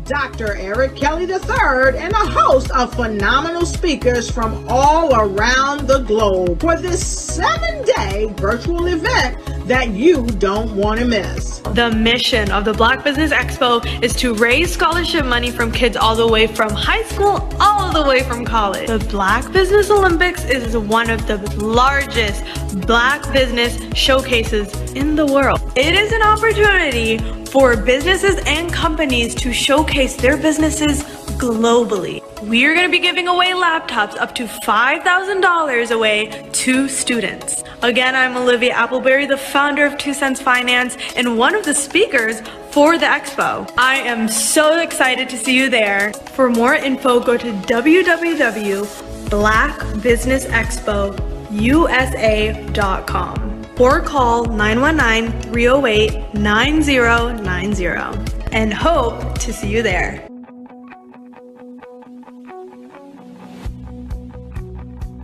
Dr. Eric Kelly III and a host of phenomenal speakers from all around the globe for this 7-day virtual event that you don't want to miss. The mission of the Black Business Expo is to raise scholarship money from kids all the way from high school, all the way from college. The Black Business Olympics is one of the largest Black business showcases in the world. It is an opportunity for businesses and companies to showcase their businesses globally. We are going to be giving away laptops up to $5,000 away to students. Again, I'm Olivia Appleberry, the founder of 2 Cents Finance and one of the speakers for the expo. I am so excited to see you there. For more info, go to www.blackbusinessexpousa.com or call 919-308-9090 and hope to see you there.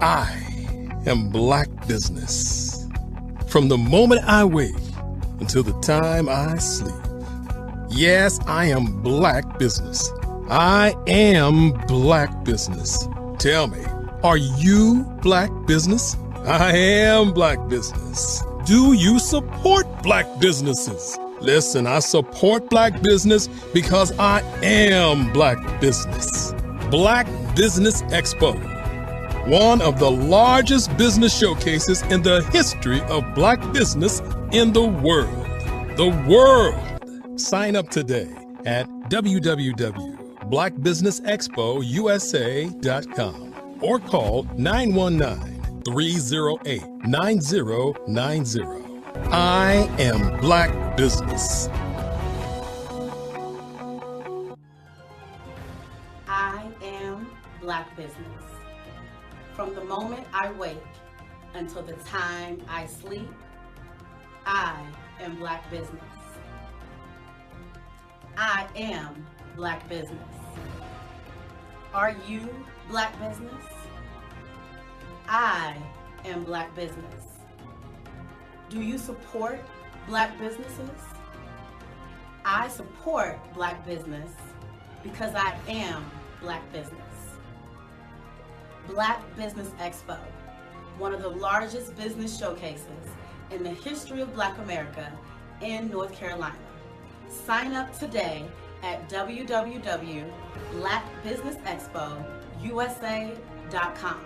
I am Black Business. From the moment I wake until the time I sleep. Yes, I am Black Business. I am Black Business. Tell me, are you Black Business? I am Black Business. Do you support Black businesses? Listen, I support Black business because I am Black Business. Black Business Expo, one of the largest business showcases in the history of Black business in the world. The world! Sign up today at www.blackbusinessexpousa.com or call 919-308-9090. I am Black Business. I am Black Business. From the moment I wake until the time I sleep, I am Black Business. I am Black Business. Are you Black Business? I am Black Business. Do you support Black businesses? I support Black business because I am Black business. Black Business Expo, one of the largest business showcases in the history of Black America in North Carolina. Sign up today at www.blackbusinessexpousa.com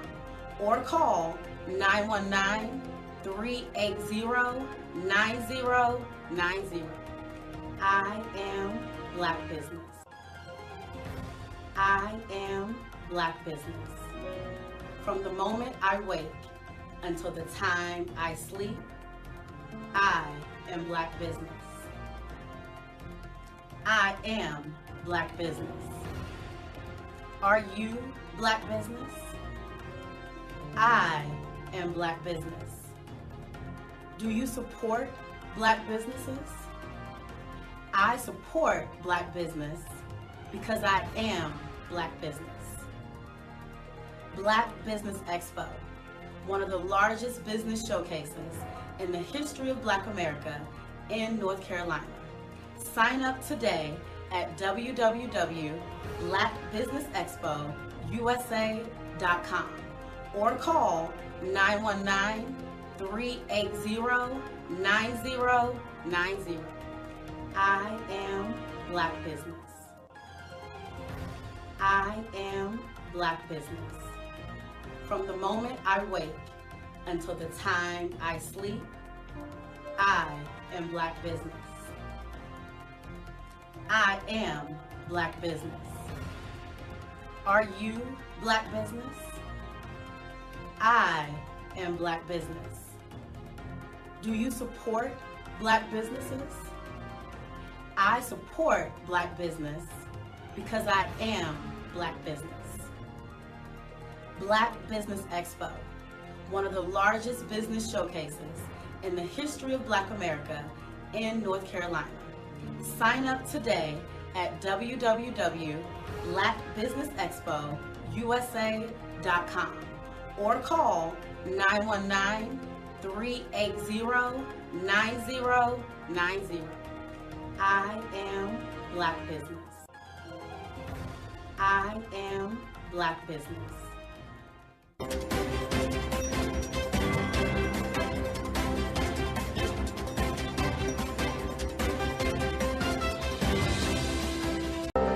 or call 919-380-9090. I am Black Business. I am Black Business. From the moment I wake until the time I sleep, I am Black Business. I am Black Business. Are you Black Business? I am Black Business. Do you support Black businesses? I support Black business because I am Black business. Black Business Expo, one of the largest business showcases in the history of Black America in North Carolina. Sign up today at www.blackbusinessexpousa.com or call 919-380-9090. I am Black Business. I am Black Business. From the moment I wake until the time I sleep, I am Black business. I am Black business. Are you Black business? I am Black business. Do you support Black businesses? I support Black business because I am Black business. Black Business Expo, one of the largest business showcases in the history of Black America in North Carolina. Sign up today at www.blackbusinessexpousa.com or call 919-380-9090. I am Black business. I am Black business.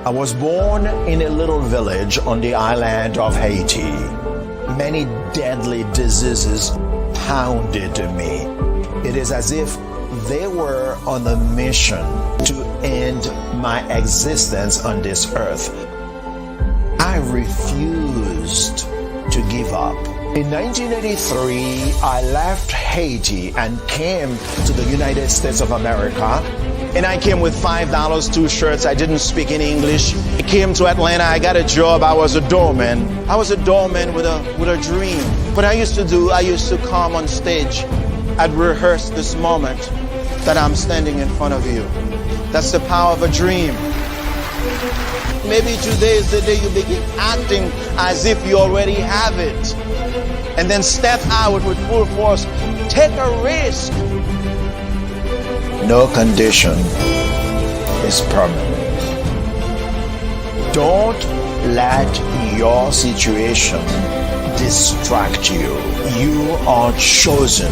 I was born in a little village on the island of Haiti. Many deadly diseases pounded me. It is as if they were on a mission to end my existence on this earth. I refused to give up. In 1983, I left Haiti and came to the United States of America. And I came with $5, 2 shirts. I didn't speak any English. I came to Atlanta. I got a job. I was a doorman. I was a doorman with a dream. What I used to do, I used to come on stage. I'd rehearse this moment that I'm standing in front of you. That's the power of a dream. Maybe today is the day you begin acting as if you already have it. And then step out with full force. Take a risk. No condition is permanent. Don't let your situation distract you. You are chosen.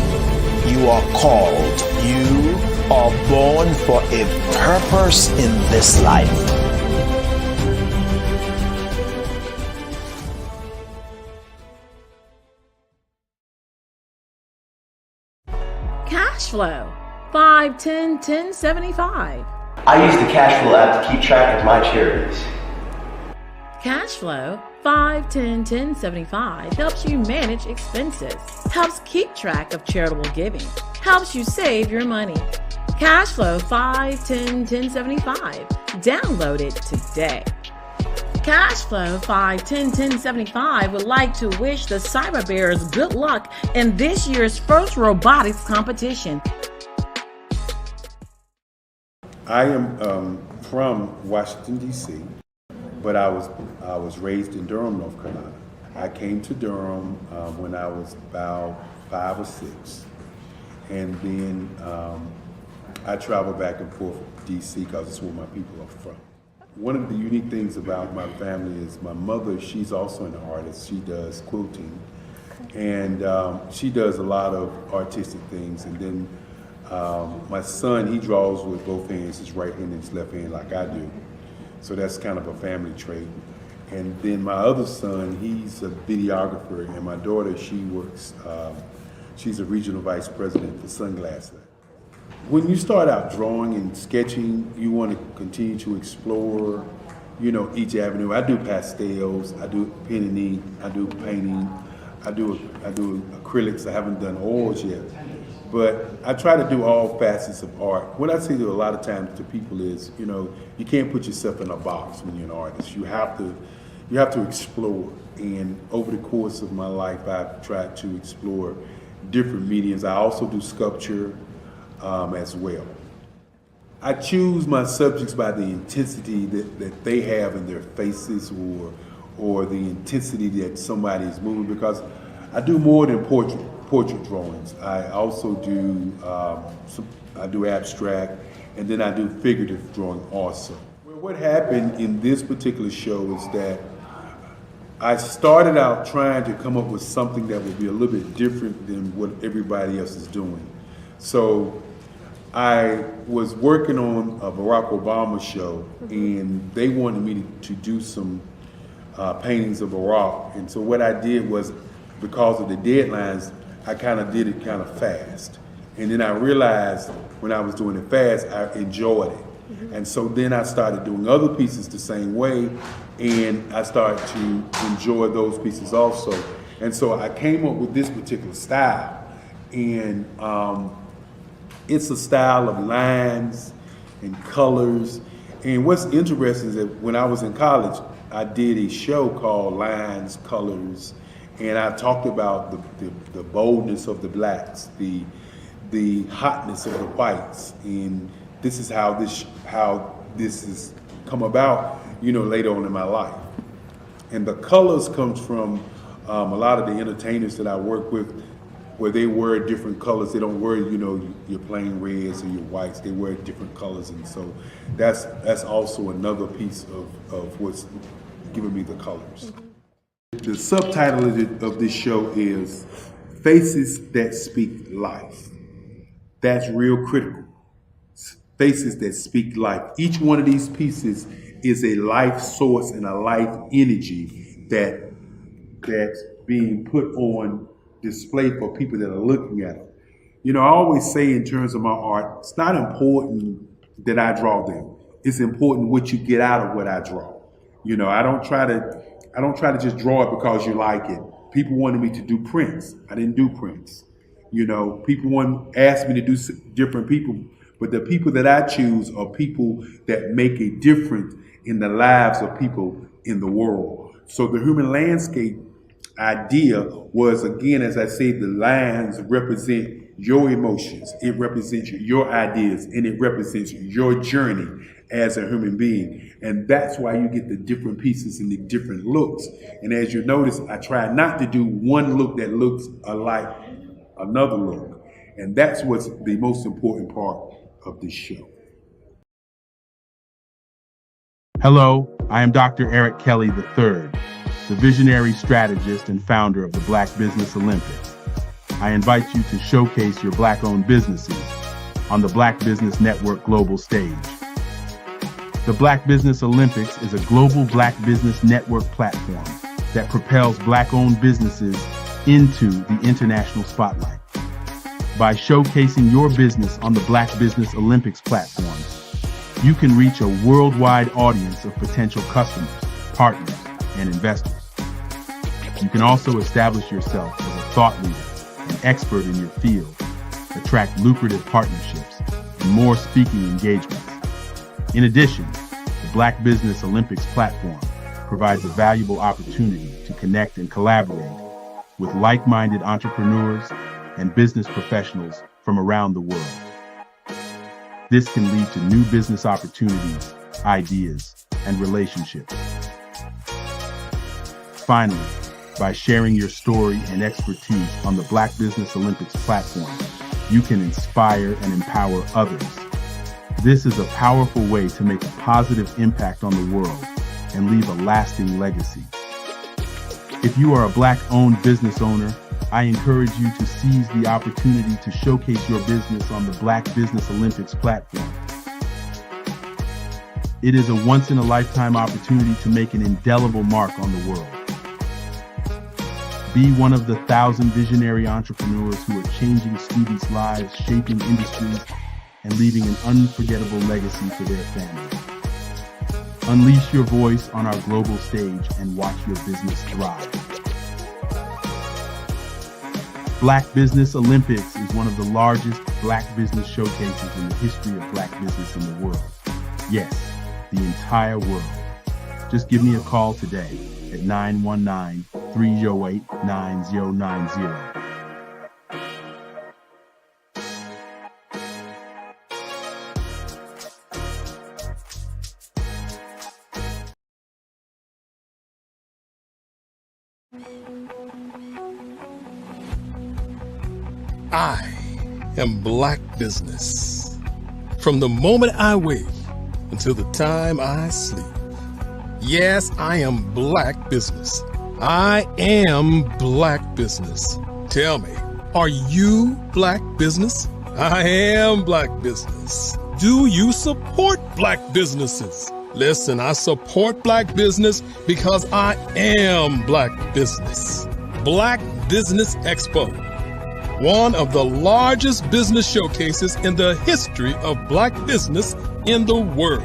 You are called. You are born for a purpose in this life. Cash flow. 5, 10, 10, 75. I use the cash flow app to keep track of my charities. Cash flow 5, 10, 10, 75 helps you manage expenses, helps keep track of charitable giving, helps you save your money. Cash flow 5, 10, 10, 75. Download it today. Cashflow 5, 10, 10, 75 would like to wish the Cyber Bears good luck in this year's first robotics competition. I am from Washington, D.C., but I was raised in Durham, North Carolina. I came to Durham when I was about 5 or 6, and then I traveled back and forth to D.C. because it's where my people are from. One of the unique things about my family is my mother, she's also an artist. She does quilting, and she does a lot of artistic things. And then my son, he draws with both hands, his right hand and his left hand like I do. So that's kind of a family trait. And then my other son, he's a videographer, and my daughter, she works, she's a regional vice president for Sunglass Lab. When you start out drawing and sketching, you want to continue to explore, each avenue. I do pastels, I do pen and ink, I do painting, I do acrylics. I haven't done oils yet, but I try to do all facets of art. What I say to a lot of times to people is, you can't put yourself in a box when you're an artist. You have to explore. And over the course of my life, I've tried to explore different mediums. I also do sculpture as well. I choose my subjects by the intensity that they have in their faces, or the intensity that somebody is moving, because I do more than portrait drawings. I also do I do abstract, and then I do figurative drawing also. Well, what happened in this particular show is that I started out trying to come up with something that would be a little bit different than what everybody else is doing. So I was working on a Barack Obama show, and they wanted me to do some paintings of Barack. And so what I did was, because of the deadlines, I kind of did it kind of fast. And then I realized when I was doing it fast, I enjoyed it. And so then I started doing other pieces the same way, and I started to enjoy those pieces also. And so I came up with this particular style, and it's a style of lines and colors. And what's interesting is that when I was in college, I did a show called Lines, Colors, and I talked about the boldness of the blacks, the hotness of the whites, and this is how this has come about, later on in my life. And the colors comes from a lot of the entertainers that I work with, where they wear different colors. They don't wear, your plain reds or your whites. They wear different colors, and so that's also another piece of what's giving me the colors. The subtitle of this show is Faces That Speak Life. That's real critical. Faces that speak life. Each one of these pieces is a life source and a life energy that's being put on display for people that are looking at it. I always say in terms of my art, it's not important that I draw them. It's important what you get out of what I draw. I don't try to just draw it because you like it. People wanted me to do prints. I didn't do prints. People asked me to do different people, but the people that I choose are people that make a difference in the lives of people in the world. So the human landscape idea was, again, as I say, the lines represent your emotions, it represents your ideas, and it represents your journey as a human being. And that's why you get the different pieces and the different looks. And as you notice, I try not to do one look that looks alike another look. And that's what's the most important part of this show. Hello, I am Dr. Eric Kelly III, the visionary strategist and founder of the Black Business Olympics. I invite you to showcase your Black-owned businesses on the Black Business Network global stage. The Black Business Olympics is a global Black Business Network platform that propels Black-owned businesses into the international spotlight. By showcasing your business on the Black Business Olympics platform, you can reach a worldwide audience of potential customers, partners, and investors. You can also establish yourself as a thought leader and expert in your field, attract lucrative partnerships, and more speaking engagements. In addition, the Black Business Olympics platform provides a valuable opportunity to connect and collaborate with like-minded entrepreneurs and business professionals from around the world. This can lead to new business opportunities, ideas, and relationships. Finally, by sharing your story and expertise on the Black Business Olympics platform, you can inspire and empower others. This is a powerful way to make a positive impact on the world and leave a lasting legacy. If you are a Black-owned business owner, I encourage you to seize the opportunity to showcase your business on the Black Business Olympics platform. It is a once-in-a-lifetime opportunity to make an indelible mark on the world. Be one of the 1,000 visionary entrepreneurs who are changing students' lives, shaping industries, and leaving an unforgettable legacy for their families. Unleash your voice on our global stage and watch your business thrive. Black Business Olympics is one of the largest Black business showcases in the history of Black business in the world. Yes, the entire world. Just give me a call today at 919-308-9090. I am Black Business. From the moment I wake until the time I sleep. Yes, I am Black Business. I am Black Business. Tell me, are you Black Business? I am Black Business. Do you support Black businesses? Listen, I support Black business because I am Black Business. Black Business Expo. one of the largest business showcases in the history of black business in the world.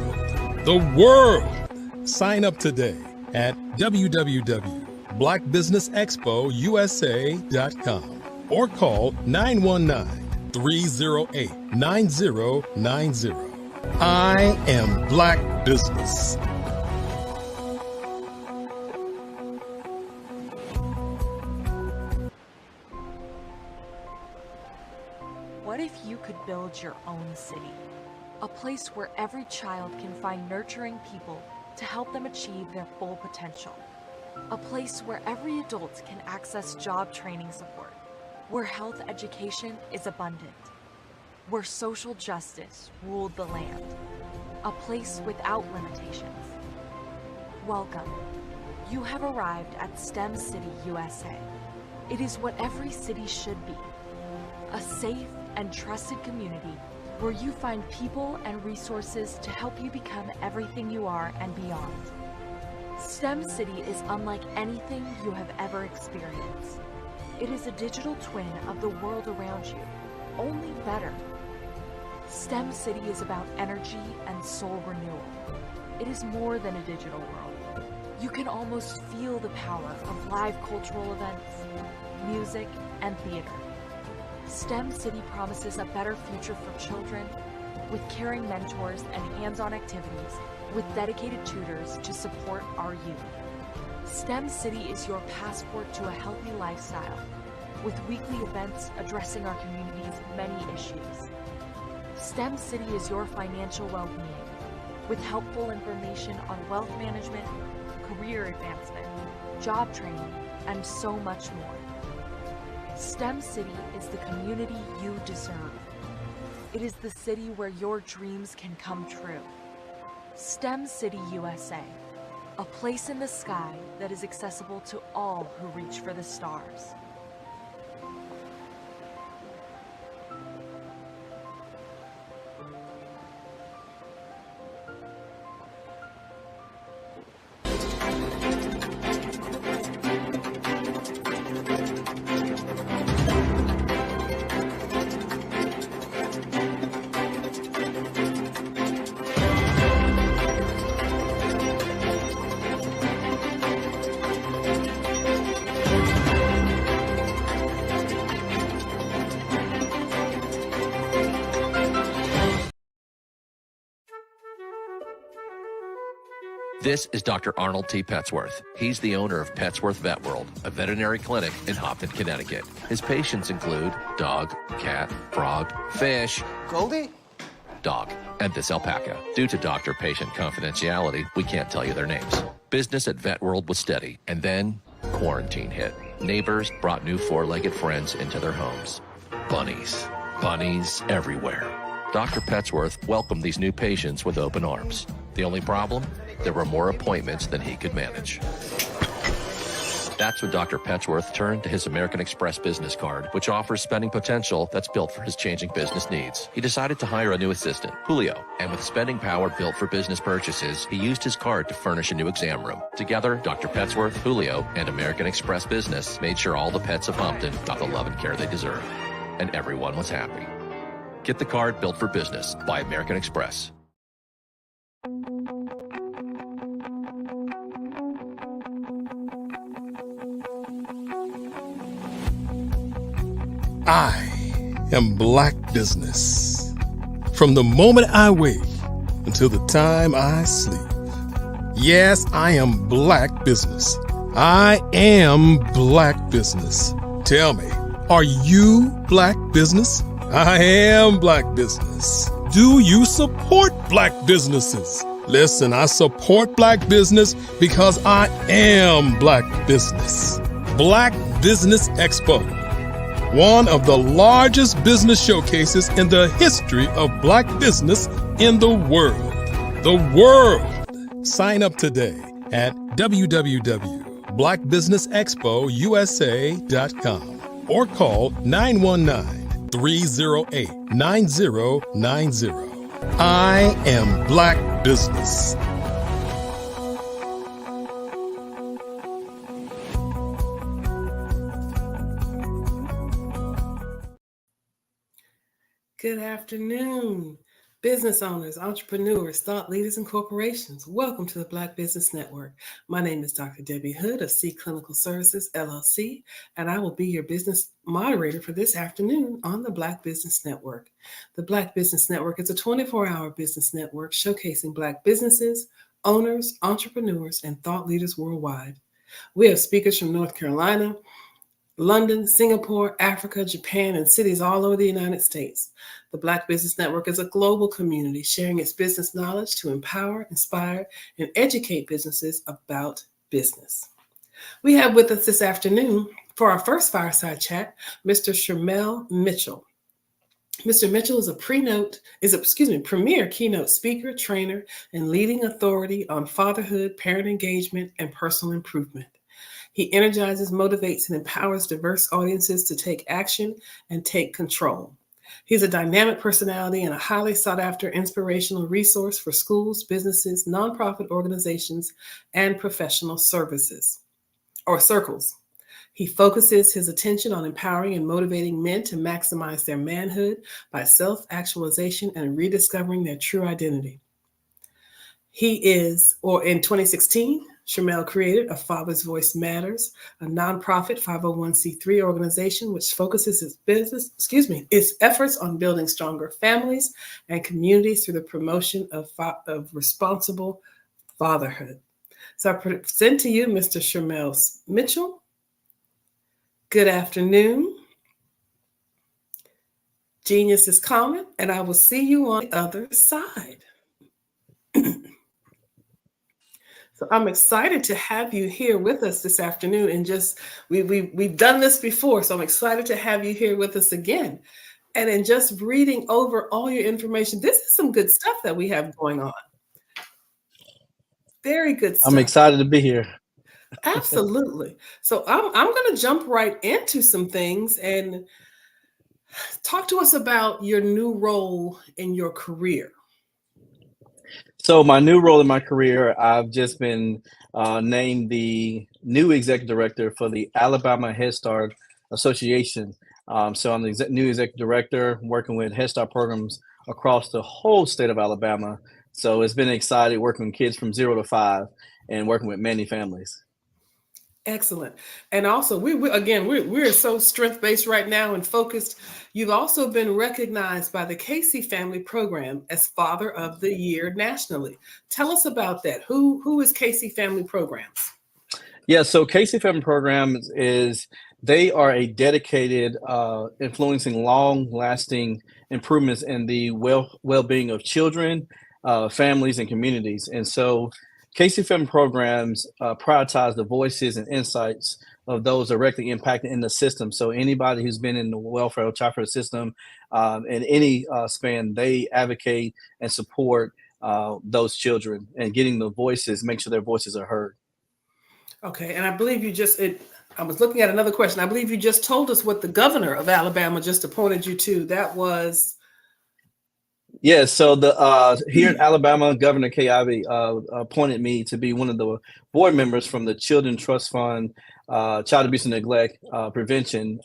The world! Sign up today at www.blackbusinessexpousa.com or call 919-308-9090. I am Black Business. What if you could build your own city? A place where every child can find nurturing people to help them achieve their full potential. A place where every adult can access job training support, where health education is abundant, where social justice ruled the land. A place without limitations. Welcome. You have arrived at STEM City USA. It is what every city should be. A safe and trusted community where you find people and resources to help you become everything you are and beyond. STEM City is unlike anything you have ever experienced. It is a digital twin of the world around you, only better. STEM City is about energy and soul renewal. It is more than a digital world. You can almost feel the power of live cultural events, music, and theater. STEM City promises a better future for children with caring mentors and hands-on activities with dedicated tutors to support our youth. STEM City is your passport to a healthy lifestyle with weekly events addressing our community's many issues. STEM City is your financial well-being with helpful information on wealth management, career advancement, job training, and so much more. STEM City is the community you deserve. It is the city where your dreams can come true. STEM City USA, a place in the sky that is accessible to all who reach for the stars. This is Dr. Arnold T. Petsworth. He's the owner of Petsworth Vet World, a veterinary clinic in Hopton, Connecticut. His patients include dog, cat, frog, fish, Goldie, dog, and this alpaca. Due to doctor-patient confidentiality, we can't tell you their names. Business at Vet World was steady, and then quarantine hit. Neighbors brought new four-legged friends into their homes. Bunnies. Bunnies everywhere. Dr. Petsworth welcomed these new patients with open arms. The only problem? There were more appointments than he could manage. That's when Dr. Petsworth turned to his American Express business card, which offers spending potential that's built for his changing business needs. He decided to hire a new assistant, Julio, and with spending power built for business purchases, he used his card to furnish a new exam room. Together, Dr. Petsworth, Julio, and American Express Business made sure all the pets of Hopton got the love and care they deserved. And everyone was happy. Get the card built for business by American Express. I am Black Business. From the moment I wake until the time I sleep. Yes, I am Black Business. I am Black Business. Tell me, are you Black Business? I am Black Business. Do you support Black businesses? Listen, I support Black business because I am Black Business. Black Business Expo, one of the largest business showcases in the history of black business in the world. The world! Sign up today at www.blackbusinessexpousa.com or call 919-308-9090. I am Black Business. Good afternoon, business owners, entrepreneurs, thought leaders, and corporations. Welcome to the Black Business Network. My name is Dr. Debbie Hood of C Clinical Services, LLC, and I will be your business moderator for this afternoon on the Black Business Network. The Black Business Network is a 24-hour business network showcasing Black businesses, owners, entrepreneurs, and thought leaders worldwide. We have speakers from North Carolina, London, Singapore, Africa, Japan, and cities all over the United States. The Black Business Network is a global community sharing its business knowledge to empower, inspire, and educate businesses about business. We have with us this afternoon for our first fireside chat, Mr. Shermel Mitchell. Mr. Mitchell is a premier keynote speaker, trainer, and leading authority on fatherhood, parent engagement, and personal improvement. He energizes, motivates, and empowers diverse audiences to take action and take control. He's a dynamic personality and a highly sought-after inspirational resource for schools, businesses, nonprofit organizations, and professional services or circles. He focuses his attention on empowering and motivating men to maximize their manhood by self-actualization and rediscovering their true identity. In 2016, Shermel created A Father's Voice Matters, a nonprofit 501c3 organization which focuses its efforts on building stronger families and communities through the promotion of responsible fatherhood. So I present to you Mr. Shermel Mitchell. Good afternoon. Genius is common, and I will see you on the other side. So I'm excited to have you here with us this afternoon, and we've done this before, so I'm excited to have you here with us again. And in just reading over all your information, this is some good stuff that we have going on. Very good stuff. I'm excited to be here. Absolutely. So I'm going to jump right into some things and talk to us about your new role in your career. So my new role in my career, I've just been named the new executive director for the Alabama Head Start Association. So I'm the new executive director working with Head Start programs across the whole state of Alabama. So it's been exciting working with kids from 0 to 5 and working with many families. Excellent. And also, we're so strength-based right now and focused. You've also been recognized by the Casey Family Program as Father of the Year nationally. Tell us about that. Who is Casey Family Programs? Yeah, so Casey Family Programs they are a dedicated, influencing long-lasting improvements in the well-being of children, families, and communities. And so Casey Family Programs prioritize the voices and insights of those directly impacted in the system. So anybody who's been in the welfare or child care system in any span, they advocate and support those children and getting the voices, make sure their voices are heard. Okay, and I believe I was looking at another question. I believe you just told us what the governor of Alabama just appointed you to. That was... Yeah, so here in Alabama, Governor Kay Ivey appointed me to be one of the board members from the Children Trust Fund, Child Abuse and Neglect Prevention.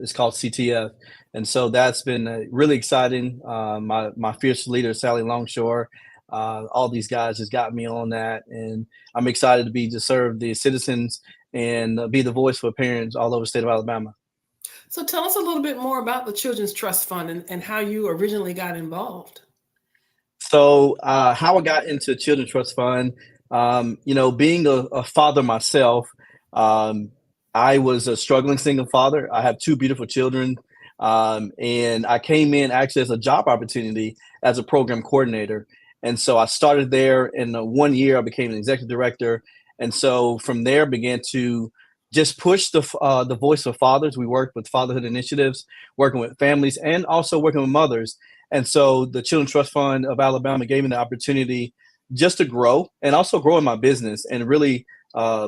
It's called CTF, and so that's been really exciting. My fierce leader, Sally Longshore, all these guys just got me on that, and I'm excited to serve the citizens and be the voice for parents all over the state of Alabama. So tell us a little bit more about the Children's Trust Fund and how you originally got involved. So how I got into Children's Trust Fund, being a father myself, I was a struggling single father. I have 2 beautiful children, and I came in actually as a job opportunity as a program coordinator. And so I started there. In 1 year, I became an executive director. And so from there, began to just push the voice of fathers. We worked with fatherhood initiatives, working with families, and also working with mothers. And so the Children's Trust Fund of Alabama gave me the opportunity just to grow and also grow in my business and really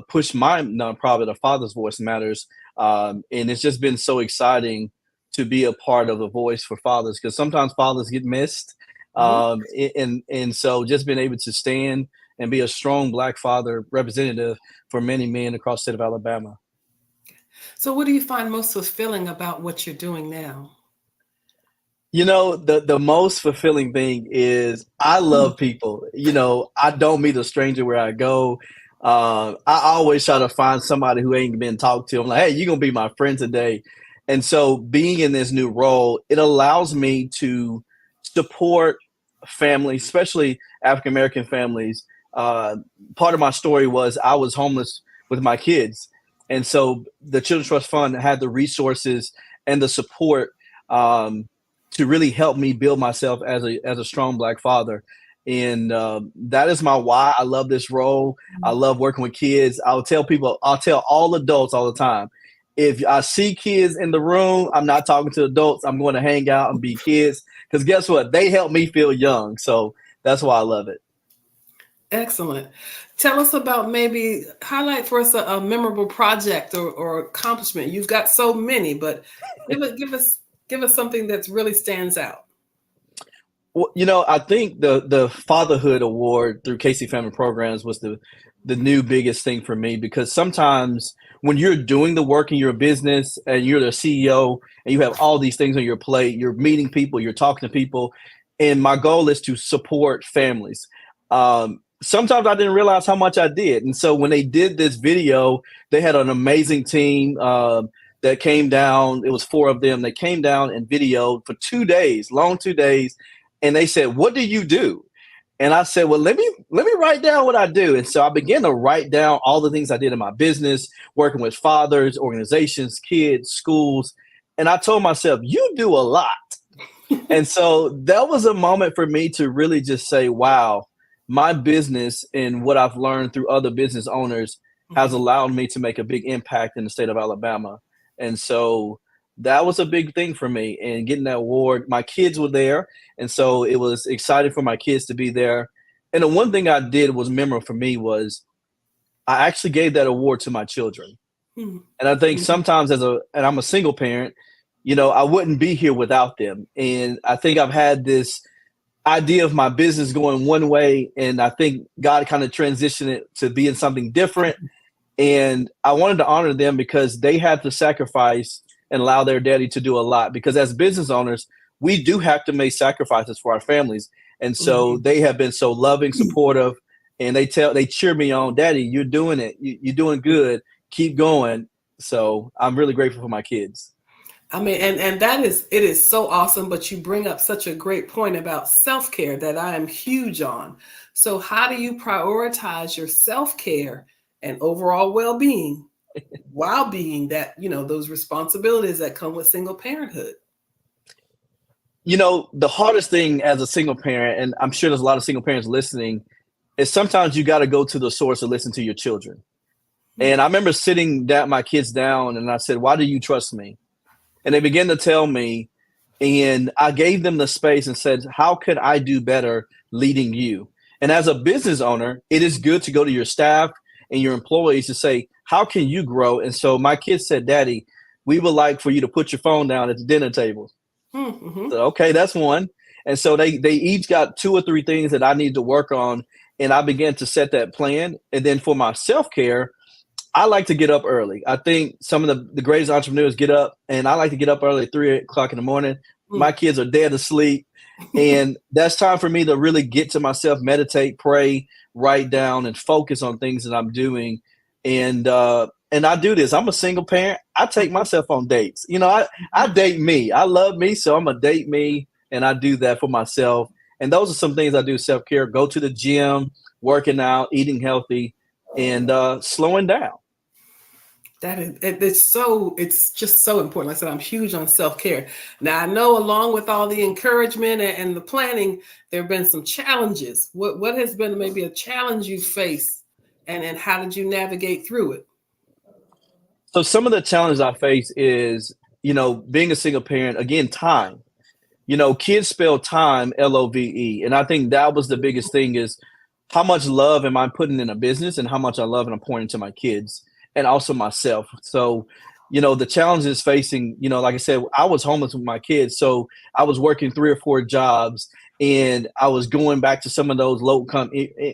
push my nonprofit, A Father's Voice Matters. And it's just been so exciting to be a part of the voice for fathers, because sometimes fathers get missed. And so just being able to stand and be a strong Black father representative for many men across the state of Alabama. So what do you find most fulfilling about what you're doing now? The most fulfilling thing is I love people. I don't meet a stranger where I go. I always try to find somebody who ain't been talked to. I'm like, hey, you're going to be my friend today. And so being in this new role, it allows me to support families, especially African-American families. Part of my story was I was homeless with my kids. And so the Children's Trust Fund had the resources and the support to really help me build myself as a strong Black father. And that is my why. I love this role. I love working with kids. I'll tell all adults all the time, if I see kids in the room, I'm not talking to adults. I'm going to hang out and be kids, because guess what? They help me feel young. So that's why I love it. Excellent. Tell us about, maybe highlight for us a memorable project or accomplishment. You've got so many, but give us something that really stands out. Well, I think the Fatherhood Award through Casey Family Programs was the new biggest thing for me, because sometimes when you're doing the work in your business and you're the CEO and you have all these things on your plate, you're meeting people, you're talking to people, and my goal is to support families. Sometimes I didn't realize how much I did. And so when they did this video, they had an amazing team that came down. It was 4 of them. They came down and videoed for 2 days, long 2 days. And they said, "What do you do?" And I said, "Well, let me write down what I do." And so I began to write down all the things I did in my business, working with fathers, organizations, kids, schools. And I told myself, you do a lot. And so that was a moment for me to really just say, wow, my business and what I've learned through other business owners has allowed me to make a big impact in the state of Alabama. And so that was a big thing for me, and getting that award. My kids were there, and so it was exciting for my kids to be there. And the one thing I did was memorable for me was I actually gave that award to my children. And I think sometimes and I'm a single parent, I wouldn't be here without them. And I think I've had this idea of my business going one way, and I think God kind of transitioned it to being something different. And I wanted to honor them because they had to sacrifice and allow their daddy to do a lot, because as business owners, we do have to make sacrifices for our families. And so they have been so loving, supportive, and they cheer me on. "Daddy, you're doing it. You're doing good. Keep going." So I'm really grateful for my kids. I mean, and it is so awesome, but you bring up such a great point about self-care that I am huge on. So how do you prioritize your self-care and overall well-being while being that, those responsibilities that come with single parenthood? The hardest thing as a single parent, and I'm sure there's a lot of single parents listening, is sometimes you got to go to the source to listen to your children. And I remember sitting my kids down, and I said, "Why do you trust me?" And they began to tell me, and I gave them the space and said, "How could I do better leading you?" And as a business owner, it is good to go to your staff and your employees to say, "How can you grow?" And so my kids said, "Daddy, we would like for you to put your phone down at the dinner table." So, okay, that's one. And so they each got 2 or 3 things that I need to work on. And I began to set that plan. And then for my self-care, I like to get up early. I think some of the greatest entrepreneurs get up, and I like to get up early at 3 o'clock in the morning. My kids are dead asleep. And that's time for me to really get to myself, meditate, pray, write down, and focus on things that I'm doing. And I do this. I'm a single parent. I take myself on dates. I date me. I love me, so I'm going to date me, and I do that for myself. And those are some things I do, self-care: go to the gym, working out, eating healthy, and slowing down. It's just so important. Like I said, I'm huge on self-care. Now, I know along with all the encouragement and the planning, there have been some challenges. What has been maybe a challenge you faced, and how did you navigate through it? So some of the challenges I face is, being a single parent, again, time. Kids spell time, LOVE. And I think that was the biggest thing, is how much love am I putting in a business and how much I love and I'm pouring into my kids and also myself. So, the challenges facing, like I said, I was homeless with my kids. So I was working 3 or 4 jobs, and I was going back to some of those low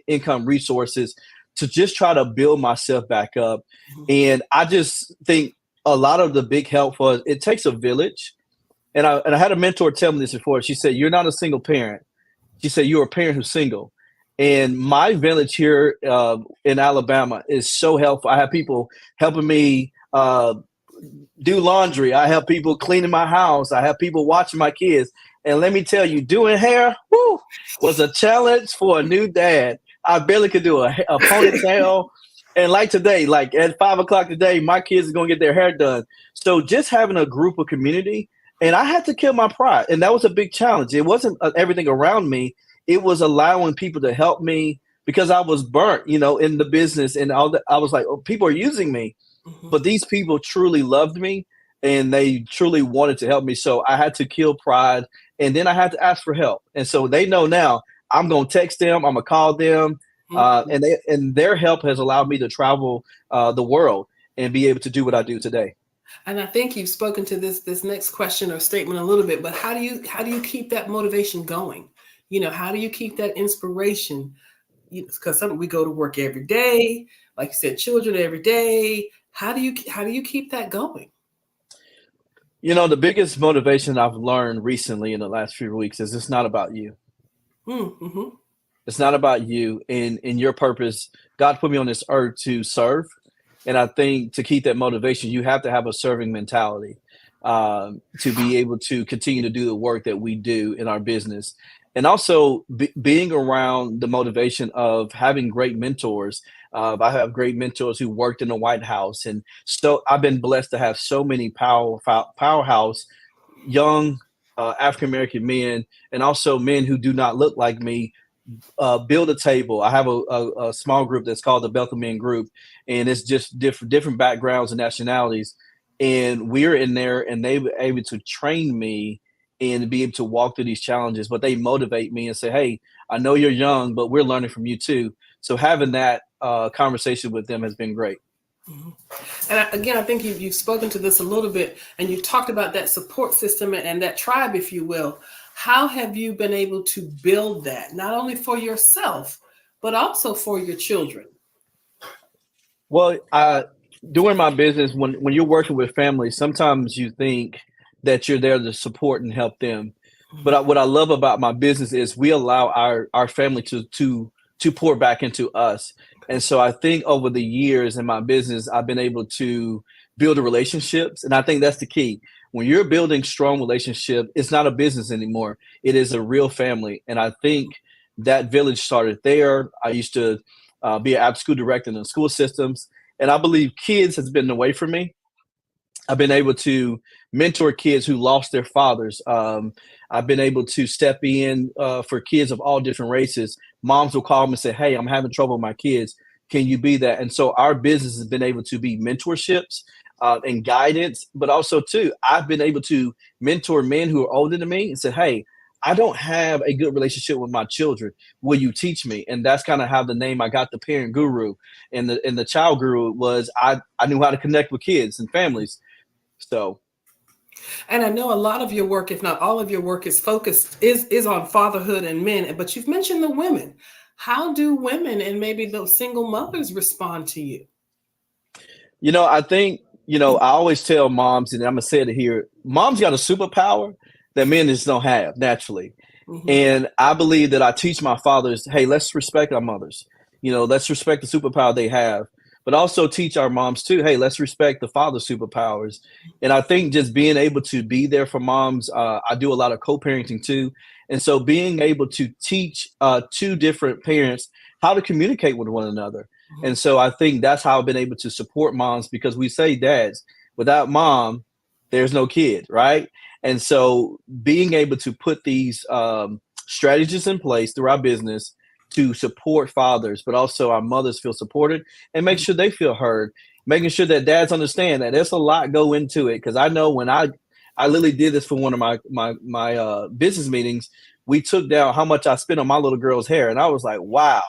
income resources to just try to build myself back up. And I just think a lot of the big help was, it takes a village. And I had a mentor tell me this before. She said, "You're not a single parent." She said, "You're a parent who's single." And my village here in Alabama is so helpful. I have people helping me do laundry. I have people cleaning my house. I have people watching my kids. And let me tell you, doing hair was a challenge for a new dad. I barely could do a ponytail. And like today, like at 5 o'clock today, my kids are going to get their hair done. So just having a group of community, and I had to kill my pride. And that was a big challenge. It wasn't everything around me. It was allowing people to help me because I was burnt, in the business and all that. I was like, oh, people are using me. But these people truly loved me and they truly wanted to help me. So I had to kill pride and then I had to ask for help. And so they know now I'm going to text them. I'm going to call them. And their help has allowed me to travel the world and be able to do what I do today. And I think you've spoken to this next question or statement a little bit, but how do you keep that motivation going? How do you keep that inspiration? Because we go to work every day, like you said, children every day. How do you keep that going? The biggest motivation I've learned recently in the last few weeks is it's not about you. Mm-hmm. It's not about you and your purpose. God put me on this earth to serve. And I think to keep that motivation, you have to have a serving mentality to be able to continue to do the work that we do in our business. And also being around the motivation of having great mentors. I have great mentors who worked in the White House. And so I've been blessed to have so many powerhouse young African-American men and also men who do not look like me build a table. I have a small group that's called the Belka Men Group, and it's just different backgrounds and nationalities. And we're in there, and they were able to train me and be able to walk through these challenges. But they motivate me and say, "Hey, I know you're young, but we're learning from you too." So having that conversation with them has been great. Mm-hmm. And again, I think you've spoken to this a little bit, and you talked about that support system and that tribe, if you will. How have you been able to build that, not only for yourself, but also for your children? Well, doing my business, when you're working with families, sometimes you think that you're there to support and help them. But what I love about my business is we allow our family to pour back into us. And so I think over the years in my business, I've been able to build the relationships. And I think that's the key. When you're building strong relationship, it's not a business anymore. It is a real family. And I think that village started there. I used to be an after school director in the school systems. And I believe kids has been away from me. I've been able to mentor kids who lost their fathers. I've been able to step in for kids of all different races. Moms will call me and say, "Hey, I'm having trouble with my kids. Can you be that?" And so our business has been able to be mentorships and guidance, but also too, I've been able to mentor men who are older than me and say, "Hey, I don't have a good relationship with my children. Will you teach me?" And that's kind of how the name I got, the parent guru, and the child guru was I knew how to connect with kids and families. So, and I know a lot of your work, if not all of your work, is focused is on fatherhood and men. But you've mentioned the women. How do women and maybe those single mothers respond to you? I think I always tell moms, and I'm gonna say it here: moms got a superpower that men just don't have naturally. Mm-hmm. And I believe that I teach my fathers, hey, let's respect our mothers. Let's respect the superpower they have. But also teach our moms too, hey, let's respect the father's superpowers. And I think just being able to be there for moms, I do a lot of co-parenting too. And so being able to teach two different parents how to communicate with one another. Mm-hmm. And so I think that's how I've been able to support moms, because we say, dads, without mom, there's no kid, right? And so being able to put these strategies in place through our business to support fathers, but also our mothers feel supported and make sure they feel heard, making sure that dads understand that there's a lot go into it. Because I know when I literally did this for one of my business meetings, we took down how much I spent on my little girl's hair. And I was like, wow,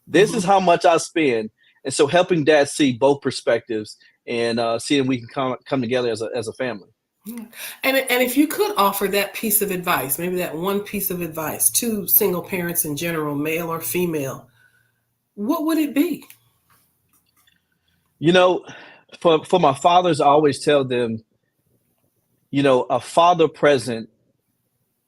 this is how much I spend. And so helping dads see both perspectives and seeing we can come together as a family. Yeah. And if you could offer that piece of advice, maybe that one piece of advice to single parents in general, male or female, what would it be? For my fathers, I always tell them, a father present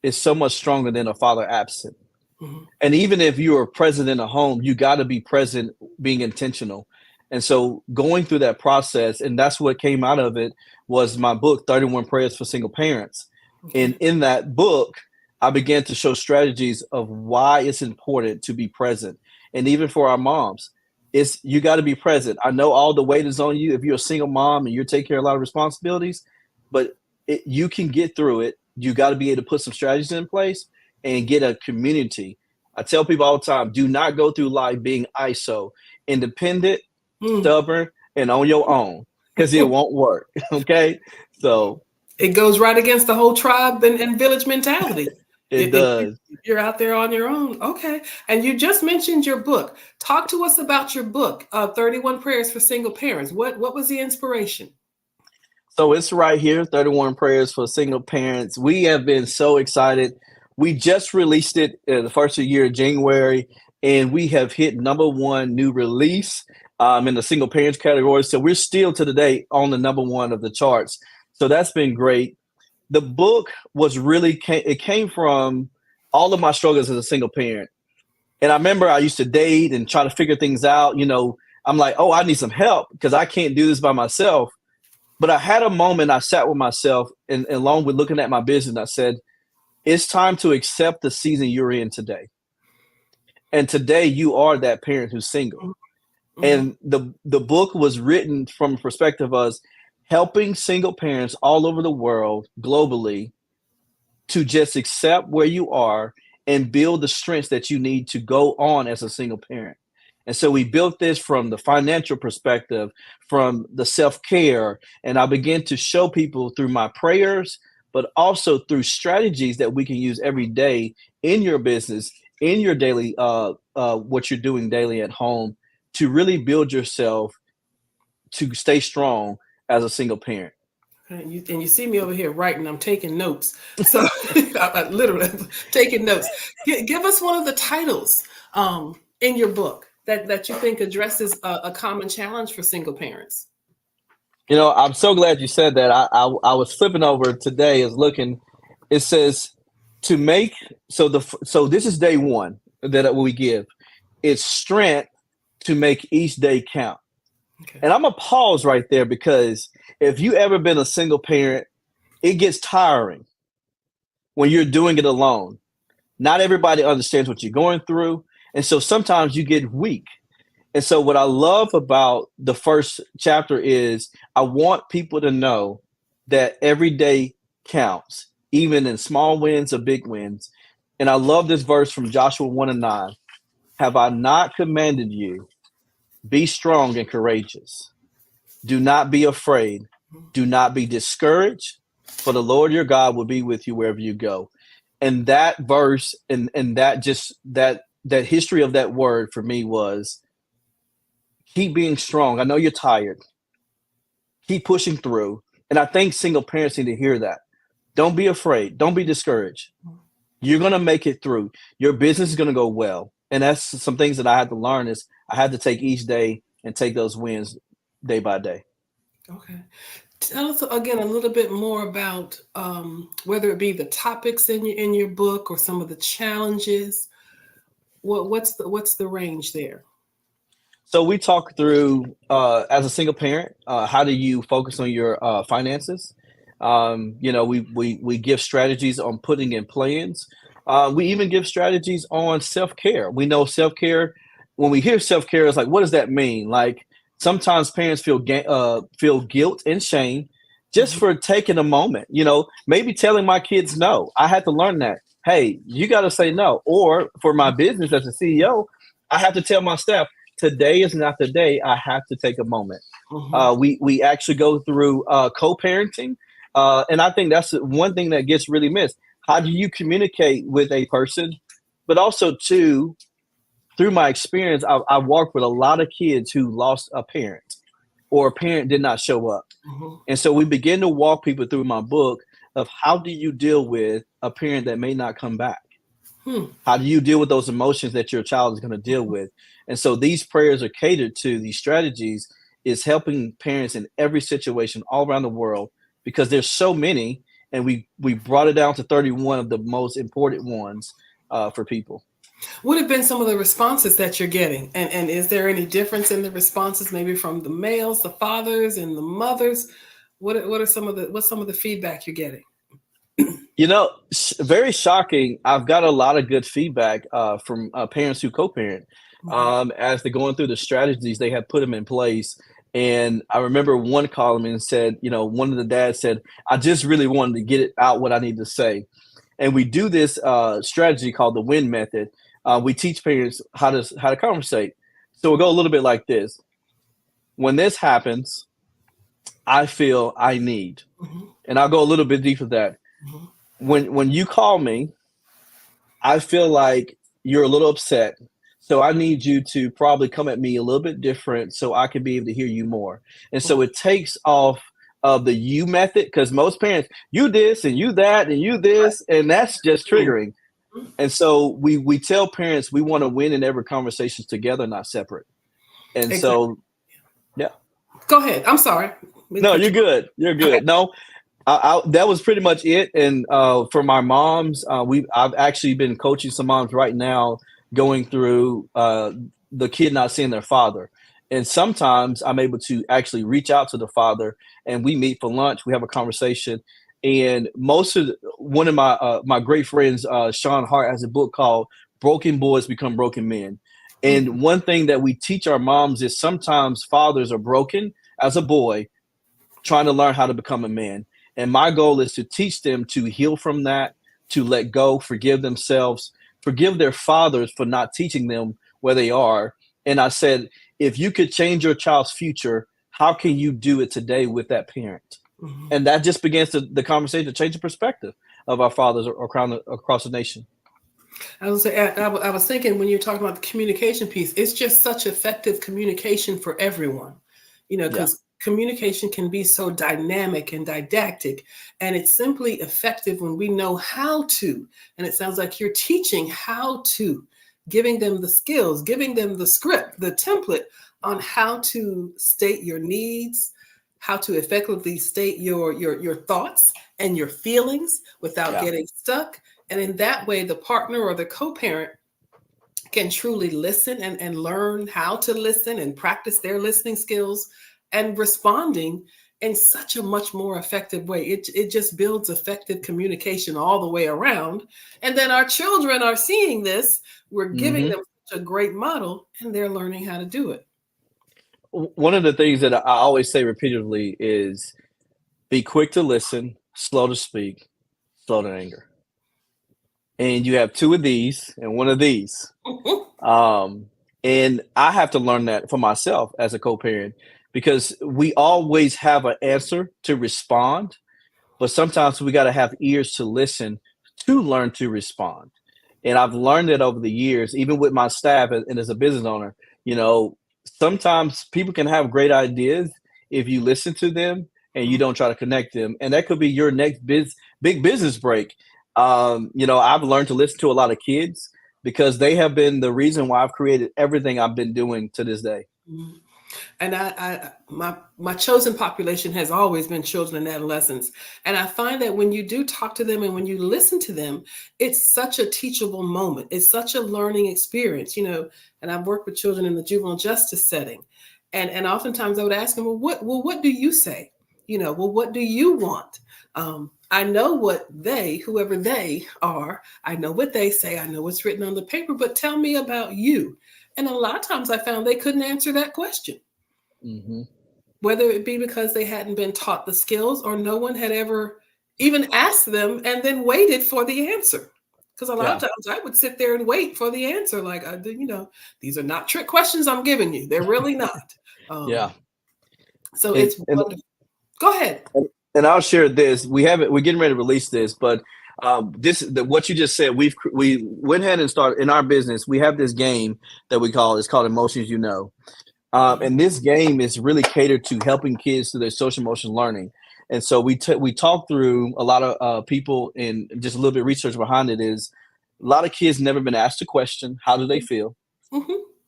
is so much stronger than a father absent. Mhm. And even if you are present in a home, you got to be present, being intentional. And so going through that process, and that's what came out of it, was my book, 31 Prayers for Single Parents. And in that book, I began to show strategies of why it's important to be present. And even for our moms, you got to be present. I know all the weight is on you if you're a single mom and you're taking care of a lot of responsibilities, but you can get through it. You got to be able to put some strategies in place and get a community. I tell people all the time, do not go through life being ISO, independent, stubborn, and on your own, because it won't work. Okay? So it goes right against the whole tribe and village mentality. It does. You're out there on your own. Okay. And you just mentioned your book. Talk to us about your book, 31 Prayers for Single Parents. What was the inspiration? So it's right here, 31 Prayers for Single Parents. We have been so excited. We just released it the first of the year, January, and we have hit #1 new release in the single parents category. So we're still to today on the #1 of the charts. So that's been great. The book was it came from all of my struggles as a single parent. And I remember I used to date and try to figure things out. I'm like, oh, I need some help because I can't do this by myself. But I had a moment, I sat with myself and along with looking at my business, I said, it's time to accept the season you're in today. And today you are that parent who's single. Mm-hmm. And the book was written from a perspective of helping single parents all over the world, globally, to just accept where you are and build the strengths that you need to go on as a single parent. And so we built this from the financial perspective, from the self-care, and I began to show people through my prayers, but also through strategies that we can use every day in your business, in your daily, what you're doing daily at home, to really build yourself to stay strong as a single parent. And you see me over here writing, I'm taking notes. So I literally taking notes. Give us one of the titles in your book that you think addresses a common challenge for single parents. I'm so glad you said that. I was flipping over today, is looking. It says to make, so this is day 1 that we give. It's strength to make each day count. Okay. And I'm gonna pause right there, because if you ever been a single parent, it gets tiring when you're doing it alone. Not everybody understands what you're going through. And so sometimes you get weak. And so what I love about the first chapter is I want people to know that every day counts, even in small wins or big wins. And I love this verse from Joshua 1:9. Have I not commanded you? Be strong and courageous. Do not be afraid. Do not be discouraged, for the Lord your God will be with you wherever you go. And that verse and that history of that word for me was keep being strong. I know you're tired. Keep pushing through. And I think single parents need to hear that. Don't be afraid. Don't be discouraged. You're going to make it through. Your business is going to go well. And that's some things that I had to learn is I had to take each day and take those wins day by day. Okay. Tell us again a little bit more about whether it be the topics in your book or some of the challenges. What's the range there? So we talk through as a single parent, how do you focus on your finances? We give strategies on putting in plans. We even give strategies on self-care. We know self-care. When we hear self-care, it's like, what does that mean? Like sometimes parents feel guilt and shame just for taking a moment. Maybe telling my kids no. I had to learn that. Hey, you got to say no. Or for my business as a CEO, I have to tell my staff, today is not the day. I have to take a moment. Mm-hmm. We actually go through co-parenting. And I think that's one thing that gets really missed. How do you communicate with a person? But also, too, through my experience, I worked with a lot of kids who lost a parent or a parent did not show up. Mm-hmm. And so we begin to walk people through my book of how do you deal with a parent that may not come back? How do you deal with those emotions that your child is going to deal with? And so these prayers are catered to, these strategies is helping parents in every situation all around the world, because there's so many. and we brought it down to 31 of the most important ones for people. What have been some of the responses that you're getting? And is there any difference in the responses, maybe from the males, the fathers, and the mothers? What's some of the feedback you're getting? Very shocking. I've got a lot of good feedback from parents who co-parent as they're going through the strategies. They have put them in place. And I remember one calling me and said, one of the dads said, I just really wanted to get it out what I need to say. And we do this strategy called the WIN method. We teach parents how to conversate. So we'll go a little bit like this. When this happens, I feel I need, and I'll go a little bit deeper that. When you call me, I feel like you're a little upset. So I need you to probably come at me a little bit different so I can be able to hear you more. And so it takes off of the you method, because most parents, you this and you that and you this, and that's just triggering. And so we tell parents we want to win in every conversation together, not separate. And so, yeah. Go ahead. I'm sorry. No, you're good. You're good. Okay. No, that was pretty much it. And for my moms, I've actually been coaching some moms right now going through the kid not seeing their father. And sometimes I'm able to actually reach out to the father and we meet for lunch. We have a conversation. And one of my great friends, Sean Hart, has a book called Broken Boys Become Broken Men. And one thing that we teach our moms is sometimes fathers are broken as a boy, trying to learn how to become a man. And my goal is to teach them to heal from that, to let go, forgive themselves, forgive their fathers for not teaching them where they are. And I said, if you could change your child's future, how can you do it today with that parent? And that just begins the conversation to change the perspective of our fathers across the nation. I was thinking when you're talking about the communication piece, it's just such effective communication for everyone, because communication can be so dynamic and didactic, and it's simply effective when we know how to. And it sounds like you're teaching how to, giving them the skills, giving them the script, the template on how to state your needs, how to effectively state your thoughts and your feelings without getting stuck. And in that way, the partner or the co-parent can truly listen and learn how to listen and practice their listening skills and responding in such a much more effective way. It just builds effective communication all the way around. And then our children are seeing this. We're giving them such a great model, and they're learning how to do it. One of the things that I always say repeatedly is be quick to listen, slow to speak, slow to anger. And you have two of these and one of these. And I have to learn that for myself as a co-parent, because we always have an answer to respond, but sometimes we got to have ears to listen to learn to respond. And I've learned that over the years, even with my staff and as a business owner, sometimes people can have great ideas if you listen to them and you don't try to connect them. And that could be your next big business break. I've learned to listen to a lot of kids because they have been the reason why I've created everything I've been doing to this day. And my chosen population has always been children and adolescents. And I find that when you do talk to them and when you listen to them, it's such a teachable moment. It's such a learning experience, and I've worked with children in the juvenile justice setting. And oftentimes I would ask them, what do you say? What do you want? I know what whoever they are, I know what they say, I know what's written on the paper, but tell me about you. And a lot of times I found they couldn't answer that question. Whether it be because they hadn't been taught the skills or no one had ever even asked them and then waited for the answer. Because a lot of times I would sit there and wait for the answer. Like, these are not trick questions I'm giving you. They're really not. So it's wonderful. Go ahead. And I'll share this. We're getting ready to release this, but what you just said, we went ahead and started in our business. We have this game that it's called Emotions You Know. And this game is really catered to helping kids through their social emotional learning. And so we talk through a lot of people, and just a little bit of research behind it is a lot of kids never been asked a question, how do they feel?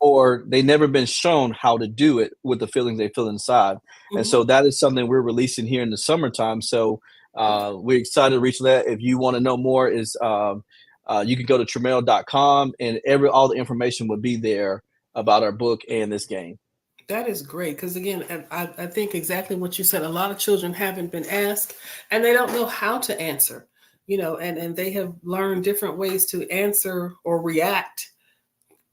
or they never been shown how to do it with the feelings they feel inside. And so that is something we're releasing here in the summertime. So we're excited to reach that. If you want to know more, is you can go to Tremel.com, and all the information will be there about our book and this game. That is great, because again, I think exactly what you said. A lot of children haven't been asked, and they don't know how to answer, and they have learned different ways to answer or react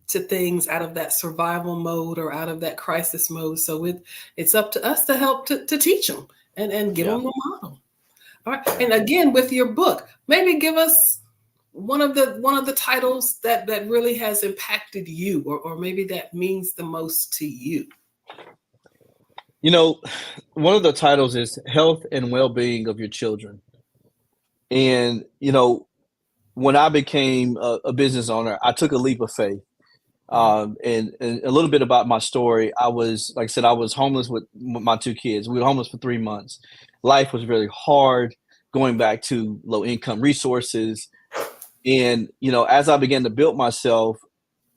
to things out of that survival mode or out of that crisis mode. So it's up to us to help to teach them and give them the model. All right. And again, with your book, maybe give us one of the titles that really has impacted you, or maybe that means the most to you. One of the titles is Health and Well-Being of Your Children. And, when I became a business owner, I took a leap of faith. And a little bit about my story. I was homeless with my two kids. We were homeless for 3 months. Life was really hard, going back to low income resources. And, as I began to build myself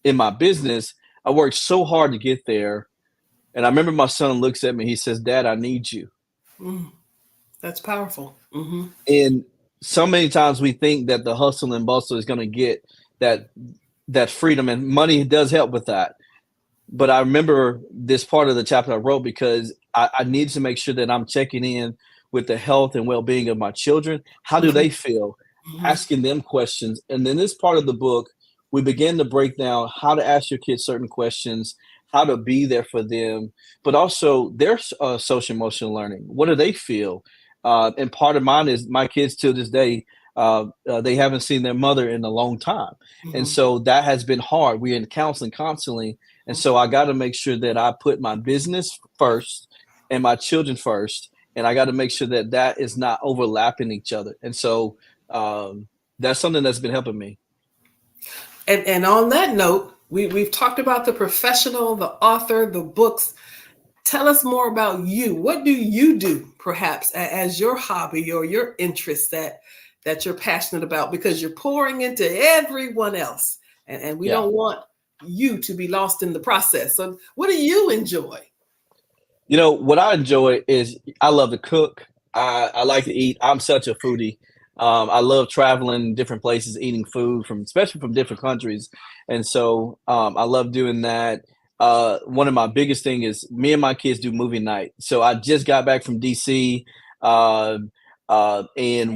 in my business, I worked so hard to get there. And I remember my son looks at me, he says, "Dad, I need you." That's powerful. Mm-hmm. And so many times we think that the hustle and bustle is going to get that freedom, and money does help with that. But I remember this part of the chapter I wrote because I need to make sure that I'm checking in with the health and well-being of my children. How do they feel? Asking them questions. And then this part of the book, we begin to break down how to ask your kids certain questions, how to be there for them, but also their social emotional learning. What do they feel? And part of mine is my kids to this day, they haven't seen their mother in a long time. And so that has been hard. We're in counseling constantly. And so I got to make sure that I put my business first and my children first. And I got to make sure that that is not overlapping each other. And so that's something that's been helping me. And on that note, we've talked about the professional, the author, the books. Tell us more about you. What do you do, perhaps, as your hobby or your interest that you're passionate about? Because you're pouring into everyone else, and we don't want you to be lost in the process. So what do you enjoy? What I enjoy is I love to cook. I like to eat. I'm such a foodie. I love traveling different places, eating food especially from different countries. And so I love doing that. One of my biggest thing is me and my kids do movie night. So I just got back from DC. And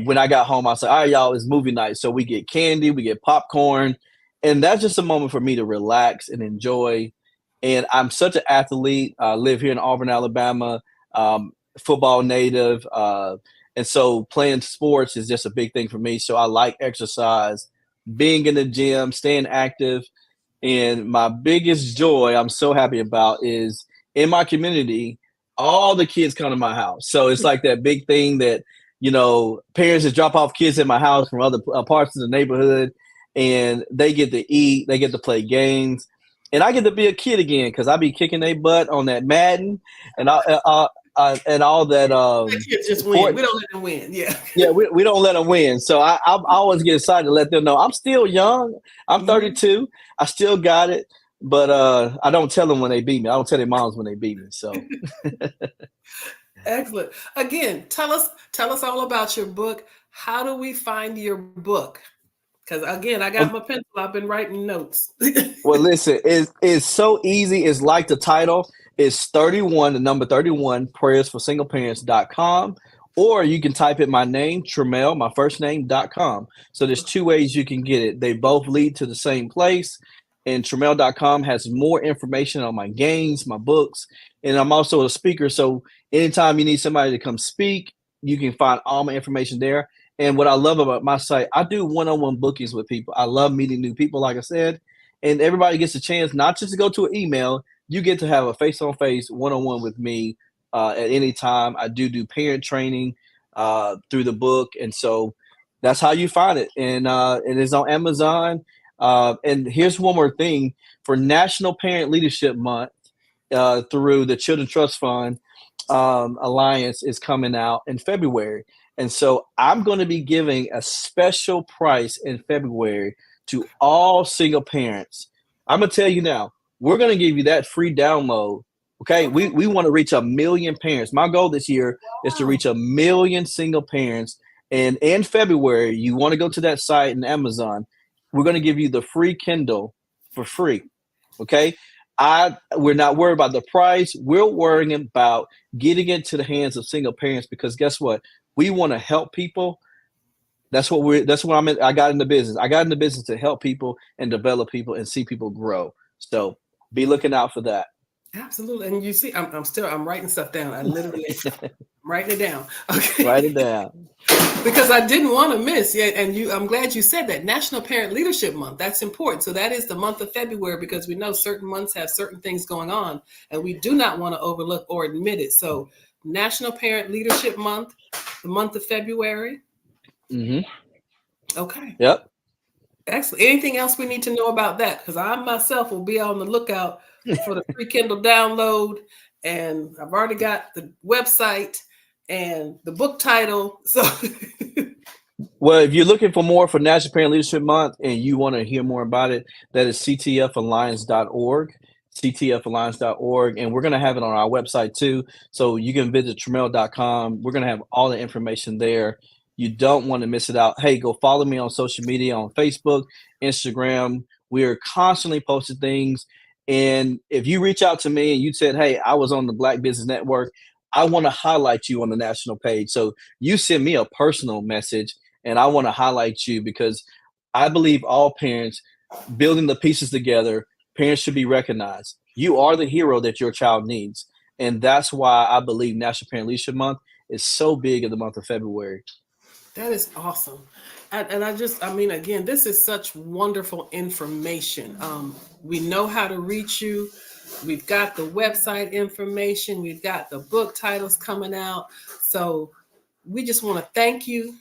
when I got home, I said, "All right, y'all, it's movie night." So we get candy, we get popcorn. And that's just a moment for me to relax and enjoy. And I'm such an athlete. I live here in Auburn, Alabama, football native. And so playing sports is just a big thing for me. So I like exercise, being in the gym, staying active. And my biggest joy I'm so happy about is in my community, all the kids come to my house. So it's like that big thing that, parents just drop off kids in my house from other parts of the neighborhood, and they get to eat, they get to play games. And I get to be a kid again because I be kicking their butt on that Madden and all that. Kids just win. We don't let them win. Yeah, we don't let them win. So I always get excited to let them know I'm still young. I'm 32. I still got it. But I don't tell them when they beat me. I don't tell their moms when they beat me. So excellent. Again, tell us all about your book. How do we find your book? Because again, I got my pencil. I've been writing notes. Well, listen, it's so easy. It's like the title. It's 31, the number 31, prayersforsingleparents.com. Or you can type in my name, Tremel, my first name.com. So there's two ways you can get it. They both lead to the same place. And Tremel.com has more information on my games, my books. And I'm also a speaker. So anytime you need somebody to come speak, you can find all my information there. And what I love about my site, I do one-on-one bookings with people. I love meeting new people, like I said. And everybody gets a chance not just to go to an email. You get to have a face-on-face, one-on-one with me at any time. I do parent training through the book. And so that's how you find it. And it is on Amazon. And here's one more thing. For National Parent Leadership Month through the Children's Trust Fund Alliance is coming out in February. And so I'm going to be giving a special price in February to all single parents. I'm going to tell you now, we're going to give you that free download. Okay. We want to reach 1 million parents. My goal this year is to reach 1 million single parents. And in February, you want to go to that site in Amazon. We're going to give you the free Kindle for free. Okay. We're not worried about the price. We're worrying about getting it to the hands of single parents, because guess what? We want to help people. That's what I got in the business. I got in the business to help people and develop people and see people grow. So be looking out for that. Absolutely. And you see, I'm writing stuff down. I literally I'm writing it down. Okay. Write it down. Because I didn't want to miss. Yeah, and I'm glad you said that. National Parent Leadership Month. That's important. So that is the month of February, because we know certain months have certain things going on, and we do not want to overlook or admit it. So National Parent Leadership Month, the month of February. Mm-hmm. Okay. Yep. Excellent. Anything else we need to know about that? Because I myself will be on the lookout for the free Kindle download, and I've already got the website and the book title. So, well, if you're looking for more for National Parent Leadership Month and you want to hear more about it, that is ctfalliance.org, ctfalliance.org, and we're going to have it on our website too. So you can visit Trammell.com. We're going to have all the information there. You don't want to miss it out. Hey, go follow me on social media, on Facebook, Instagram. We are constantly posting things. And if you reach out to me and you said, hey, I was on the Black Business Network, I want to highlight you on the national page. So you send me a personal message and I want to highlight you, because I believe all parents, building the pieces together, parents should be recognized. You are the hero that your child needs. And that's why I believe National Parent Leadership Month is so big in the month of February. That is awesome. And I mean, again, this is such wonderful information. We know how to reach you. We've got the website information. We've got the book titles coming out. So we just want to thank you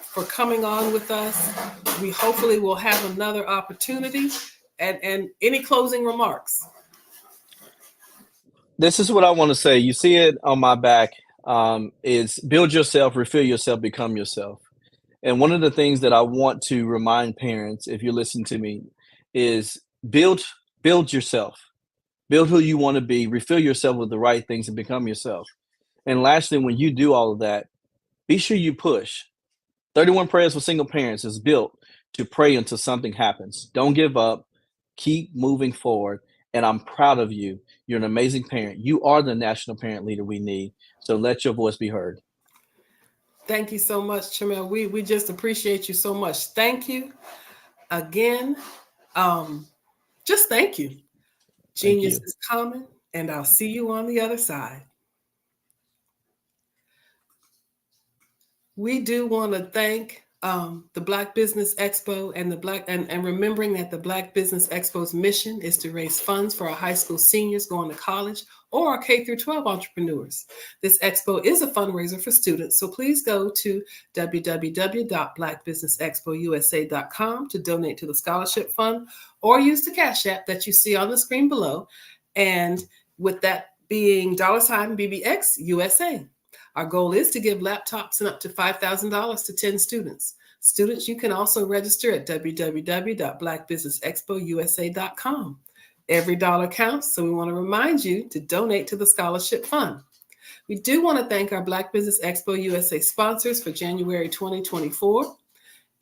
for coming on with us. We hopefully will have another opportunity. And any closing remarks? This is what I want to say. You see it on my back. Is build yourself, refill yourself, become yourself. And one of the things that I want to remind parents, if you listen to me, is build yourself, build who you want to be, refill yourself with the right things, and become yourself. And lastly, when you do all of that, be sure you push. 31 Prayers for Single Parents is built to pray until something happens. Don't give up. Keep moving forward. And I'm proud of you. You're an amazing parent. You are the national parent leader we need. So let your voice be heard. Thank you so much, Trammell. We just appreciate you so much. Thank you again. Just thank you. Genius is coming, and I'll see you on the other side. We do want to thank the Black Business Expo and remembering that the Black Business Expo's mission is to raise funds for our high school seniors going to college or our K through 12 entrepreneurs. This expo is a fundraiser for students, so please go to www.blackbusinessexpousa.com to donate to the scholarship fund, or use the Cash App that you see on the screen below, and with that being $BBX USA. Our goal is to give laptops and up to $5,000 to 10 students. Students, you can also register at www.blackbusinessexpousa.com. Every dollar counts, so we want to remind you to donate to the scholarship fund. We do want to thank our Black Business Expo USA sponsors for January 2024,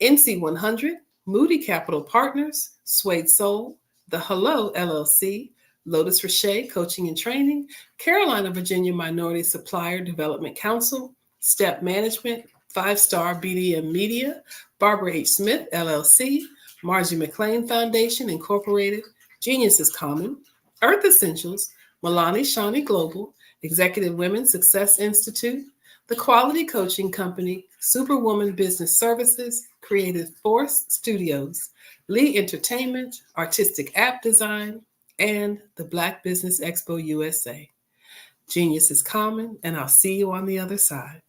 NC100, Moody Capital Partners, Suede Soul, The Hello LLC, Lotus Roche Coaching and Training, Carolina, Virginia Minority Supplier Development Council, Step Management, 5-Star BDM Media, Barbara H. Smith, LLC, Margie McLean Foundation, Incorporated, Genius is Common, Earth Essentials, Milani Shawnee Global, Executive Women Success Institute, The Quality Coaching Company, Superwoman Business Services, Creative Force Studios, Lee Entertainment, Artistic App Design, and the Black Business Expo USA. Genius is common, and I'll see you on the other side.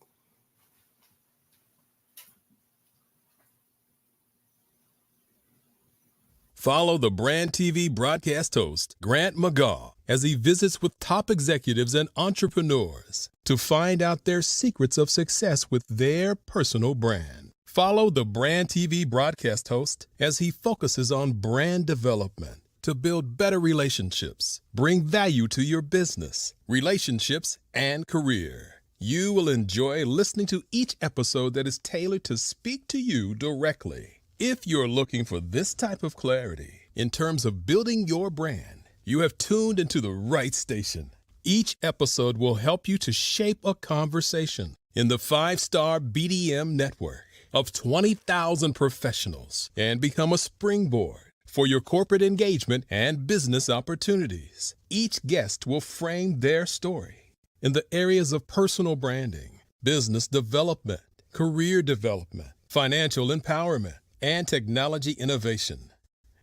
Follow the Brand TV broadcast host, Grant McGaw, as he visits with top executives and entrepreneurs to find out their secrets of success with their personal brand. Follow the Brand TV broadcast host as he focuses on brand development, to build better relationships, bring value to your business, relationships, and career. You will enjoy listening to each episode that is tailored to speak to you directly. If you're looking for this type of clarity in terms of building your brand, you have tuned into the right station. Each episode will help you to shape a conversation in the 5-star BDM network of 20,000 professionals and become a springboard for your corporate engagement and business opportunities. Each guest will frame their story in the areas of personal branding, business development, career development, financial empowerment, and technology innovation.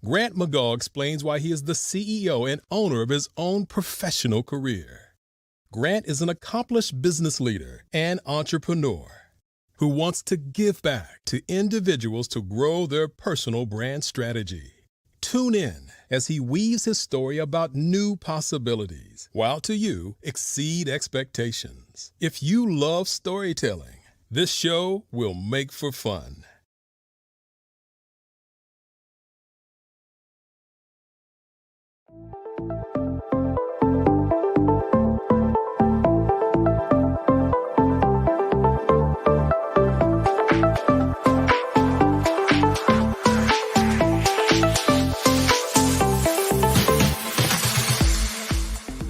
Grant McGaugh explains why he is the CEO and owner of his own professional career. Grant is an accomplished business leader and entrepreneur who wants to give back to individuals to grow their personal brand strategy. Tune in as he weaves his story about new possibilities, while to you exceed expectations. If you love storytelling, this show will make for fun.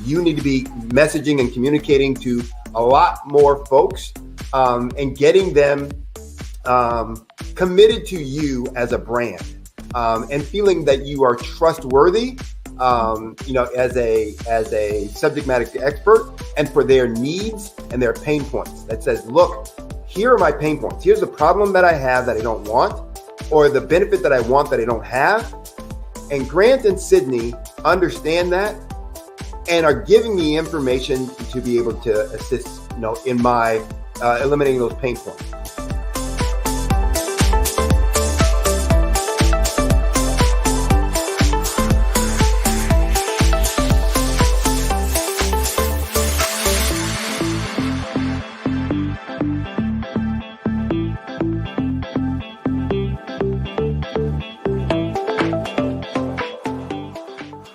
You need to be messaging and communicating to a lot more folks and getting them committed to you as a brand and feeling that you are trustworthy, as a subject matter expert, and for their needs and their pain points. That says, look, here are my pain points. Here's the problem that I have that I don't want, or the benefit that I want that I don't have. And Grant and Sydney understand that and are giving me information to be able to assist, in my eliminating those pain points.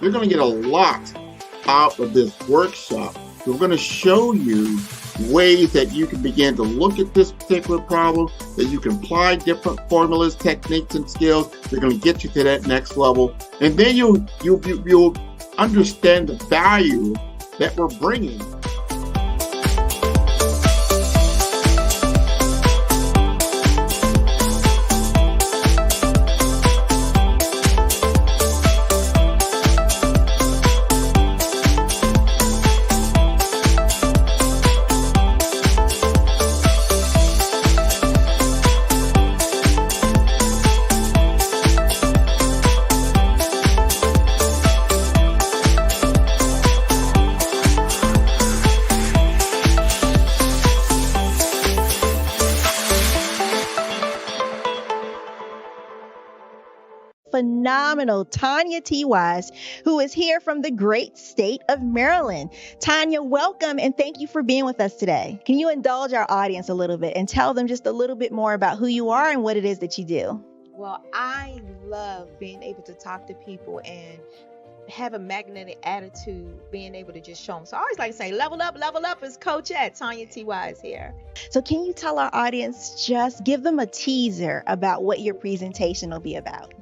You're going to get a lot out of this workshop. We're going to show you ways that you can begin to look at this particular problem, that you can apply different formulas, techniques, and skills. They're going to get you to that next level. And then you'll understand the value that we're bringing. Phenomenal Tanya T. Wise, who is here from the great state of Maryland. Tanya, welcome and thank you for being with us today. Can you indulge our audience a little bit and tell them just a little bit more about who you are and what it is that you do? Well, I love being able to talk to people and have a magnetic attitude, being able to just show them. So I always like to say, level up is Coach at Tanya T. Wise here. So can you tell our audience, just give them a teaser about what your presentation will be about?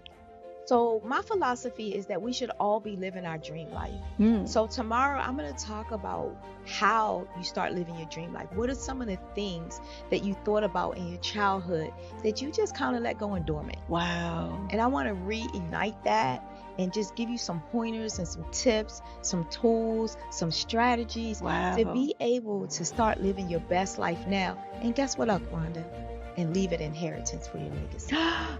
So my philosophy is that we should all be living our dream life. So tomorrow I'm going to talk about how you start living your dream life. What are some of the things that you thought about in your childhood that you just kind of let go and dormant? Wow. And I want to reignite that and just give you some pointers and some tips, some tools, some strategies to be able to start living your best life now. And guess what, Wanda? And leave an inheritance for your legacy.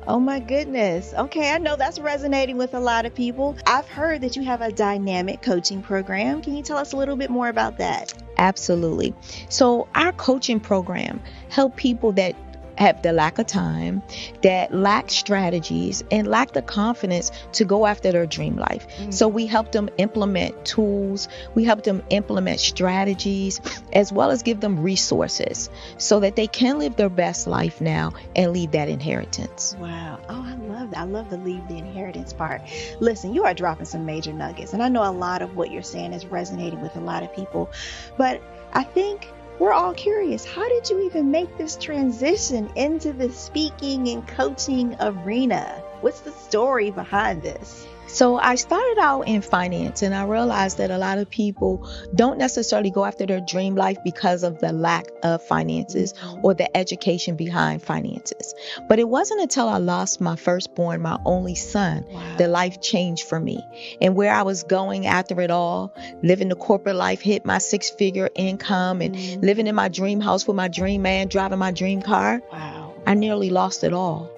Oh my goodness. Okay, I know that's resonating with a lot of people. I've heard that you have a dynamic coaching program. Can you tell us a little bit more about that? Absolutely. So our coaching program help people that have the lack of time, that lack strategies, and lack the confidence to go after their dream life. So we help them implement tools, we help them implement strategies, as well as give them resources so that they can live their best life now and leave that inheritance. Wow. Oh, I love that. I love the leave the inheritance part. Listen, you are dropping some major nuggets, and I know a lot of what you're saying is resonating with a lot of people, but I think we're all curious. How did you even make this transition into the speaking and coaching arena? What's the story behind this? So I started out in finance, and I realized that a lot of people don't necessarily go after their dream life because of the lack of finances or the education behind finances. But it wasn't until I lost my firstborn, my only son, that life changed for me. And where I was going after it all, living the corporate life, hit my 6-figure income, and living in my dream house with my dream man, driving my dream car. I nearly lost it all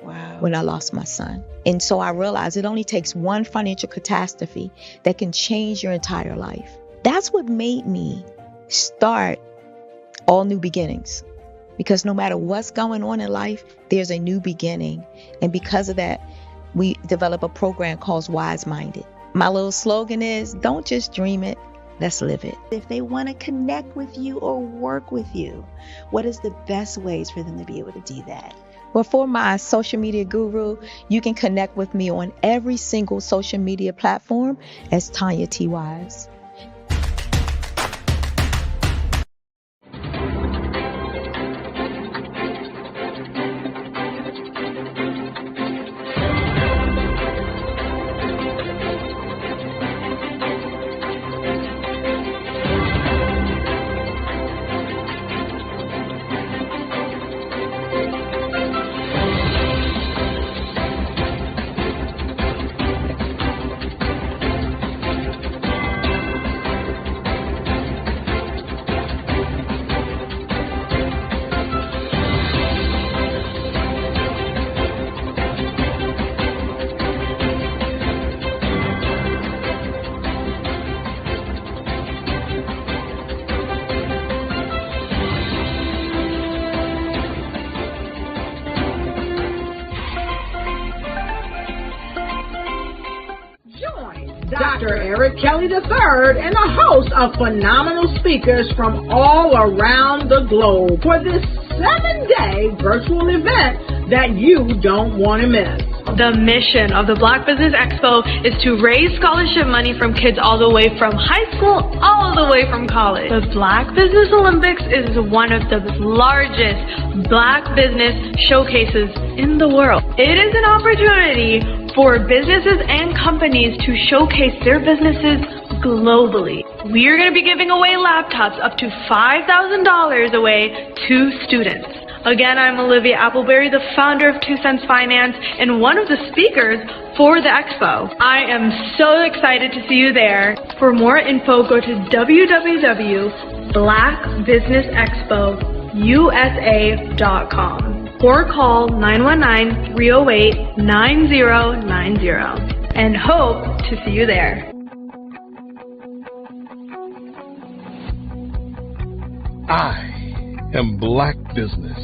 when I lost my son. And so I realized it only takes one financial catastrophe that can change your entire life. That's what made me start All New Beginnings. Because no matter what's going on in life, there's a new beginning. And because of that, we develop a program called Wise Minded. My little slogan is, don't just dream it, let's live it. If they want to connect with you or work with you, what is the best ways for them to be able to do that? Well, for my social media guru, you can connect with me on every single social media platform as Tanya T. Wise. Dr. Eric Kelly III and a host of phenomenal speakers from all around the globe for this 7-day virtual event that you don't want to miss. The mission of the Black Business Expo is to raise scholarship money from kids all the way from high school, all the way from college. The Black Business Olympics is one of the largest Black business showcases in the world. It is an opportunity for businesses and companies to showcase their businesses globally. We are going to be giving away laptops up to $5,000 away to students. Again, I'm Olivia Appleberry, the founder of 2 Cents Finance and one of the speakers for the expo. I am so excited to see you there. For more info, go to www.blackbusinessexpousa.com or call 919-308-9090 and hope to see you there. I am Black Business.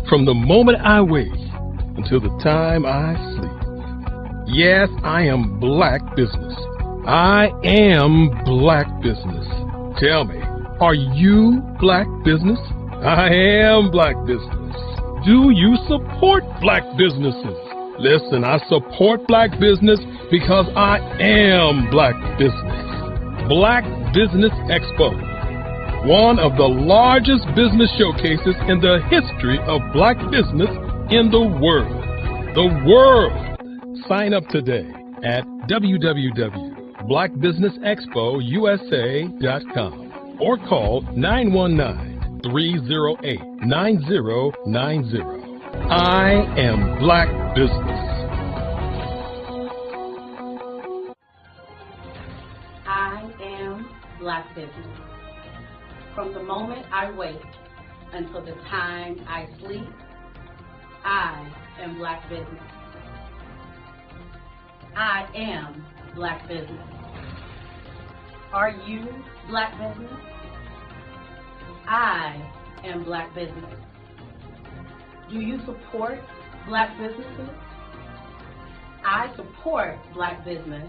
From the moment I wake until the time I sleep. Yes, I am Black Business. I am Black Business. Tell me, are you Black Business? I am Black Business. Do you support Black businesses? Listen, I support Black business because I am Black Business. Black Business Expo, one of the largest business showcases in the history of Black business in the world. The world! Sign up today at www.blackbusinessexpousa.com or call 919-308-9090. I am Black Business. I am Black Business. From the moment I wake until the time I sleep, I am Black Business. I am Black Business. Are you Black Business? I am Black Business. Do you support Black businesses? I support Black business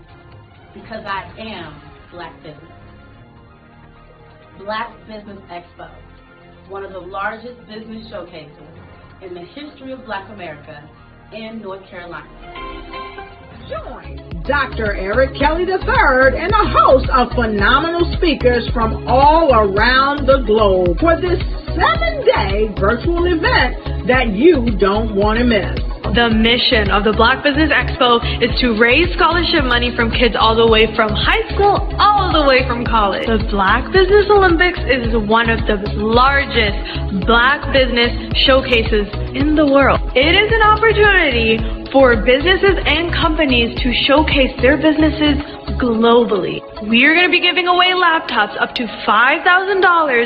because I am Black business. Black Business Expo, one of the largest business showcases in the history of Black America in North Carolina. Join Dr. Eric Kelly III and a host of phenomenal speakers from all around the globe for this 7-day virtual event that you don't want to miss. The mission of the Black Business Expo is to raise scholarship money from kids all the way from high school, all the way from college. The Black Business Olympics is one of the largest Black business showcases in the world. It is an opportunity for businesses and companies to showcase their businesses globally. We are going to be giving away laptops up to $5,000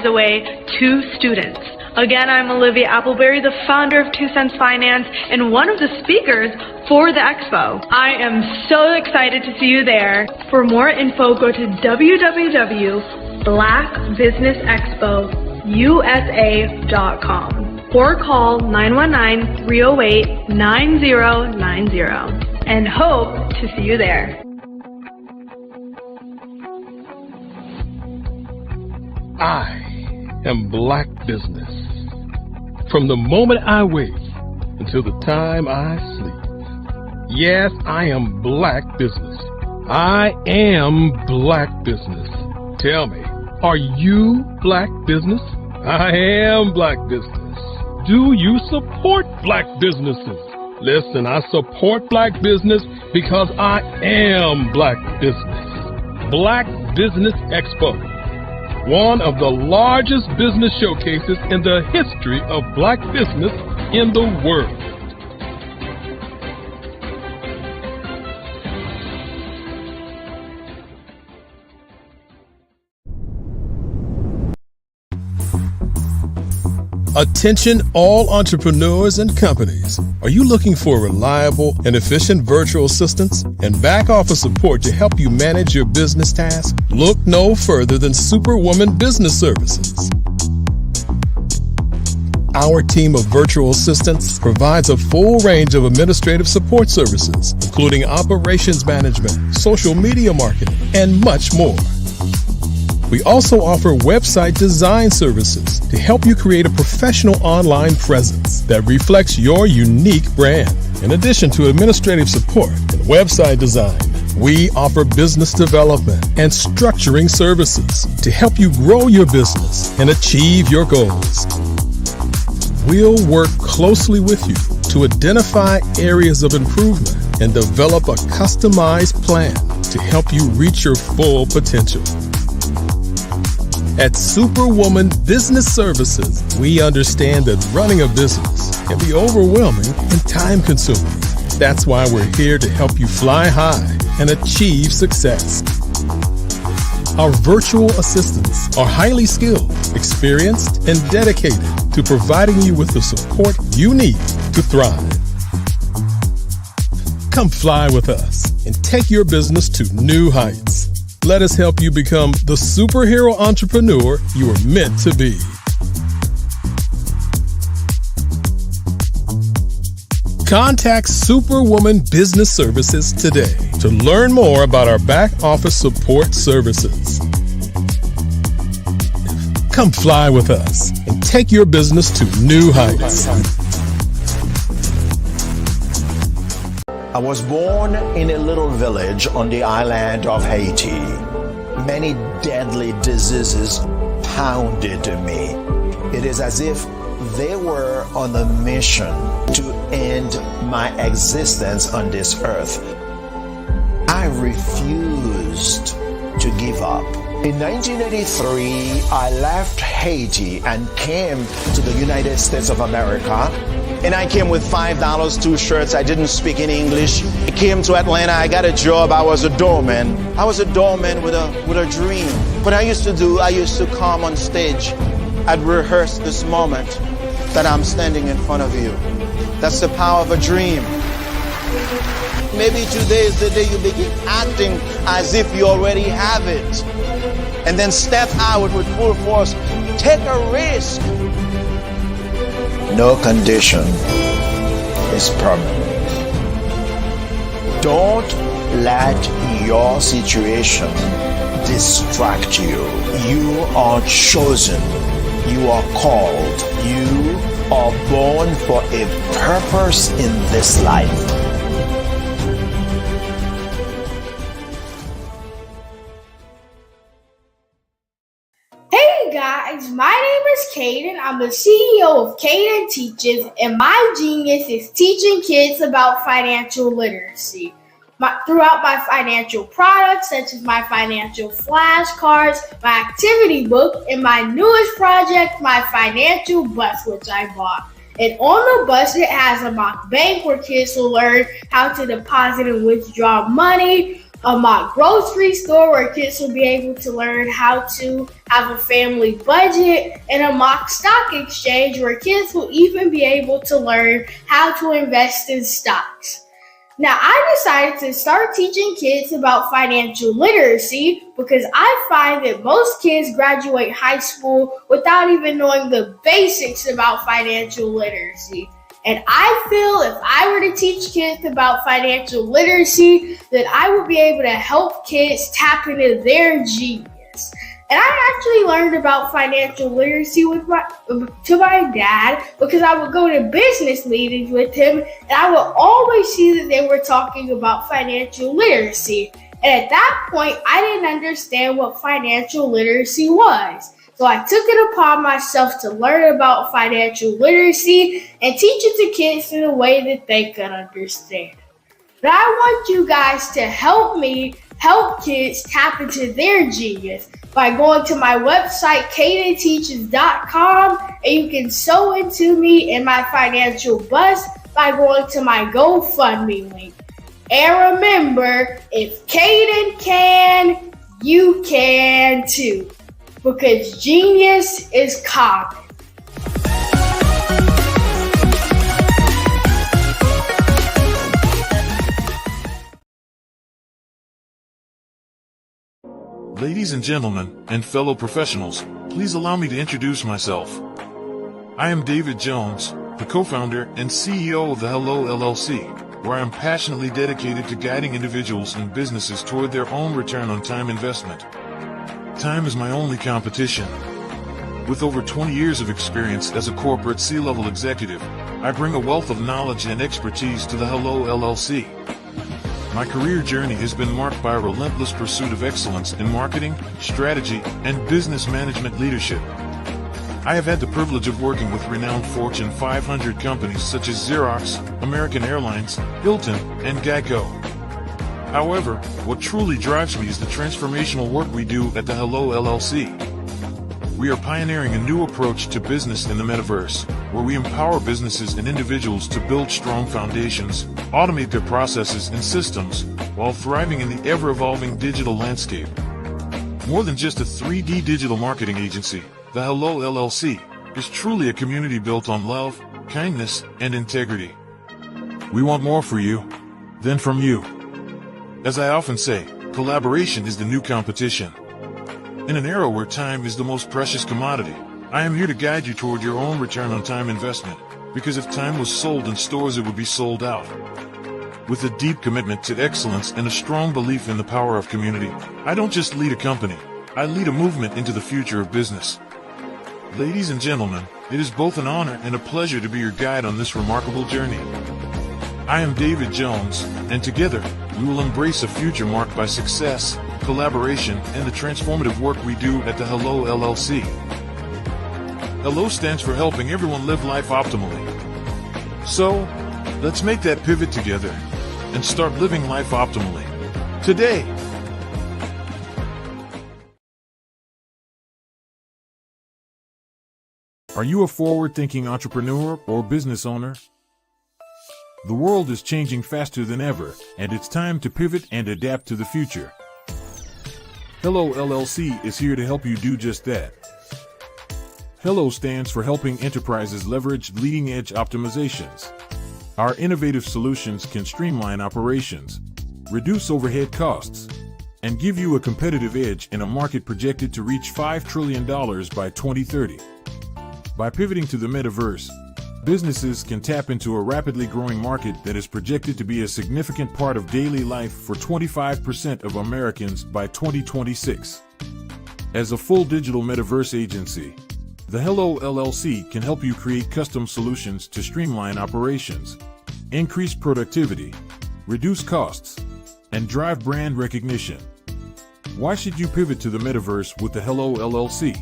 away to students. Again, I'm Olivia Appleberry, the founder of 2 Cents Finance and one of the speakers for the expo. I am so excited to see you there. For more info, go to www.blackbusinessexpousa.com or call 919-308-9090 and hope to see you there. I am Black business. From the moment I wake until the time I sleep. Yes, I am Black business. I am Black business. Tell me, are you Black business? I am Black business. Do you support Black businesses? Listen, I support Black business because I am Black business. Black Business Expo, one of the largest business showcases in the history of Black business in the world. Attention all entrepreneurs and companies. Are you looking for reliable and efficient virtual assistance and back office support to help you manage your business tasks? Look no further than Superwoman Business Services. Our team of virtual assistants provides a full range of administrative support services, including operations management, social media marketing, and much more. We also offer website design services to help you create a professional online presence that reflects your unique brand. In addition to administrative support and website design, we offer business development and structuring services to help you grow your business and achieve your goals. We'll work closely with you to identify areas of improvement and develop a customized plan to help you reach your full potential. At Superwoman Business Services, we understand that running a business can be overwhelming and time-consuming. That's why we're here to help you fly high and achieve success. Our virtual assistants are highly skilled, experienced, and dedicated to providing you with the support you need to thrive. Come fly with us and take your business to new heights. Let us help you become the superhero entrepreneur you are meant to be. Contact Superwoman Business Services today to learn more about our back office support services. Come fly with us and take your business to new heights. I was born in a little village on the island of Haiti. Many deadly diseases pounded me. It is as if they were on a mission to end my existence on this earth. I refused to give up. In 1983, I left Haiti and came to the United States of America. And I came with $5, 2 shirts. I didn't speak in English. I came to Atlanta. I got a job. I was a doorman. I was a doorman with a dream. What I used to do, I used to come on stage. I'd rehearse this moment that I'm standing in front of you. That's the power of a dream. Maybe today is the day you begin acting as if you already have it. And then step out with full force. Take a risk. no condition is permanent. Don't let your situation distract you. You are chosen. You are called. You are born for a purpose in this life. Hey guys, my name is Caden. I'm the CEO of Caden Teaches, and my genius is teaching kids about financial literacy. Throughout my financial products, such as my financial flashcards, my activity book, and my newest project, my financial bus, which I bought. And on the bus, it has a mock bank where kids will learn how to deposit and withdraw money, a mock grocery store where kids will be able to learn how to have a family budget, and a mock stock exchange where kids will even be able to learn how to invest in stocks. Now, I decided to start teaching kids about financial literacy because I find that most kids graduate high school without even knowing the basics about financial literacy. And I feel if I were to teach kids about financial literacy, that I would be able to help kids tap into their genius. And I actually learned about financial literacy to my dad because I would go to business meetings with him and I would always see that they were talking about financial literacy. And at that point, I didn't understand what financial literacy was. So I took it upon myself to learn about financial literacy and teach it to kids in a way that they could understand. But I want you guys to help me help kids tap into their genius by going to my website, cadenteaches.com, and you can sew into me in my financial bus by going to my GoFundMe link. And remember, if Caden can, you can too, because genius is common. Ladies and gentlemen, and fellow professionals, please allow me to introduce myself. I am David Jones, the co-founder and CEO of the Hello LLC, where I am passionately dedicated to guiding individuals and businesses toward their own return on time investment. Time is my only competition. With over 20 years of experience as a corporate C-level executive, I bring a wealth of knowledge and expertise to the Hello LLC. My career journey has been marked by a relentless pursuit of excellence in marketing, strategy, and business management leadership. I have had the privilege of working with renowned Fortune 500 companies such as Xerox, American Airlines, Hilton, and Geico. However, what truly drives me is the transformational work we do at the Hello LLC. We are pioneering a new approach to business in the metaverse, where we empower businesses and individuals to build strong foundations, automate their processes and systems, while thriving in the ever-evolving digital landscape. More than just a 3D digital marketing agency, the Hello LLC is truly a community built on love, kindness, and integrity. We want more for you than from you. As I often say, collaboration is the new competition. In an era where time is the most precious commodity, I am here to guide you toward your own return on time investment, because if time was sold in stores, it would be sold out. With a deep commitment to excellence and a strong belief in the power of community, I don't just lead a company, I lead a movement into the future of business. Ladies and gentlemen, it is both an honor and a pleasure to be your guide on this remarkable journey. I am David Jones, and together, we will embrace a future marked by success, collaboration, and the transformative work we do at the Hello LLC. Hello stands for helping everyone live life optimally. So, let's make that pivot together and start living life optimally today. Are you a forward-thinking entrepreneur or business owner? The world is changing faster than ever, and it's time to pivot and adapt to the future. Hello LLC is here to help you do just that. Hello stands for helping enterprises leverage leading-edge optimizations. Our innovative solutions can streamline operations, reduce overhead costs, and give you a competitive edge in a market projected to reach $5 trillion by 2030. By pivoting to the metaverse, businesses can tap into a rapidly growing market that is projected to be a significant part of daily life for 25% of Americans by 2026. As a full digital metaverse agency, the Hello LLC can help you create custom solutions to streamline operations, increase productivity, reduce costs, and drive brand recognition. Why should you pivot to the metaverse with the Hello LLC?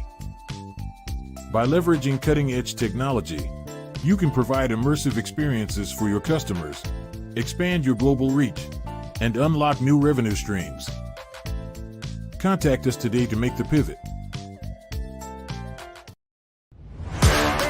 By leveraging cutting-edge technology, you can provide immersive experiences for your customers, expand your global reach, and unlock new revenue streams. Contact us today to make the pivot.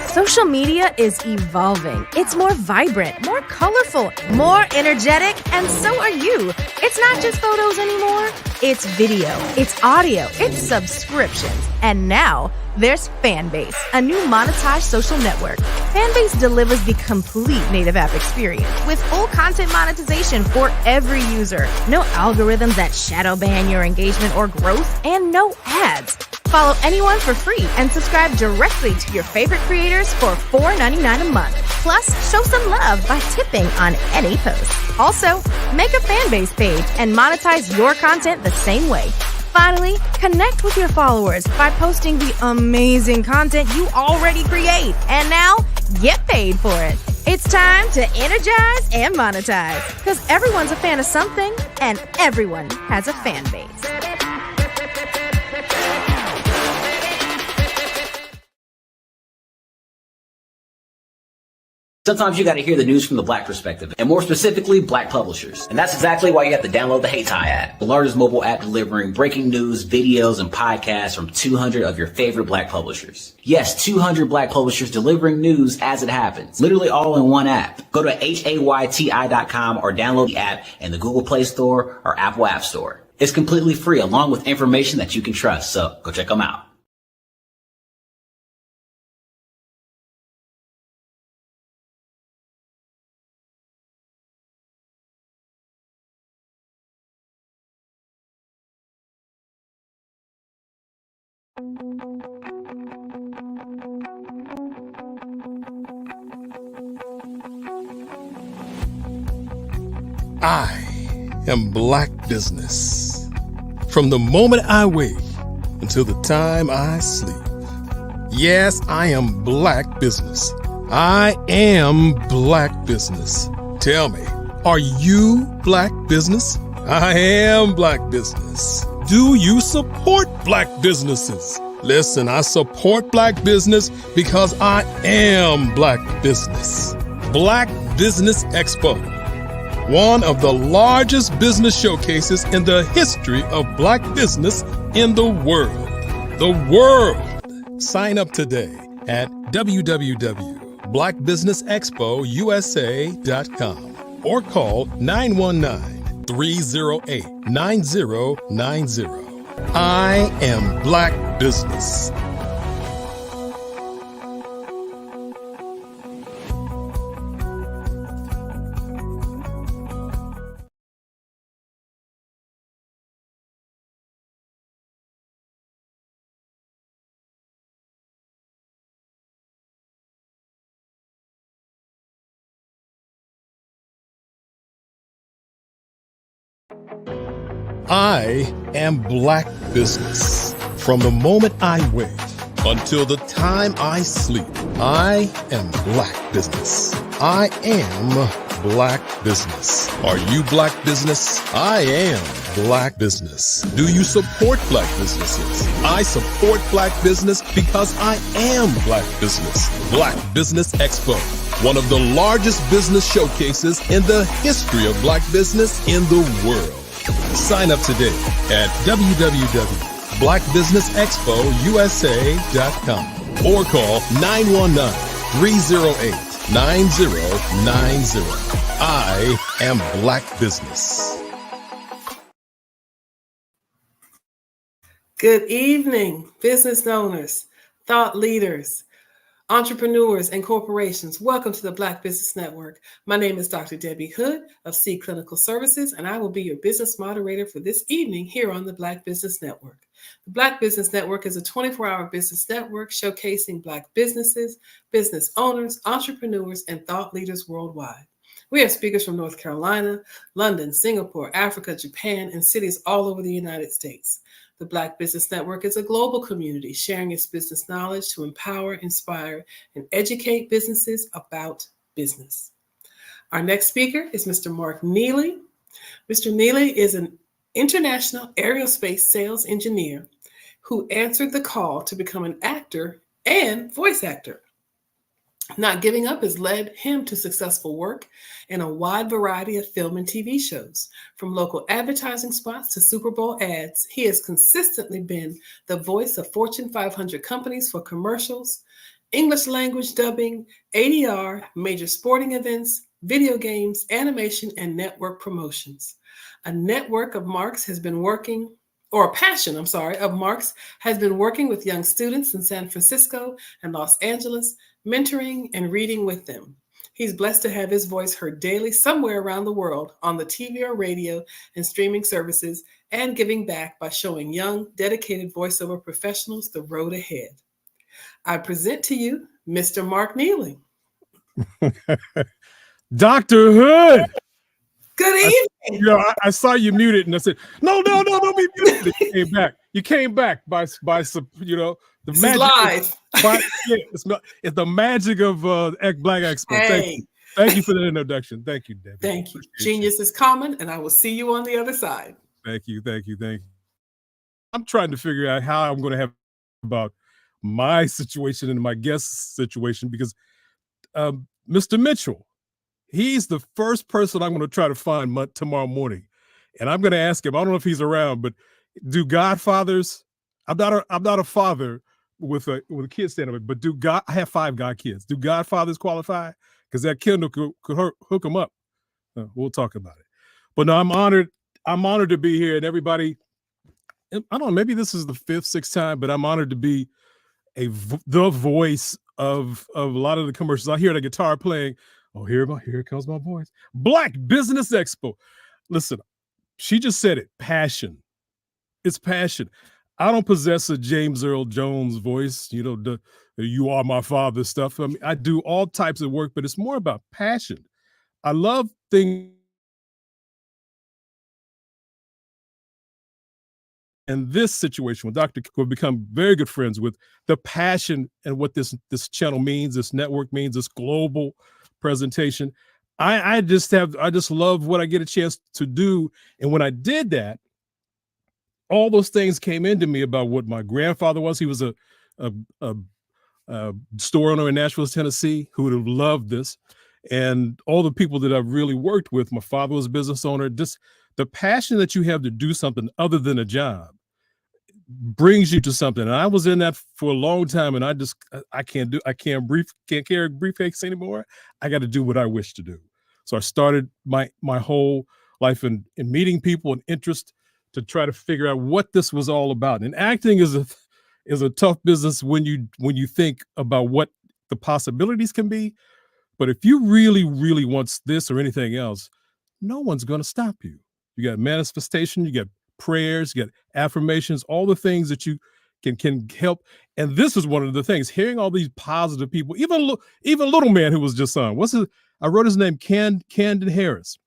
Social media is evolving. It's more vibrant, more colorful, more energetic, and so are you. It's not just photos anymore. It's video, it's audio, it's subscriptions. And now there's Fanbase, a new monetized social network. Fanbase delivers the complete native app experience with full content monetization for every user. No algorithms that shadow ban your engagement or growth, and no ads. Follow anyone for free and subscribe directly to your favorite creators for $4.99 a month. Plus, show some love by tipping on any post. Also, make a Fanbase page and monetize your content the same way. Finally, connect with your followers by posting the amazing content you already create. And now, get paid for it. It's time to energize and monetize. Because everyone's a fan of something, and everyone has a fan base. Sometimes you got to hear the news from the Black perspective, and more specifically, Black publishers. And that's exactly why you have to download the Hey Tie app, the largest mobile app delivering breaking news, videos, and podcasts from 200 of your favorite Black publishers. Yes, 200 Black publishers delivering news as it happens, literally all in one app. Go to hayti.com or download the app in the Google Play Store or Apple App Store. It's completely free, along with information that you can trust, so go check them out. I am Black Business. From the moment I wake until the time I sleep. Yes, I am Black Business. I am Black Business. Tell me, are you Black Business? I am Black Business. Do you support Black businesses? Listen, I support Black business because I am Black Business. Black Business Expo, one of the largest business showcases in the history of Black business in the world. The world! Sign up today at www.blackbusinessexpousa.com or call 919-308-9090. I am Black Business. I am Black Business. From the moment I wake until the time I sleep, I am Black Business. I am Black Business. Are you Black Business? I am Black Business. Do you support Black businesses? I support Black business because I am Black Business. Black Business Expo, one of the largest business showcases in the history of Black business in the world. Sign up today at www.blackbusinessexpousa.com or call 919-308-9090. I am Black Business. Good evening, business owners, thought leaders, entrepreneurs, and corporations. Welcome to the Black Business Network. My name is Dr. Debbie Hood of C Clinical Services, and I will be your business moderator for this evening here on the Black Business Network. The Black Business Network is a 24-hour business network showcasing Black businesses, business owners, entrepreneurs, and thought leaders worldwide. We have speakers from North Carolina, London, Singapore, Africa, Japan, and cities all over the United States. The Black Business Network is a global community sharing its business knowledge to empower, inspire, and educate businesses about business. Our next speaker is Mr. Mark Neely. Mr. Neely is an international aerospace sales engineer who answered the call to become an actor and voice actor. Not giving up has led him to successful work in a wide variety of film and TV shows. From local advertising spots to Super Bowl ads, he has consistently been the voice of Fortune 500 companies for commercials, English language dubbing, ADR, major sporting events, video games, animation, and network promotions. A network of Marks has been working, or a passion, of Marks has been working with young students in San Francisco and Los Angeles, mentoring and reading with them. He's blessed to have his voice heard daily somewhere around the world on the TV or radio and streaming services, and giving back by showing young, dedicated voiceover professionals the road ahead. I present to you Mr. Mark Neely. Dr. Hood. Good evening. I saw you muted, and I said, "No, don't be muted." You came back. You came back by the this magic. Is live. It's the magic of Black Expo. Hey. Thank you for the introduction. Thank you, Debbie. Thank you. Genius is common, and I will see you on the other side. Thank you. I'm trying to figure out how I'm going to have about my situation and my guest situation, because Mr. Mitchell, he's the first person I'm going to try to find tomorrow morning, and I'm going to ask him. I don't know if he's around, but do godfathers? I'm not a father with a kid standing up, but I have 5 god kids. Do godfathers qualify? Because that Kindle could hook them up. We'll talk about it. But no, I'm honored. I'm honored to be here, and everybody. I don't know. Maybe this is the 5th, 6th time, but I'm honored to be the voice of a lot of the commercials. I hear the guitar playing. Oh, here comes my voice. Black Business Expo. Listen, she just said it. Passion. It's passion. I don't possess a James Earl Jones voice, the "you are my father" stuff. I mean, I do all types of work, but it's more about passion. I love things. In this situation with Dr. We've become very good friends with the passion and what this channel means, this network means, this global presentation. I just love what I get a chance to do. And when I did that, all those things came into me about what my grandfather was. He was a store owner in Nashville, Tennessee, who would have loved this. And all the people that I've really worked with, my father was a business owner. Just the passion that you have to do something other than a job brings you to something. And I was in that for a long time, and I can't carry a briefcase anymore. I got to do what I wish to do. So I started my whole life in meeting people and interest to try to figure out what this was all about. And acting is a tough business when you think about what the possibilities can be. But if you really, really want this or anything else, no one's going to stop you. You got manifestation, you got prayers, you got affirmations, all the things that you can help. And this is one of the things, hearing all these positive people, even little man who was just on. I wrote his name, Camden Harris.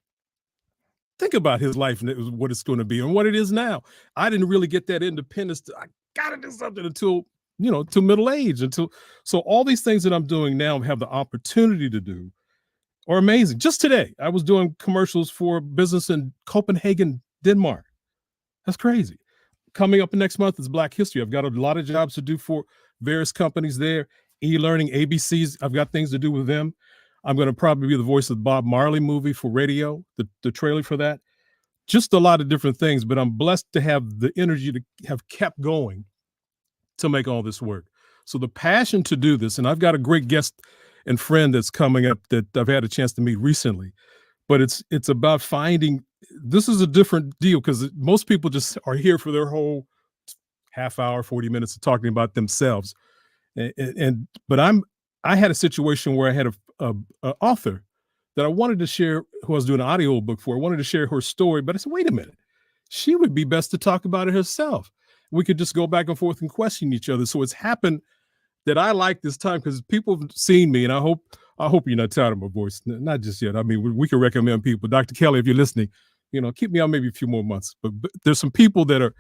Think about his life and what it's going to be and what it is now. I didn't really get that independence. I got to do something until middle age. So all these things that I'm doing now, have the opportunity to do, are amazing. Just today, I was doing commercials for business in Copenhagen, Denmark. That's crazy. Coming up next month is Black History. I've got a lot of jobs to do for various companies there. E-learning, ABCs, I've got things to do with them. I'm going to probably be the voice of the Bob Marley movie for radio, the trailer for that. Just a lot of different things, but I'm blessed to have the energy to have kept going to make all this work. So the passion to do this, and I've got a great guest and friend that's coming up that I've had a chance to meet recently, but it's about finding, this is a different deal because most people just are here for their whole half hour, 40 minutes of talking about themselves. But I had a situation where I had a author that I wanted to share, who I was doing an audio book for. I wanted to share her story, but I said, wait a minute, she would be best to talk about it herself. We could just go back and forth and question each other. So it's happened that I like this time because people have seen me, and I hope you're not tired of my voice. Not just yet. I mean, we can recommend people. Dr. Kelly, if you're listening, keep me on maybe a few more months. But there's some people that are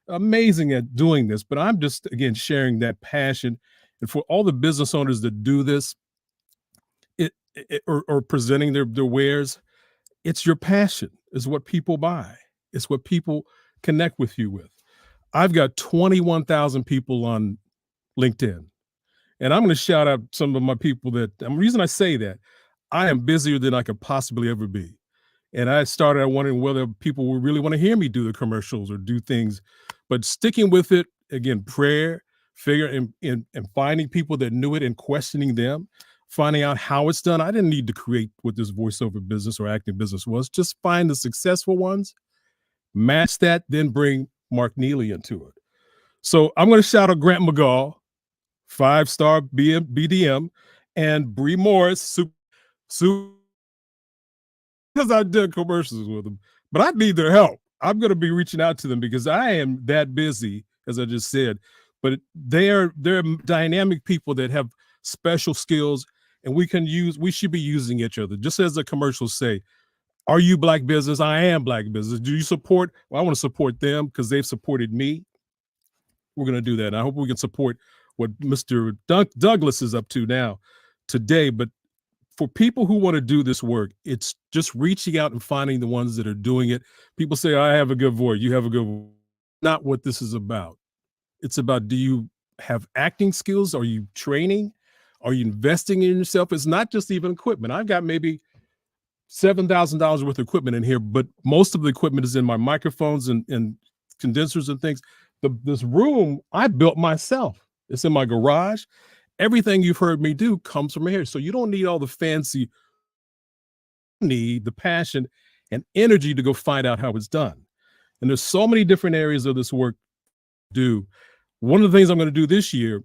amazing at doing this. But I'm just, again, sharing that passion. And for all the business owners that do this, or presenting their wares, it's your passion is what people buy. It's what people connect with you with. I've got 21,000 people on LinkedIn. And I'm going to shout out some of my people that, the reason I say that, I am busier than I could possibly ever be. And I started wondering whether people would really want to hear me do the commercials or do things, but sticking with it, again, prayer, and finding people that knew it and questioning them, finding out how it's done. I didn't need to create what this voiceover business or acting business was. Just find the successful ones, match that, then bring Mark Neely into it. So I'm going to shout out Grant McGall, 5-star BDM, and Bree Morris, because I did commercials with them, but I need their help. I'm going to be reaching out to them because I am that busy, as I just said, but they're dynamic people that have special skills, and we should be using each other. Just as the commercials say, are you Black business? I am Black business. Do you support? Well, I want to support them because they've supported me. We're going to do that. And I hope we can support what Mr. Douglas is up to now today. But for people who want to do this work, it's just reaching out and finding the ones that are doing it. People say, I have a good voice. You have a good voice. Not what this is about. It's about, do you have acting skills? Are you training? Are you investing in yourself? It's not just even equipment. I've got maybe $7,000 worth of equipment in here, but most of the equipment is in my microphones and condensers and things. This room I built myself. It's in my garage. Everything you've heard me do comes from here. So you don't need all the fancy, you need the passion and energy to go find out how it's done. And there's so many different areas of this work to do. One of the things I'm going to do this year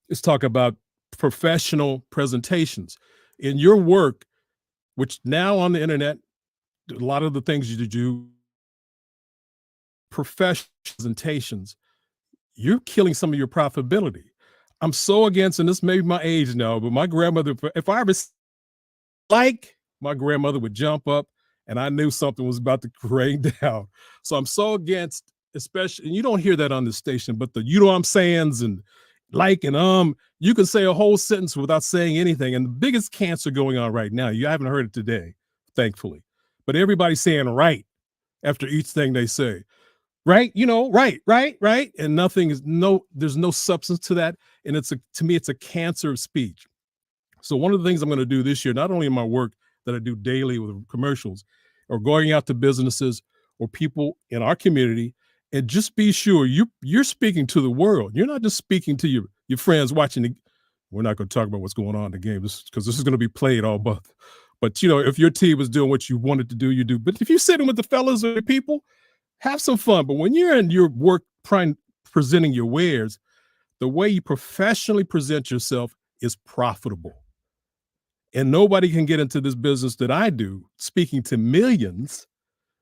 is talk about professional presentations. In your work, which now on the internet, a lot of the things you do, professional presentations, you're killing some of your profitability. I'm so against, and this may be my age now, but my grandmother, if I ever, my grandmother would jump up and I knew something was about to rain down. So I'm so against, especially, and you don't hear that on the station, but the, you know what I'm sayings and you can say a whole sentence without saying anything. And the biggest cancer going on right now, you haven't heard it today, thankfully, but everybody's saying right after each thing they say. Right, right. And there's no substance to that. And to me, it's a cancer of speech. So one of the things I'm going to do this year, not only in my work that I do daily with commercials or going out to businesses or people in our community, and just be sure you're speaking to the world. You're not just speaking to your friends watching. We're not going to talk about what's going on in the game because this is going to be played all month. But if your team is doing what you wanted to do, you do. But if you're sitting with the fellas or the people, have some fun. But when you're in your work presenting your wares, the way you professionally present yourself is profitable. And nobody can get into this business that I do, speaking to millions,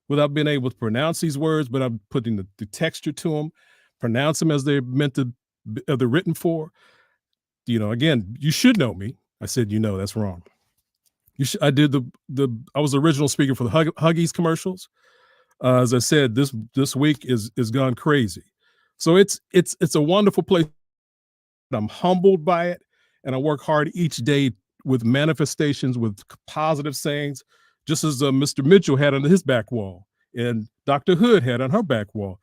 without being able to pronounce these words, but I'm putting the texture to them, pronounce them as they're meant to, they're written for. Again, you should know me. I said, that's wrong. I did I was the original speaker for the Huggies commercials. As I said, this week is gone crazy. So it's a wonderful place. I'm humbled by it, and I work hard each day with manifestations, with positive sayings, just as Mr. Mitchell had on his back wall and Dr. Hood had on her back wall.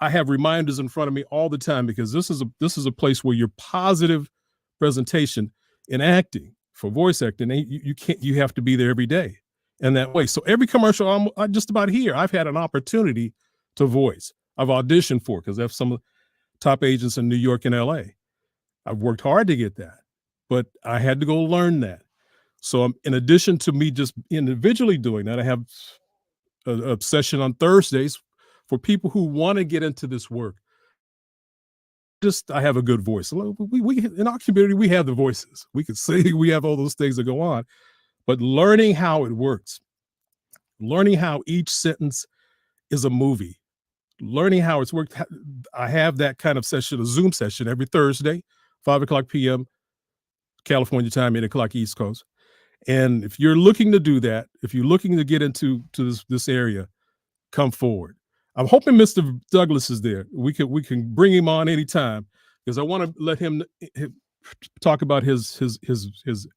I have reminders in front of me all the time because this is a place where your positive presentation in acting, for voice acting, you have to be there every day. In that way. So every commercial I'm just about here, I've had an opportunity to voice. I've auditioned for because I have some of the top agents in New York and LA. I've worked hard to get that, but I had to go learn that. So in addition to me just individually doing that, I have a session on Thursdays for people who want to get into this work. I have a good voice. We in our community, we have the voices. We can sing, we have all those things that go on, but learning how it works, learning how each sentence is a movie. learning how it's worked. I have that kind of session, a Zoom session every Thursday, 5 o'clock p.m. California time, 8 o'clock East Coast. And if you're looking to do that, if you're looking to get into this area, come forward. I'm hoping Mr. Douglas is there. We can bring him on anytime, because I want to let him talk about his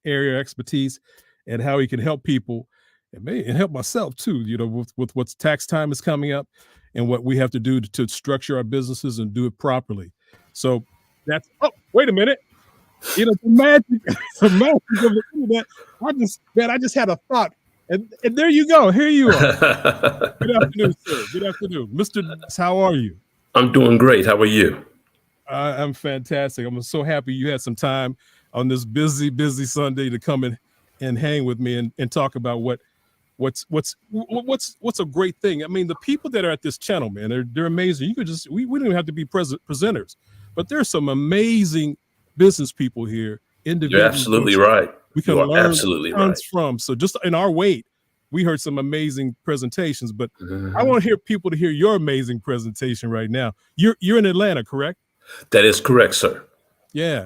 area expertise and how he can help people and help myself too, with what's tax time is coming up and what we have to do to structure our businesses and do it properly. So that's, oh, wait a minute. The magic of the internet. I just had a thought. And there you go. Here you are. Good afternoon, sir. Good afternoon. Mr. How are you? I'm doing great. How are you? I'm fantastic. I'm so happy you had some time on this busy Sunday to come and hang with me and talk about what's a great thing. I mean, the people that are at this channel, man, they're amazing. You could just we don't even have to be presenters, but there's some amazing business people here. Individuals. You're absolutely right. We can learn absolutely tons from. So just in our wait, we heard some amazing presentations, but I want to hear people to hear your amazing presentation right now. You're in Atlanta, correct? That is correct, sir. Yeah.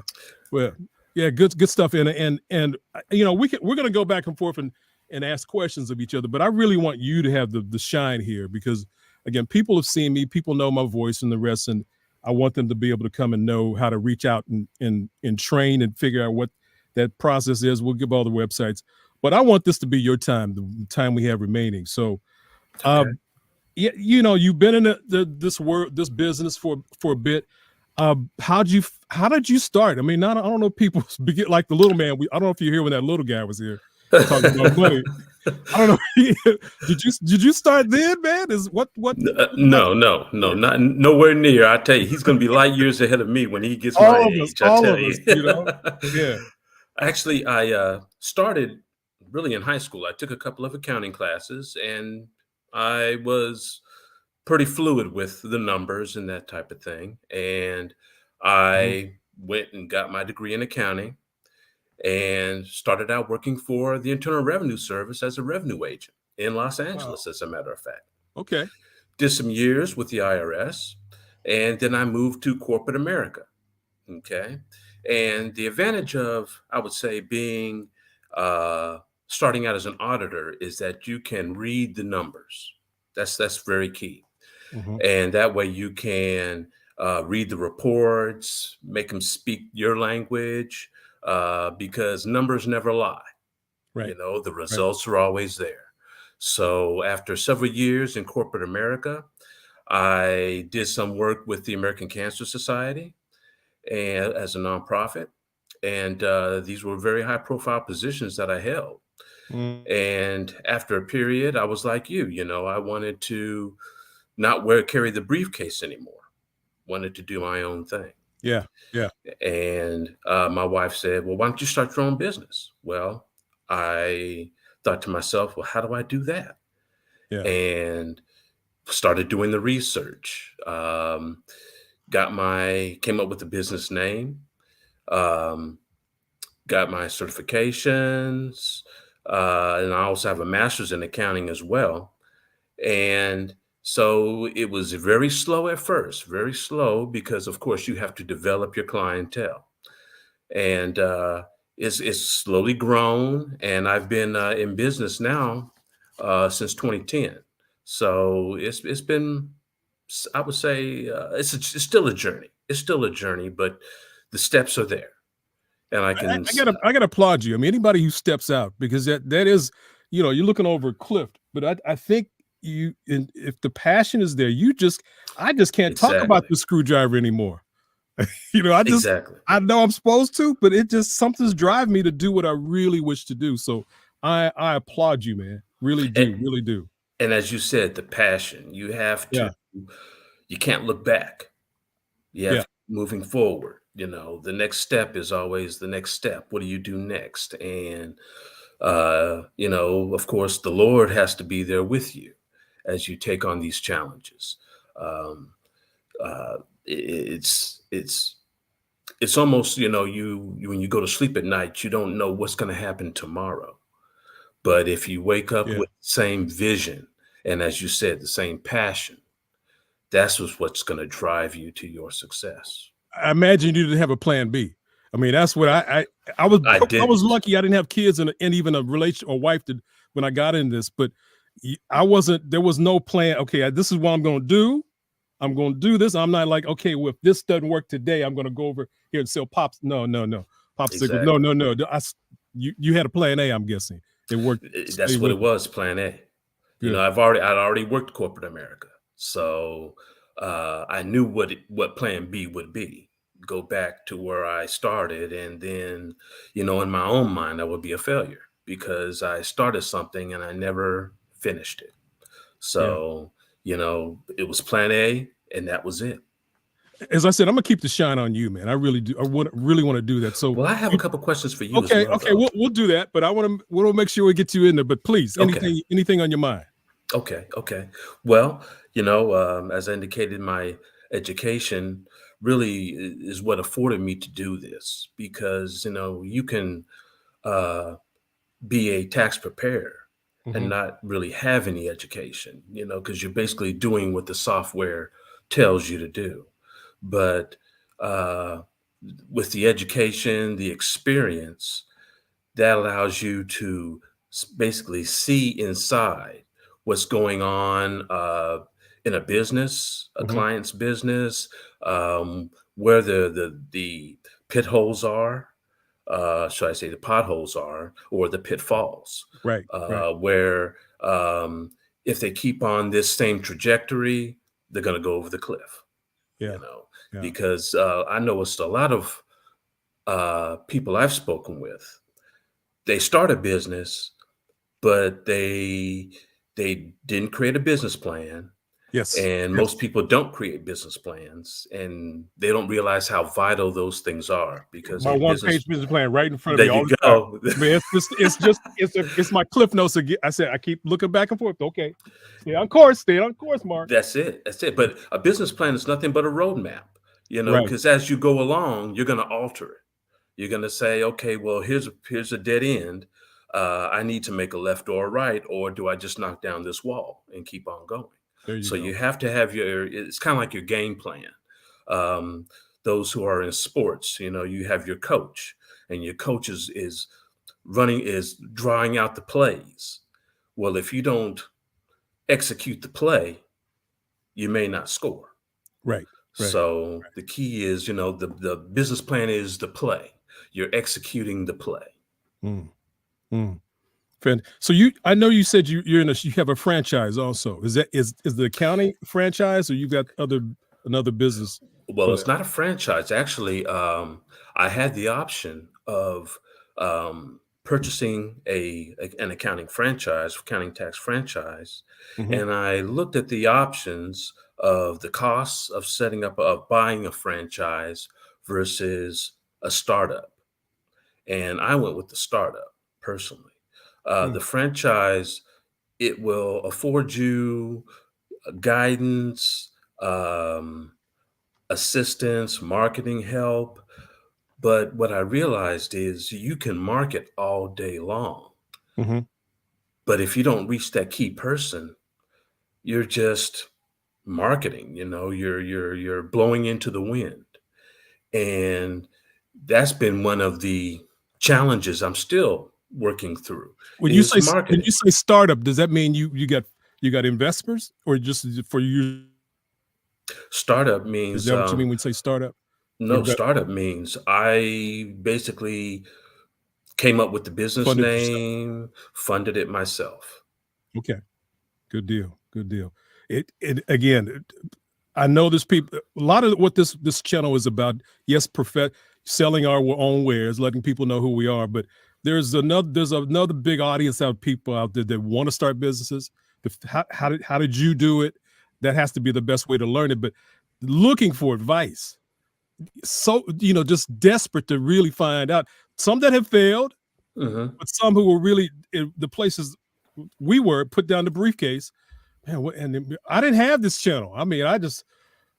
Well, yeah, good stuff. And we're going to go back and forth and ask questions of each other, but I really want you to have the shine here, because again, people have seen me, people know my voice and the rest, and I want them to be able to come and know how to reach out and train and figure out what that process is. We'll give all the websites, but I want this to be your time, the time we have remaining. So, okay. You've been in this business for a bit. How did you start? I mean, I don't know, people begin like the little man. I don't know if you're here when that little guy was here talking about money. I don't know. Did you start then, man? Is what? No, not nowhere near. I tell you, he's going to be light years ahead of me when he gets my age. I tell you. Yeah. Actually, I started really in high school. I took a couple of accounting classes, and I was pretty fluid with the numbers and that type of thing. And I went and got my degree in accounting and started out working for the Internal Revenue Service as a revenue agent in Los Angeles, as a matter of fact. Okay. Did some years with the IRS, and then I moved to corporate America. Okay. And the advantage of, I would say, being starting out as an auditor is that you can read the numbers. That's very key. And that way you can read the reports, make them speak your language, because numbers never lie. Right. The results are always there. So after several years in corporate America, I did some work with the American Cancer Society and as a nonprofit. And these were very high profile positions that I held. And after a period, I was like you, I wanted to not carry the briefcase anymore. Wanted to do my own thing. Yeah. And my wife said, well, why don't you start your own business? Well, I thought to myself, well, how do I do that? Yeah. And started doing the research. Came up with the business name, got my certifications, and I also have a master's in accounting as well. And so it was very slow at first, very slow, because of course you have to develop your clientele, and it's slowly grown. And I've been in business now since 2010. So it's been, I would say, it's still a journey. It's still a journey, but the steps are there. And I gotta applaud you. I mean, anybody who steps out, because that is, you're looking over a cliff. But I think if the passion is there, I just can't talk about the screwdriver anymore. I know I'm supposed to, but something's driving me to do what I really wish to do. So I applaud you, man. Really do. And as you said, the passion, you have to, you can't look back. You have to moving forward. The next step is always the next step. What do you do next? And, of course, the Lord has to be there with you as you take on these challenges. It's almost, when you go to sleep at night, you don't know what's going to happen tomorrow. But if you wake up with the same vision, and as you said, the same passion, That's what's going to drive you to your success. I imagine you didn't have a plan B. I mean, that's what I was. I I was didn't. lucky. I didn't have kids and even a relation or wife when I got in this. But I wasn't. There was no plan. Okay, this is what I'm going to do. I'm going to do this. I'm not like, okay, well, if this doesn't work today, I'm going to go over here and sell pops. No. Popsicle. Exactly. No. You had a plan A. I'm guessing it worked. That's what it was. Plan A. Good. You know, I'd already worked corporate America, so I knew what plan B would be. Go back to where I started, and then, you know, in my own mind, I would be a failure because I started something and I never finished it. So, you know, it was plan A, and that was it. As I said, I'm gonna keep the shine on you, man. I really do. I really want to do that. So, well, I have a couple questions for you. Okay, as well, okay, we'll do that. But I want to make sure we get you in there. But please, anything on your mind? Okay. Well, you know, as I indicated, my education really is what afforded me to do this, because, you know, you can be a tax preparer and not really have any education, you know, because you're basically doing what the software tells you to do. But with the education, the experience, that allows you to basically see inside what's going on in a business, a client's business, where the pit holes are, should I say the potholes are, or the pitfalls. Right. Where if they keep on this same trajectory, they're going to go over the cliff. Yeah. You know, because I know it's a lot of people I've spoken with. They start a business, but they didn't create a business plan. Yes. And most people don't create business plans, and they don't realize how vital those things are, because my one-page business plan right in front of me. There you go. I mean, it's my cliff notes again. I said I keep looking back and forth. Okay, stay on course, Mark. That's it. But a business plan is nothing but a roadmap, you know, because as you go along, you're going to alter it. You're going to say, okay, well, here's a dead end. I need to make a left or a right, or do I just knock down this wall and keep on going? You have to have it's kind of like your game plan. Those who are in sports, you know, you have your coach, and your coach is drawing out the plays. Well, if you don't execute the play, you may not score. Right. So the key is, you know, the business plan is the play. You're executing the play. So I know you said you have a franchise also. Is the accounting franchise, or you got another business? Well, it's not a franchise. Actually, I had the option of purchasing an accounting tax franchise, and I looked at the options of the costs of buying a franchise versus a startup, and I went with the startup personally. The franchise, it will afford you guidance, assistance, marketing help. But what I realized is you can market all day long. But if you don't reach that key person, you're just marketing, you know, you're blowing into the wind. And that's been one of the challenges I'm still working through. When you say startup, does that mean you got investors, or just for you? Startup means, is that what you mean when you say startup? No, startup means I basically came up with the business name, funded it myself. Okay, good deal. It again, I know there's people. A lot of what this channel is about. Yes, selling our own wares, letting people know who we are, but there's another big audience of people out there that want to start businesses. How did you do it? That has to be the best way to learn it. But looking for advice, so, you know, just desperate to really find out. Some that have failed, but some who were really the places we were, put down the briefcase. Man, and I didn't have this channel. I mean, let's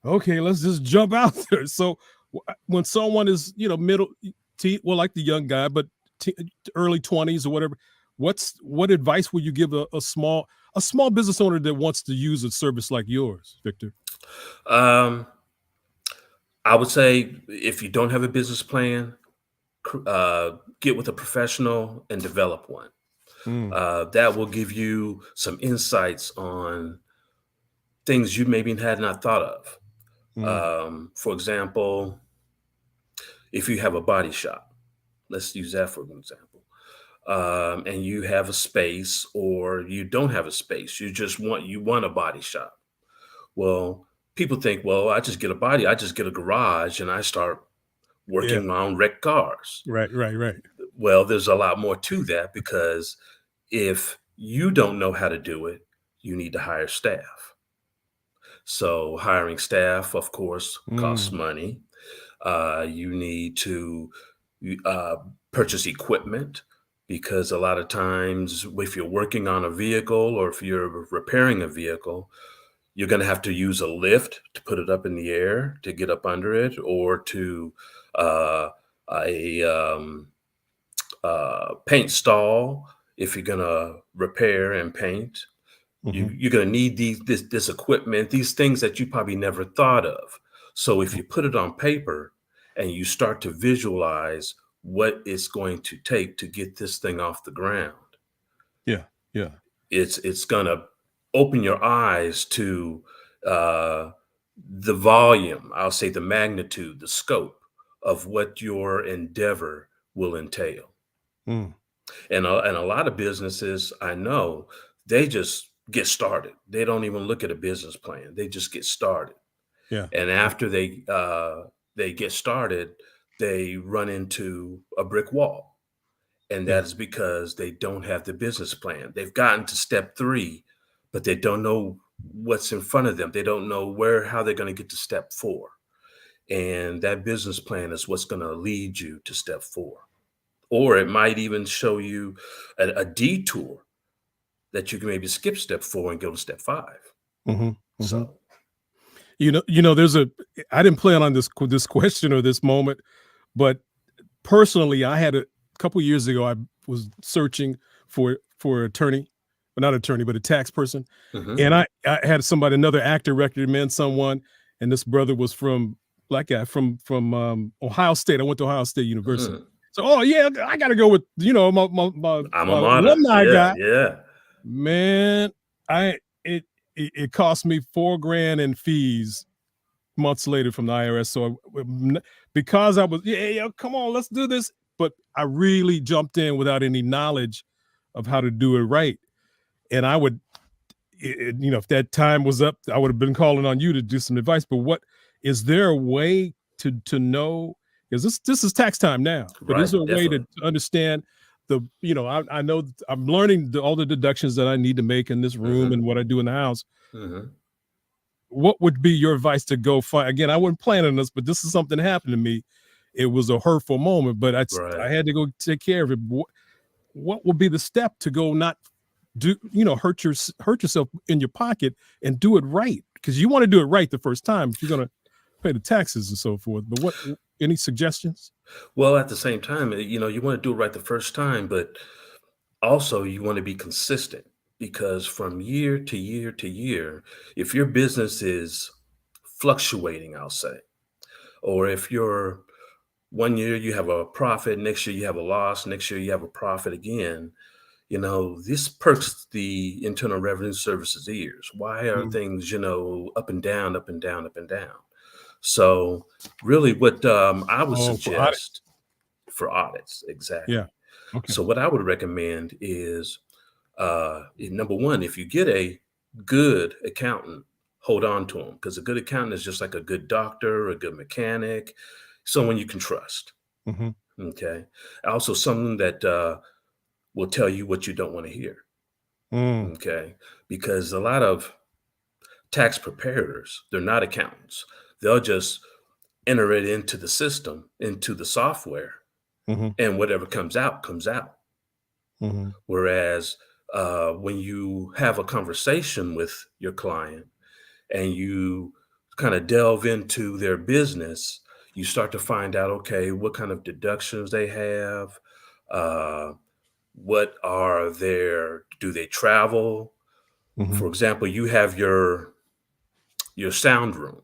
just jump out there. So when someone is, you know, like the young guy, but early 20s or whatever, what advice would you give a small business owner that wants to use a service like yours, Victor? Um, I would say if you don't have a business plan, get with a professional and develop one. Mm. That will give you some insights on things you maybe had not thought of. Mm. For example, if you have a body shop, let's use that for an example, and you have a space or you don't have a space, you want a body shop. Well, people think, well, I just get a garage and I start Yeah. working on wrecked cars. Right. Right. Right. Well, there's a lot more to that because if you don't know how to do it, you need to hire staff. So hiring staff, of course, costs Mm. money. You need to uh, purchase equipment because a lot of times, if you're working on a vehicle or if you're repairing a vehicle, you're going to have to use a lift to put it up in the air to get up under it, or to uh, a paint stall if you're going to repair and paint. Mhm. You're going to need this equipment, these things that you probably never thought of. So if you put it on paper and you start to visualize what it's going to take to get this thing off the ground, Yeah. Yeah. it's going to open your eyes to uh, the volume, I'll say the magnitude, the scope of what your endeavor will entail. Mm. And a lot of businesses I know, they just get started. They don't even look at a business plan. They just get started. Yeah. And after they get started, they run into a brick wall. And Yeah. that is because they don't have the business plan. They've gotten to step 3, but they don't know what's in front of them. They don't know how they're going to get to step 4. And that business plan is what's going to lead you to step 4. Or it might even show you a detour that you can maybe skip step 4 and go to step 5. Mhm. Mhm. So, There's I didn't plan on this question or this moment, but personally, I had a couple years ago, I was searching for attorney, well, not attorney, but a tax person. mhm, And I had another actor recommend someone, and this brother was black guy from Ohio State. I went to Ohio State University. mhm. So, oh yeah, I got to go with Alma my mater. alumni Yeah, guy. yeah. Man, I it it cost me $4,000 in fees months later from the IRS. So because I was, yeah, come on, let's do this. But I really jumped in without any knowledge of how to do it right. And I would, if that time was up, I would have been calling on you to do some advice. But is there a way to know? Because this is tax time now. But is Right, there a way to definitely. understand I know I'm learning all the deductions that I need to make in this room Mhm, and what I do in the house. mhm. What would be your advice to go find? Again, I wasn't planning this, but this is something that happened to me. It was a hurtful moment, but I Right. had to go take care of it. What would be the step to go not hurt yourself in your pocket and do it right? Because you want to do it right the first time if you're going to pay the taxes and so forth. But any suggestions? Well, at the same time, you want to do it right the first time, but also you want to be consistent because from year to year to year, if your business is fluctuating, I'll say, or if you're 1 year you have a profit, next year you have a loss, next year you have a profit again, this perks the Internal Revenue Service's ears. Why are Mm. things, up and down, up and down, up and down? So really what I would Oh, for audit. suggest for audits, exactly. Yeah. Okay. So what I would recommend is number one, if you get a good accountant, hold on to them because a good accountant is just like a good doctor, a good mechanic, someone you can trust. Mhm. Okay. Also, someone that will tell you what you don't want to hear. Mm. Okay. Because a lot of tax preparers, they're not accountants. They'll just enter it into the system, into the software, Mhm. and whatever comes out, comes out. Mhm. Whereas when you have a conversation with your client and you kind of delve into their business, you start to find out, okay, what kind of deductions they have, uh, do they travel? For Mhm. example, you have your your sound room.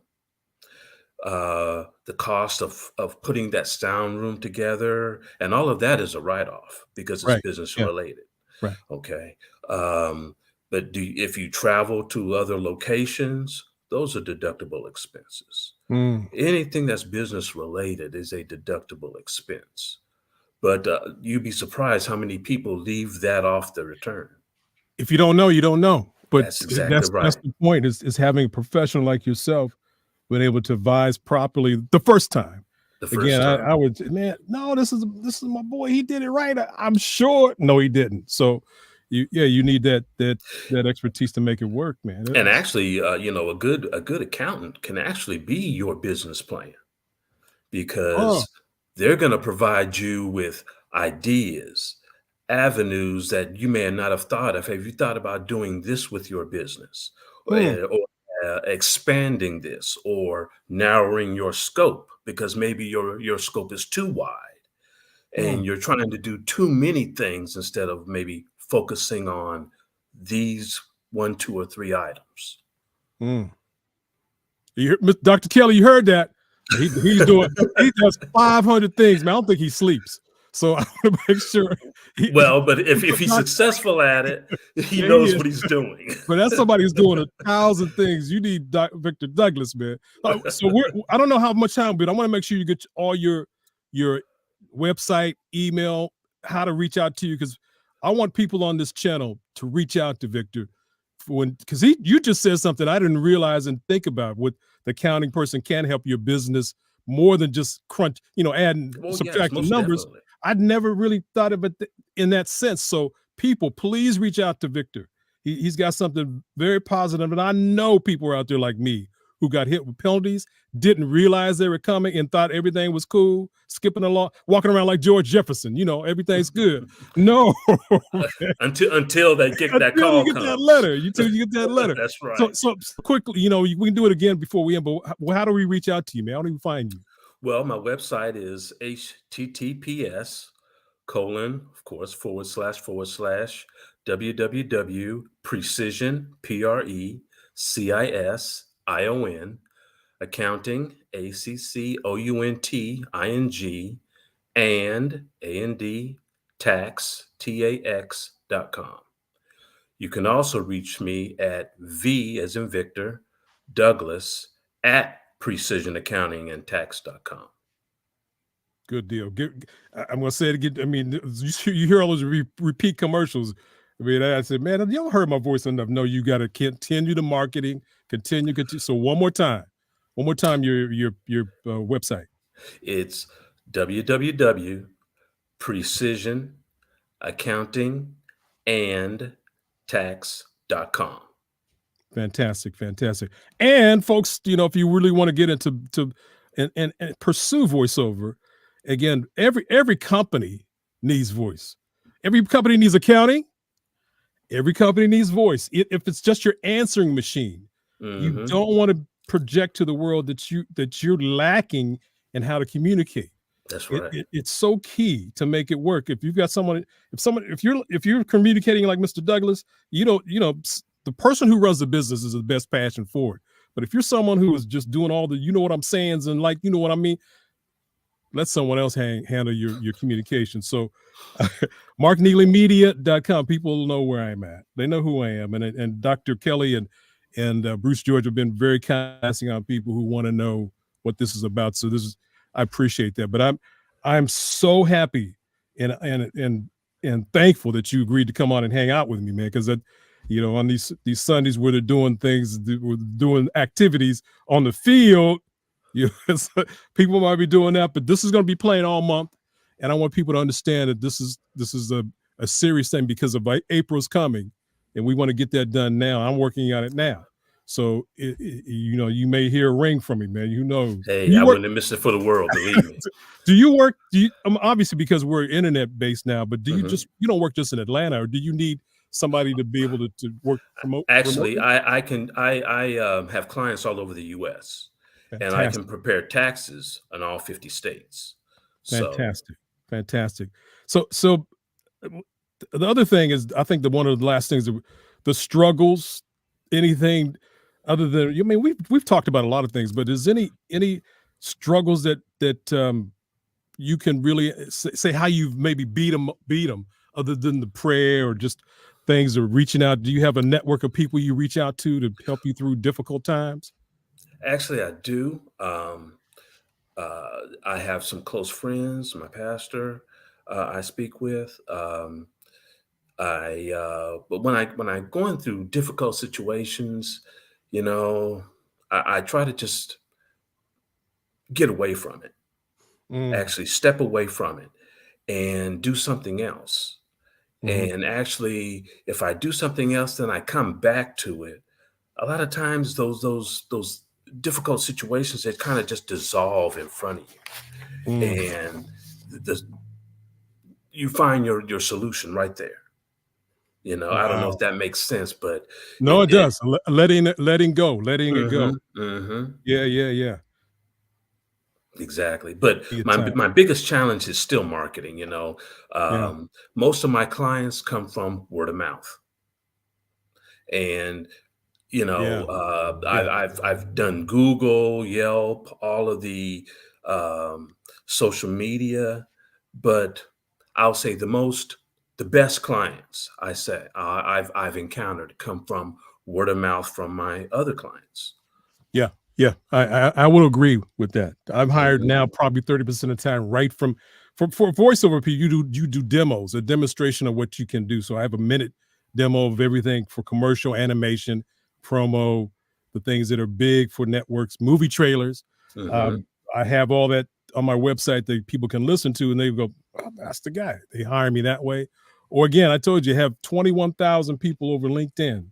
The cost of putting that sound room together, and all of that is a write-off because it's Right. business Yeah. related. Right. Okay. But if you travel to other locations, those are deductible expenses. Mm. Anything that's business related is a deductible expense. But you'd be surprised how many people leave that off the return. If you don't know, you don't know. But That's exactly that's right. the point is having a professional like yourself been able to advise properly the first time. The Again, first time. I would, man, no, this is my boy. He did it right. I'm sure. No, he didn't. So you need that expertise to make it work, man. And actually, a good accountant can actually be your business plan Oh. because they're going to provide you with ideas, avenues that you may not have thought of. Have you thought about doing this with your business, or, Hmm. expanding this, or narrowing your scope because maybe your scope is too wide and you're trying to do too many things instead of maybe focusing on these 1, 2, or 3 items. Mm. Dr. Kelly, you heard that? He does 500 things, man. I don't think he sleeps. So I want to make sure. Well, but if he's successful at it, he Yeah, knows is. what he's doing. But that's somebody who's doing 1,000 things. You need Victor Douglas, man. So I don't know how much time, but I want to make sure you get all your website, email, how to reach out to you, because I want people on this channel to reach out to Victor because you just said something I didn't realize and think about. What the accounting person can help your business more than just crunch, adding, Well, yes, subtracting most numbers. definitely. I'd never really thought of it in that sense. So people, please reach out to Victor. He's got something very positive, and I know people are out there like me who got hit with penalties, didn't realize they were coming, and thought everything was cool, skipping along, walking around like George Jefferson. Everything's good. No, until they get that until call you get comes. that letter. Until you get that letter. That's right. So quickly, we can do it again before we end. But how do we reach out to you, man? How do we find you? Well, my website is https:// www.precision, PRECISION, accounting, ACCOUNTING, and tax, TAX.com. You can also reach me at V as in Victor, Douglas at precisionaccountingandtax.com. Good deal. I'm going to say it again. I mean, you hear all those repeat commercials. I mean, I said, man, y'all heard my voice enough. No, you got to continue the marketing, continue. So one more time, your website. It's www.precisionaccountingandtax.com. Fantastic. And folks, if you really want to get into and pursue voiceover, again, every company needs voice. Every company needs accounting. Every company needs voice. If it's just your answering machine, you don't want to project to the world that you're lacking in how to communicate. That's right. It's so key to make it work. If you've got if you're communicating like Mr. Douglas, the person who runs the business is the best passion for it. But if you're someone who is just doing all the, what I'm saying, and like, what I mean, let someone else handle your communication. So markneelymedia.com, people know where I'm at. They know who I am. And Dr. Kelly and Bruce George have been very kind on people who want to know what this is about. So I appreciate that. But I'm so happy and thankful that you agreed to come on and hang out with me, man, because on these Sundays where they're doing things, doing activities on the field, people might be doing that, but this is going to be playing all month, and I want people to understand that this is a serious thing because of April's coming, and we want to get that done now. I'm working on it now, so you may hear a ring from me, man. Hey, I wouldn't have missed it for the world, believe me. Do you work? Obviously because we're internet based now, but do you you don't work just in Atlanta, or do you need somebody to be able to work remote? Actually, remotely? I have clients all over the U.S. Fantastic. And I can prepare taxes in all 50 states. Fantastic. So the other thing is, I think one of the last things, the struggles, anything other than, I mean, we've talked about a lot of things, but is any struggles that you can really say how you've maybe beat them other than the prayer or just things, or reaching out? Do you have a network of people you reach out to help you through difficult times? Actually, I do. I have some close friends, my pastor, I speak with. But when I going through difficult situations, you know, I try to just get away from it. Mm. Actually, step away from it and do something else. Mhm. And actually, if I do something else, then I come back to it. A lot of times, those difficult situations, they kind of just dissolve in front of you, Mm. and the you find your solution right there. You know, I don't know if Wow. that makes sense, but No, it it it does. Letting go, letting it go. Mhm, mhm. Yeah, yeah, yeah. Exactly. But Your my time. my biggest challenge is still marketing, you know. Yeah. Most of my clients come from word of mouth. And you Yeah. know, Yeah. I've done Google, Yelp, all of the um, social media, but I'll say the best clients I say I've encountered come from word of mouth from my other clients. Yeah, yeah, I will agree with that. I'm hired Mhm. now probably 30% of the time right from for voiceover people. You do demos, a demonstration of what you can do. So I have a minute demo of everything for commercial, animation, promo, the things that are big for networks, movie trailers. Mhm. Um, I have all that on my website that people can listen to, and they go, "Oh, that's the guy." They hire me that way. Or again, I told you, have 21,000 people over LinkedIn.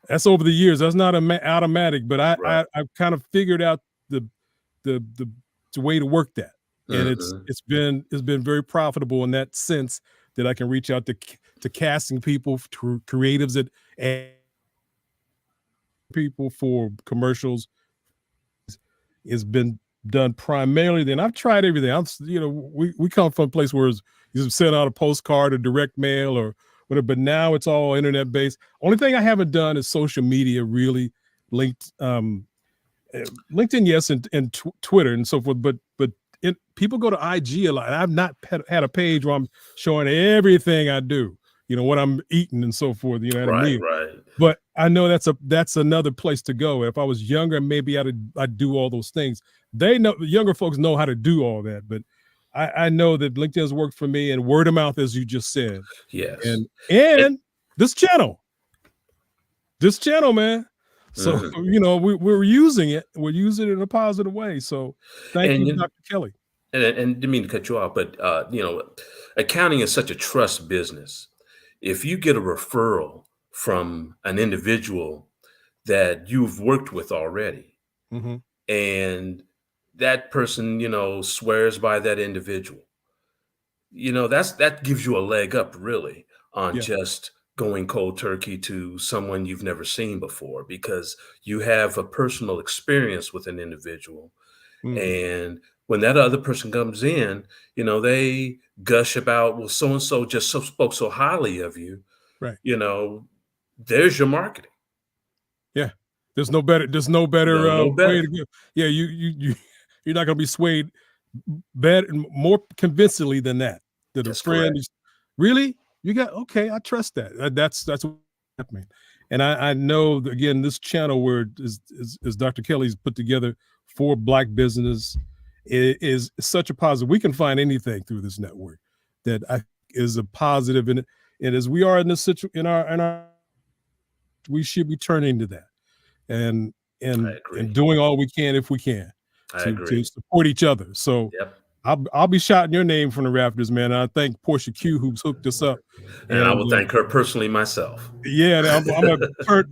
That's over the years. That's not automatic, but Right. I've kind of figured out the the the the way to work that, and Mhm. it's been very profitable in that sense that I can reach out to casting people, to creatives that and people for commercials. It's been done primarily. Then I've tried everything. We come from a place where you send out a postcard or direct mail or whatever, but now it's all internet based. Only thing I haven't done is social media, really linked LinkedIn, yes, and Twitter and so forth. But people go to IG a lot. I've not had a page where I'm showing everything I do. What I'm eating and so forth. At a Right, meal. right. But I know that's another place to go. If I was younger, maybe I'd do all those things. They know, the younger folks know how to do all that. But I know that LinkedIn has worked for me, and word of mouth, as you just said, Yes. and this channel. This channel, man. So, Mhm. we're using it. We're using it in a positive way. So thank And you, you Dr. Kelly. and didn't mean to cut you off, but accounting is such a trust business. If you get a referral from an individual that you've worked with already, Mhm. and that person, swears by that individual, that gives you a leg up really on Yeah. just going cold turkey to someone you've never seen before, because you have a personal experience with an individual. Mhm. And when that other person comes in, they gush about, well, so and so just spoke so highly of you. Right. you know there's your marketing. Yeah. There's no better No way to better. go. Yeah, you're not gonna be swayed better, more convincingly than that. That a That's friend correct. is really, you got, okay, I trust that. That's what happening. And I know that, again, this channel where is Dr. Kelly's put together for Black business is such a positive. We can find anything through this network that I is a positive in it. And as we are in this in our we should be turning to that and I and agree. doing all we can, if we can, I to agree. support each other. So Yep. I'll be shouting your name from the rafters, man. And I thank Portia Q who's hooked us up. And I And will thank her personally myself. yeah, and I'm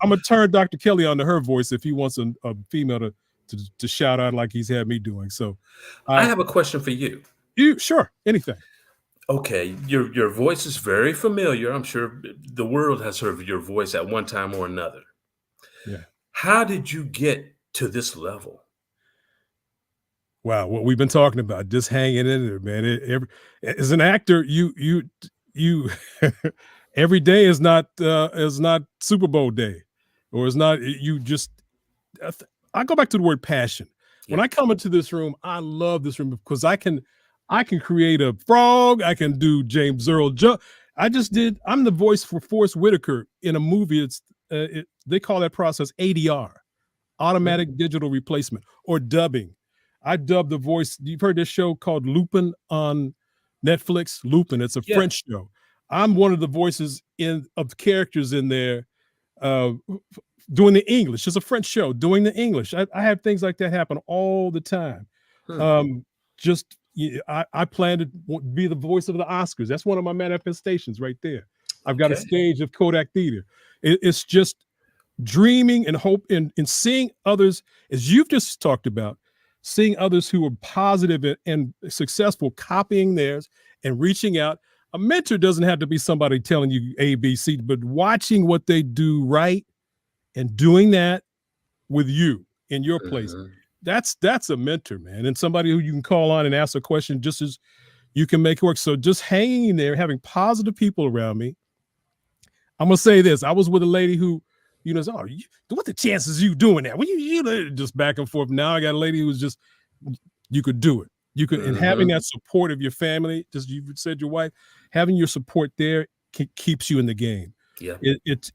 gonna turn Dr. Kelly onto her voice if he wants a female to shout out like he's had me doing. So I I have a question for you. you sure anything. Okay, your voice is very familiar. I'm sure the world has heard your voice at one time or another. Yeah. How did you get to this level? Wow, what we've been talking about, just hanging in there, man. As an actor, you every day is not Super Bowl day, or it's not. You just I go back to the word passion. When I come into this room, I love this room because I can create a frog. I can do James Earl Jones. I'm the voice for Forrest Whitaker in a movie. They call that process ADR, automatic digital replacement, or dubbing. I dubbed the voice. You've heard this show called Lupin on Netflix? Lupin. It's a French show. I'm one of the voices of the characters in there doing the English. It's a French show doing the English. I have things like that happen all the time. I plan to be the voice of the Oscars. That's one of my manifestations right there. I've got a stage of Kodak Theater. It's just dreaming and hope and seeing others, as you've just talked about, seeing others who are positive and successful, copying theirs and reaching out. A mentor doesn't have to be somebody telling you A, B, C, but watching what they do right and doing that with you in your place. That's a mentor, man. And somebody who you can call on and ask a question just as you can make it work. So just hanging in there, having positive people around me. I'm going to say this. I was with a lady who, what the chances of you doing that? Well, you just back and forth. Now I got a lady who's just, you could do it. You could, and having that support of your family, just you said your wife, having your support there keeps you in the game. Yeah. It's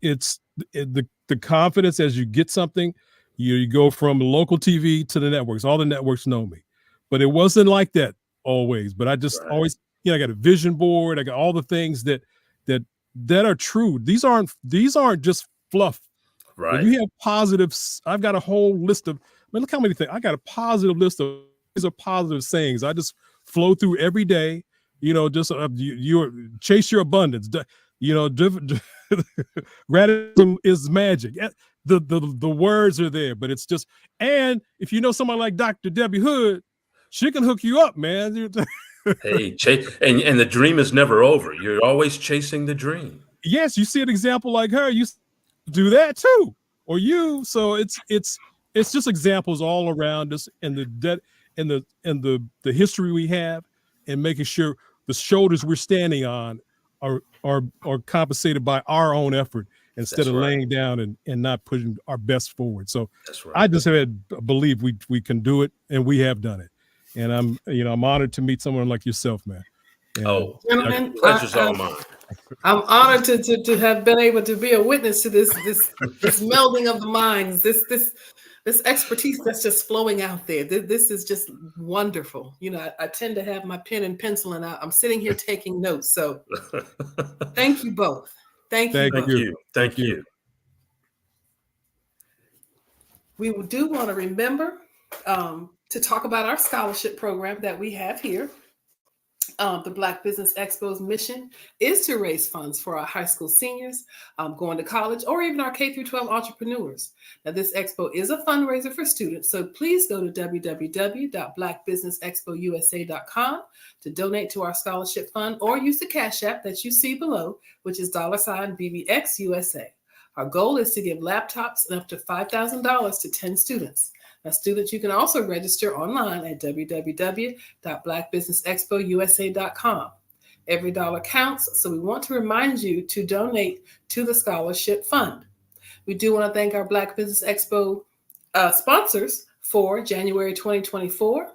the confidence as you get something, you go from local TV to the networks. All the networks know me, but it wasn't like that always. But I just always, I got a vision board. I got all the things that are true. These aren't just fluff. Right. When you have positives, I've got a whole list of, look how many things. I got a positive list of, these are positive sayings. I just flow through every day, just you chase your abundance. Gratitude is magic. The words are there, but it's just, and if you know someone like Dr. Debbie Hood, she can hook you up, man. Hey, and the dream is never over. You're always chasing the dream. Yes, you see an example like her, you do that too, or you. So it's just examples all around us, and the history we have, and making sure the shoulders we're standing on are compensated by our own effort instead of laying down and not putting our best forward. So I just believe we can do it, and we have done it. And I'm honored to meet someone like yourself, man. Gentlemen, pleasure's all mine. I'm honored to have been able to be a witness to this melding of the minds, this expertise that's just flowing out there. This is just wonderful. I tend to have my pen and pencil, and I'm sitting here taking notes. So thank you both. Thank you. Thank you. We do want to remember to talk about our scholarship program that we have here. The Black Business Expo's mission is to raise funds for our high school seniors going to college, or even our K through 12 entrepreneurs. Now, this expo is a fundraiser for students, so please go to www.blackbusinessexpousa.com to donate to our scholarship fund, or use the Cash App that you see below, which is $BBXUSA. Our goal is to give laptops and up to $5,000 to 10 students. Now, students, you can also register online at www.blackbusinessexpousa.com. Every dollar counts, so we want to remind you to donate to the scholarship fund. We do want to thank our Black Business Expo sponsors for January 2024,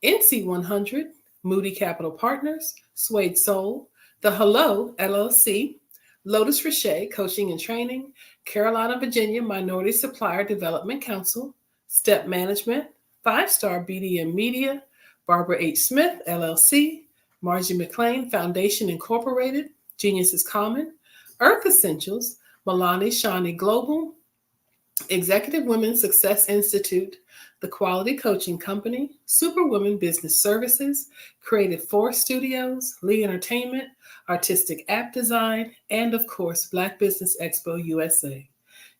NC100, Moody Capital Partners, Suede Soul, The Hello LLC, Lotus Richey Coaching and Training, Carolina, Virginia Minority Supplier Development Council, Step Management, 5-Star BDM Media, Barbara H. Smith, LLC, Margie McLean Foundation Incorporated, Genius is Common, Earth Essentials, Milani Shani Global, Executive Women Success Institute, The Quality Coaching Company, Superwoman Business Services, Creative Force Studios, Lee Entertainment, Artistic App Design, and of course, Black Business Expo USA.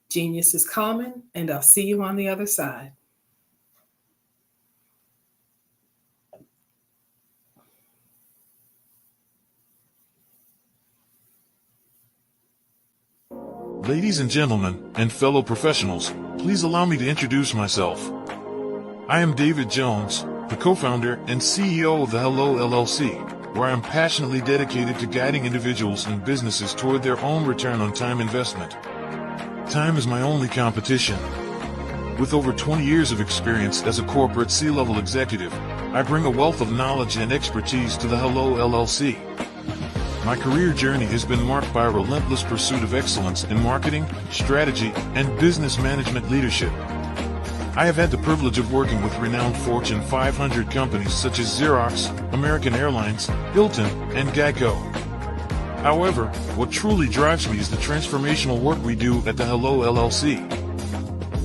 Genius is common, and I'll see you on the other side. Ladies and gentlemen, and fellow professionals, please allow me to introduce myself. I am David Jones, the co-founder and CEO of the Hello LLC, where I'm passionately dedicated to guiding individuals and businesses toward their own return on time investment. Time is my only competition. With over 20 years of experience as a corporate C-level executive, I bring a wealth of knowledge and expertise to the Hello LLC. My career journey has been marked by a relentless pursuit of excellence in marketing, strategy, and business management leadership. I have had the privilege of working with renowned Fortune 500 companies such as Xerox, American Airlines, Hilton, and Geico. However, what truly drives me is the transformational work we do at the Hello LLC.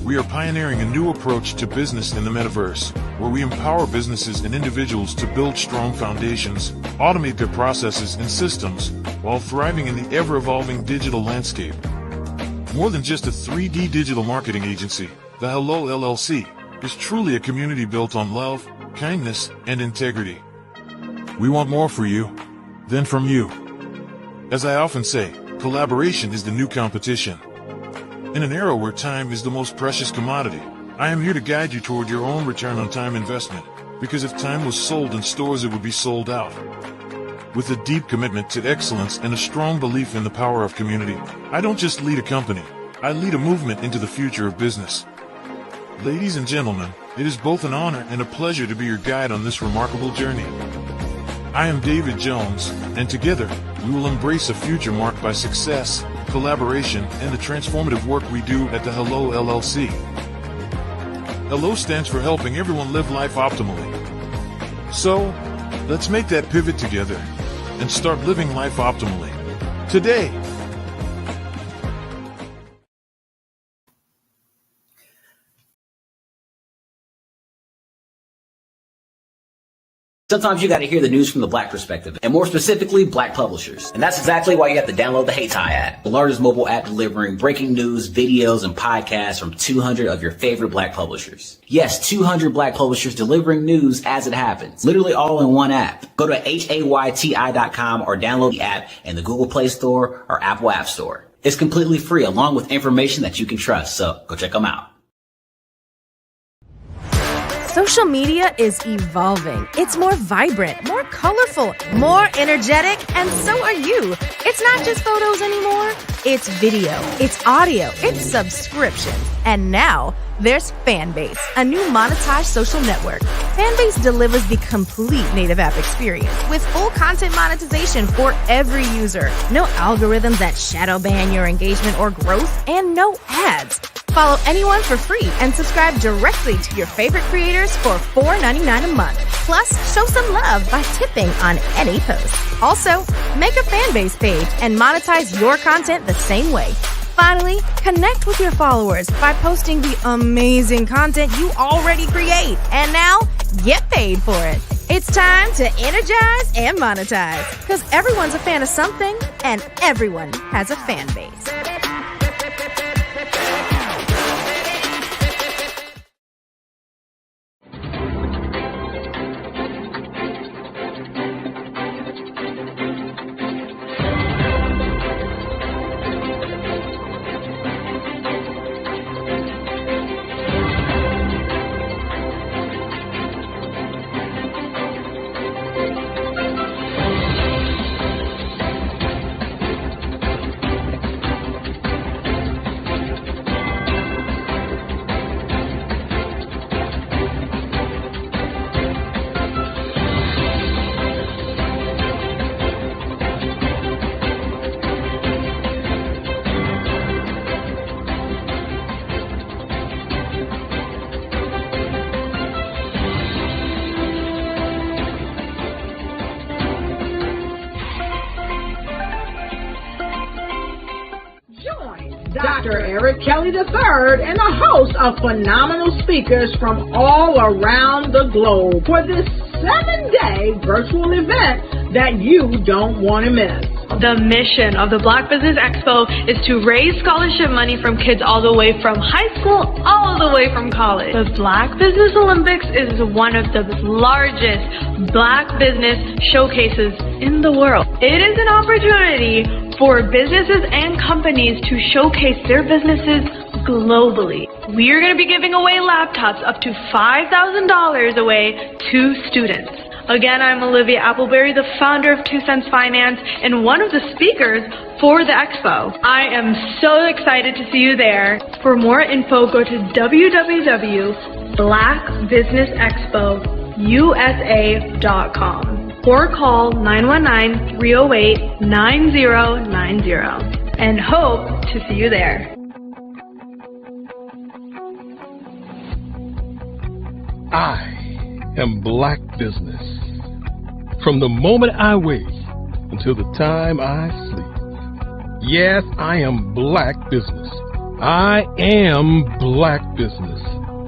We are pioneering a new approach to business in the metaverse, where we empower businesses and individuals to build strong foundations, automate their processes and systems, while thriving in the ever-evolving digital landscape. More than just a 3D digital marketing agency, the Hello LLC is truly a community built on love, kindness, and integrity. We want more for you than from you. As I often say, collaboration is the new competition. In an era where time is the most precious commodity, I am here to guide you toward your own return on time investment, because if time was sold in stores, it would be sold out. With a deep commitment to excellence and a strong belief in the power of community, I don't just lead a company, I lead a movement into the future of business. Ladies and gentlemen, it is both an honor and a pleasure to be your guide on this remarkable journey. I am David Jones, and together, we will embrace a future marked by success, collaboration, and the transformative work we do at the Hello LLC. Hello stands for helping everyone live life optimally. So, let's make that pivot together and start living life optimally today. Sometimes you got to hear the news from the Black perspective, and more specifically, Black publishers. And that's exactly why you have to download the Hey Tie app, the largest mobile app delivering breaking news, videos, and podcasts from 200 of your favorite Black publishers. Yes, 200 Black publishers delivering news as it happens, literally all in one app. Go to hayti.com or download the app in the Google Play Store or Apple App Store. It's completely free, along with information that you can trust, so go check them out. Social media is evolving. It's more vibrant, more colorful, more energetic, and so are you. It's not just photos anymore. It's video, it's audio, it's subscriptions. And now there's Fanbase, a new monetized social network. Fanbase delivers the complete native app experience with full content monetization for every user. No algorithms that shadow ban your engagement or growth, and no ads. Follow anyone for free and subscribe directly to your favorite creators for $4.99 a month. Plus, show some love by tipping on any post. Also, make a Fanbase page and monetize your content the same way. Finally, connect with your followers by posting the amazing content you already create. And now, get paid for it. It's time to energize and monetize, because everyone's a fan of something and everyone has a fan base. Dr. Eric Kelly III and a host of phenomenal speakers from all around the globe for this 7-day virtual event that you don't want to miss. The mission of the Black Business Expo is to raise scholarship money from kids all the way from high school, all the way from college. The Black Business Olympics is one of the largest Black business showcases in the world. It is an opportunity for businesses and companies to showcase their businesses globally. We are going to be giving away laptops up to $5,000 away to students. Again, I'm Olivia Appleberry, the founder of 2 Cents Finance and one of the speakers for the expo. I am so excited to see you there. For more info, go to www.blackbusinessexpousa.com or call 919-308-9090 and hope to see you there. I am Black Business. From the moment I wake until the time I sleep. Yes, I am Black Business. I am Black Business.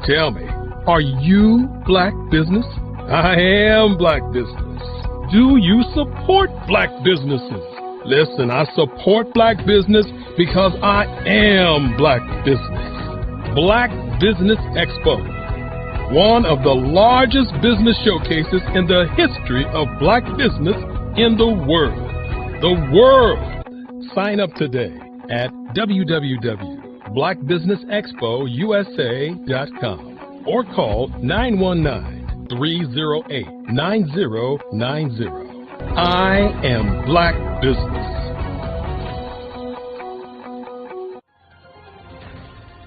Tell me, are you Black Business? I am Black Business. Do you support Black businesses? Listen, I support Black business because I am Black Business. Black Business Expo, one of the largest business showcases in the history of Black business in the world. The world! Sign up today at www.blackbusinessexpousa.com or call 919-308-9090. I am Black Business.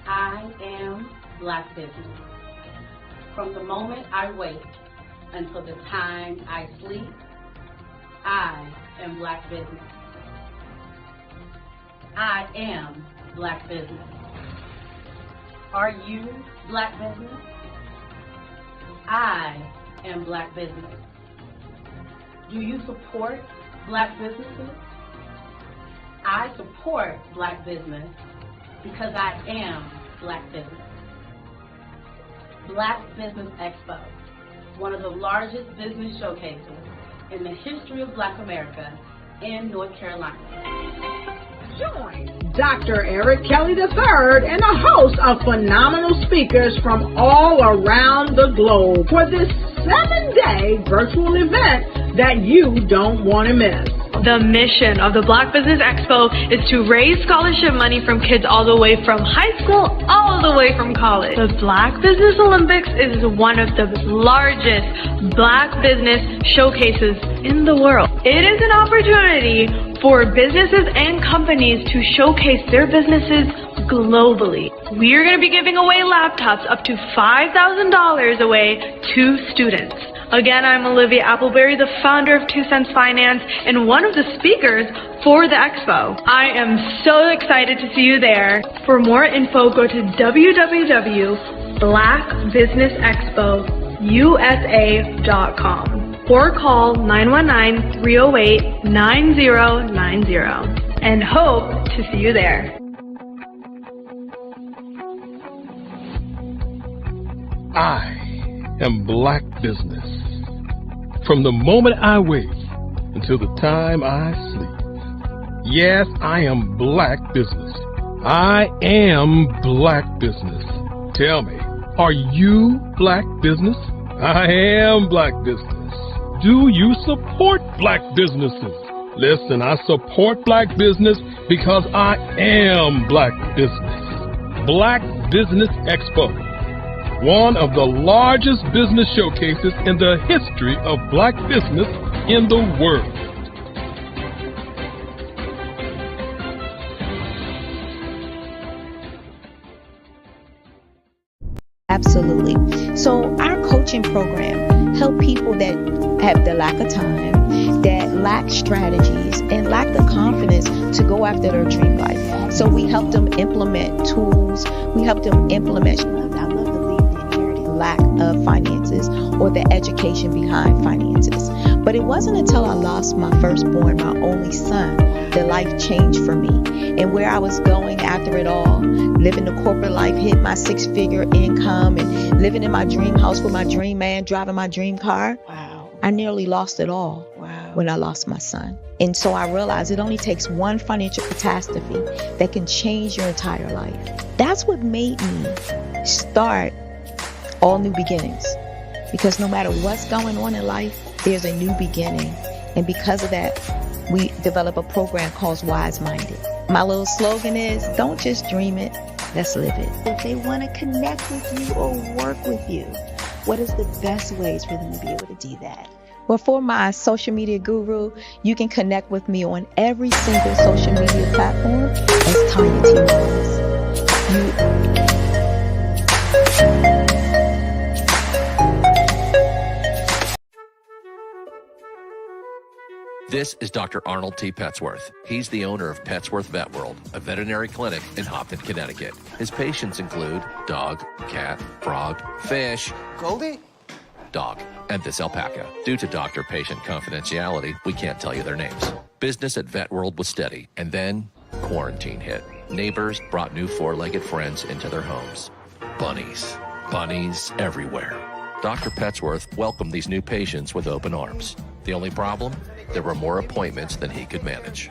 I am Black Business. From the moment I wake until the time I sleep, I am Black Business. I am Black Business. Are you Black Business? I am Black Business. Do you support Black businesses? I support Black business because I am Black Business. Black Business Expo, one of the largest business showcases in the history of Black America in North Carolina. Join Dr. Eric Kelly III and a host of phenomenal speakers from all around the globe for this 7-day virtual event that you don't want to miss. The mission of the Black Business Expo is to raise scholarship money from kids all the way from high school, all the way from college. The Black Business Olympics is one of the largest Black business showcases in the world. It is an opportunity for businesses and companies to showcase their businesses globally. We are going to be giving away laptops up to $5,000 away to students. Again, I'm Olivia Appleberry, the founder of 2 Cents Finance and one of the speakers for the expo. I am so excited to see you there. For more info, go to www.blackbusinessexpousa.com or call 919-308-9090 and hope to see you there. I am Black Business. From the moment I wake until the time I sleep. Yes, I am Black Business. I am Black Business. Tell me, are you Black Business? I am Black Business. Do you support Black businesses? Listen, I support Black business because I am Black Business. Black Business Expo, one of the largest business showcases in the history of Black business in the world. Absolutely. So our coaching program help people that have the lack of time, that lack strategies, and lack the confidence to go after their dream life. So we help them implement tools. We help them implement, I love to leave the inherited lack of finances or the education behind finances. But it wasn't until I lost my firstborn, my only son, that life changed for me. And where I was going after it all, living the corporate life, hit my 6-figure income and living in my dream house with my dream man, driving my dream car. Wow. I nearly lost it all when I lost my son. And so I realized it only takes one financial catastrophe that can change your entire life. That's what made me start All New Beginnings. Because no matter what's going on in life, there's a new beginning. And because of that, we develop a program called Wise Minded. My little slogan is, don't just dream it, let's live it. If they want to connect with you or work with you, what is the best ways for them to be able to do that? Well, for my social media guru, you can connect with me on every single social media platform as Tanya T. Wise. This is Dr. Arnold T. Petsworth. He's the owner of Petsworth Vet World, a veterinary clinic in Hopton, Connecticut. His patients include dog, cat, frog, fish, Goldie, dog, and this alpaca. Due to doctor-patient confidentiality, we can't tell you their names. Business at Vet World was steady, and then quarantine hit. Neighbors brought new four-legged friends into their homes. Bunnies. Bunnies everywhere. Dr. Petsworth welcomed these new patients with open arms. The only problem? There were more appointments than he could manage.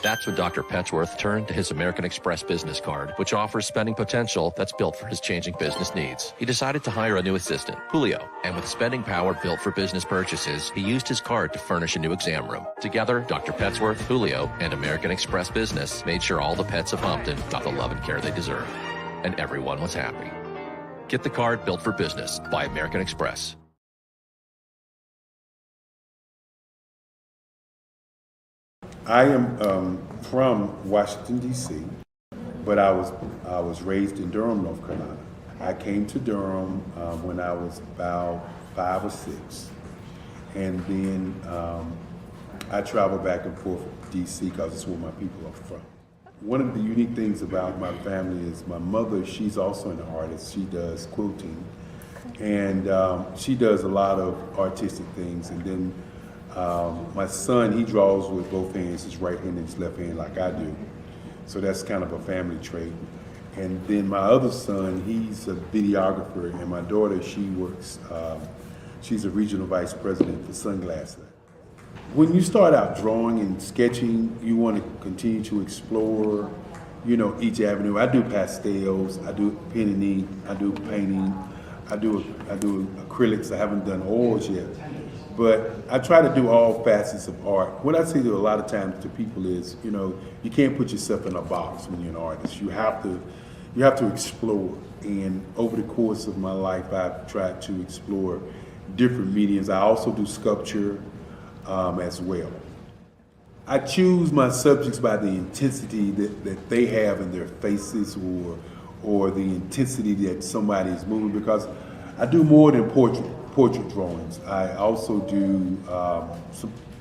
That's when Dr. Petsworth turned to his American Express business card, which offers spending potential that's built for his changing business needs. He decided to hire a new assistant, Julio, and with spending power built for business purchases, he used his card to furnish a new exam room. Together, Dr. Petsworth, Julio, and American Express Business made sure all the pets of Hopton got the love and care they deserve. And everyone was happy. Get the card built for business by American Express. I am from Washington, D.C., but I was raised in Durham, North Carolina. I came to Durham when I was about 5 or 6, and then I traveled back and forth to D.C. because it's where my people are from. One of the unique things about my family is my mother, she's also an artist. She does quilting, and she does a lot of artistic things, and then my son, he draws with both hands, his right hand and his left hand like I do. So that's kind of a family trait. And then my other son, he's a videographer, and my daughter, she works, she's a regional vice president for Sunglasses. When you start out drawing and sketching, you want to continue to explore, you know, each avenue. I do pastels, I do pen and ink, I do painting, I do acrylics. I haven't done oils yet. But I try to do all facets of art. What I say to a lot of times to people is, you know, you can't put yourself in a box when you're an artist. You have to explore. And over the course of my life, I've tried to explore different mediums. I also do sculpture as well. I choose my subjects by the intensity that they have in their faces, or the intensity that somebody is moving, because I do more than portrait drawings. I also do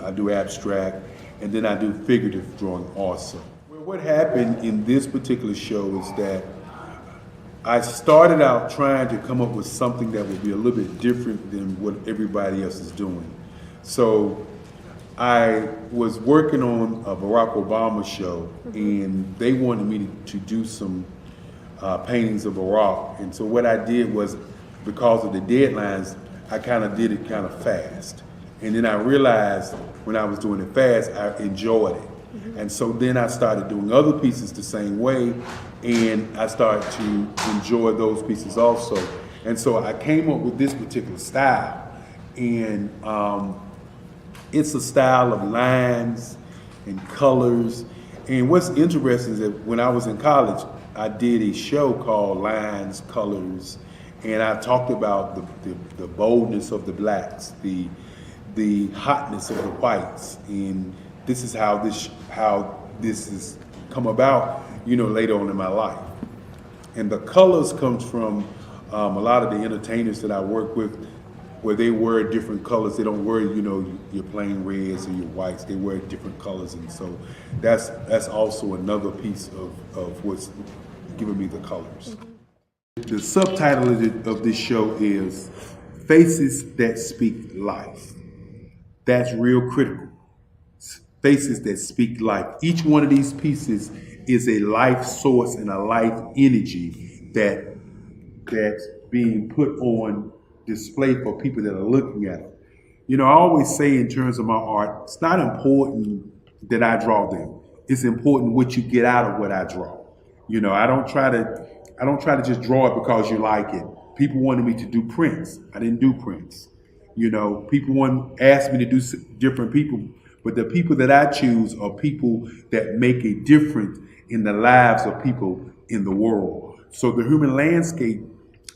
I do abstract, and then I do figurative drawing also. Well, what happened in this particular show is that I started out trying to come up with something that would be a little bit different than what everybody else is doing. So I was working on a Barack Obama show, and they wanted me to do some paintings of Barack. And so what I did was, because of the deadlines, I kind of did it kind of fast. And then I realized when I was doing it fast, I enjoyed it. And so then I started doing other pieces the same way, and I started to enjoy those pieces also. And so I came up with this particular style. And it's a style of lines and colors. And what's interesting is that when I was in college, I did a show called Lines, Colors, and I talked about the boldness of the blacks, the hotness of the whites, and this is how this has come about, you know, later on in my life. And the colors comes from a lot of the entertainers that I work with, where they wear different colors. They don't wear, you know, your plain reds or your whites. They wear different colors, and so that's also another piece of what's giving me the colors. The subtitle of this show is Faces That Speak Life. That's real critical. Faces that speak life. Each one of these pieces is a life source and a life energy that's being put on display for people that are looking at it. You know, I always say in terms of my art, it's not important that I draw them. It's important what you get out of what I draw. You know, I don't try to just draw it because you like it. People wanted me to do prints. I didn't do prints. You know, people asked me to do different people, but the people that I choose are people that make a difference in the lives of people in the world. So the human landscape,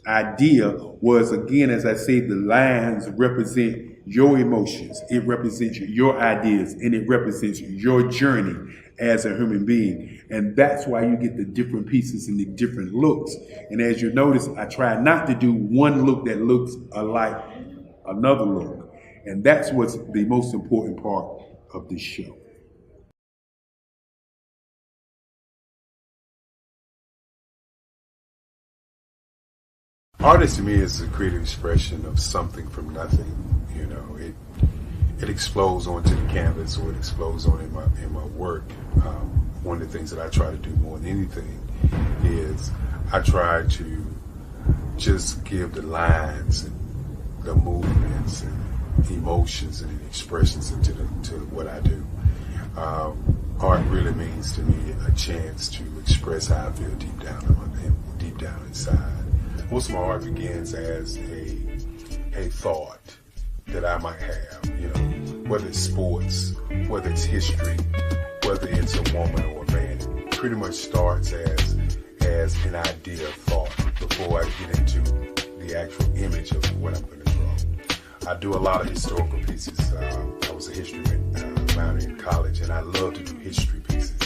idea was, again, as I say, the lines represent your emotions, it represents your ideas, and it represents your journey as a human being. And that's why you get the different pieces and the different looks. And as you notice, I try not to do one look that looks alike another look. And that's what's the most important part of this show. Artist to me is a creative expression of something from nothing. You know, it explodes onto the canvas, or it explodes on in my work. One of the things that I try to do more than anything is I try to just give the lines and the movements and emotions and expressions into what I do. Art really means to me a chance to express how I feel deep down inside. Most of my art begins as a thought that I might have, you know, whether it's sports, whether it's history, whether it's a woman or a man. It pretty much starts as an idea of thought before I get into the actual image of what I'm going to draw. I do a lot of historical pieces. I was a history minor in college, and I love to do history pieces.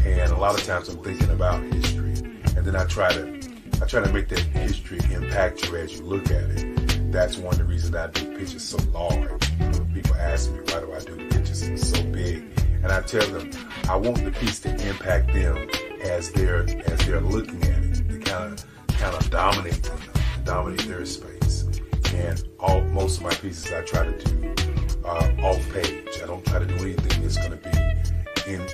And a lot of times I'm thinking about history, and then I try to make that history impact you as you look at it. That's one of the reasons I do pictures so large. You know, people ask me, why do I do the pictures so big? And I tell them, I want the piece to impact them as they're looking at it, to kind of dominate them, dominate their space. And most of my pieces I try to do off page. I don't try to do anything that's going to be in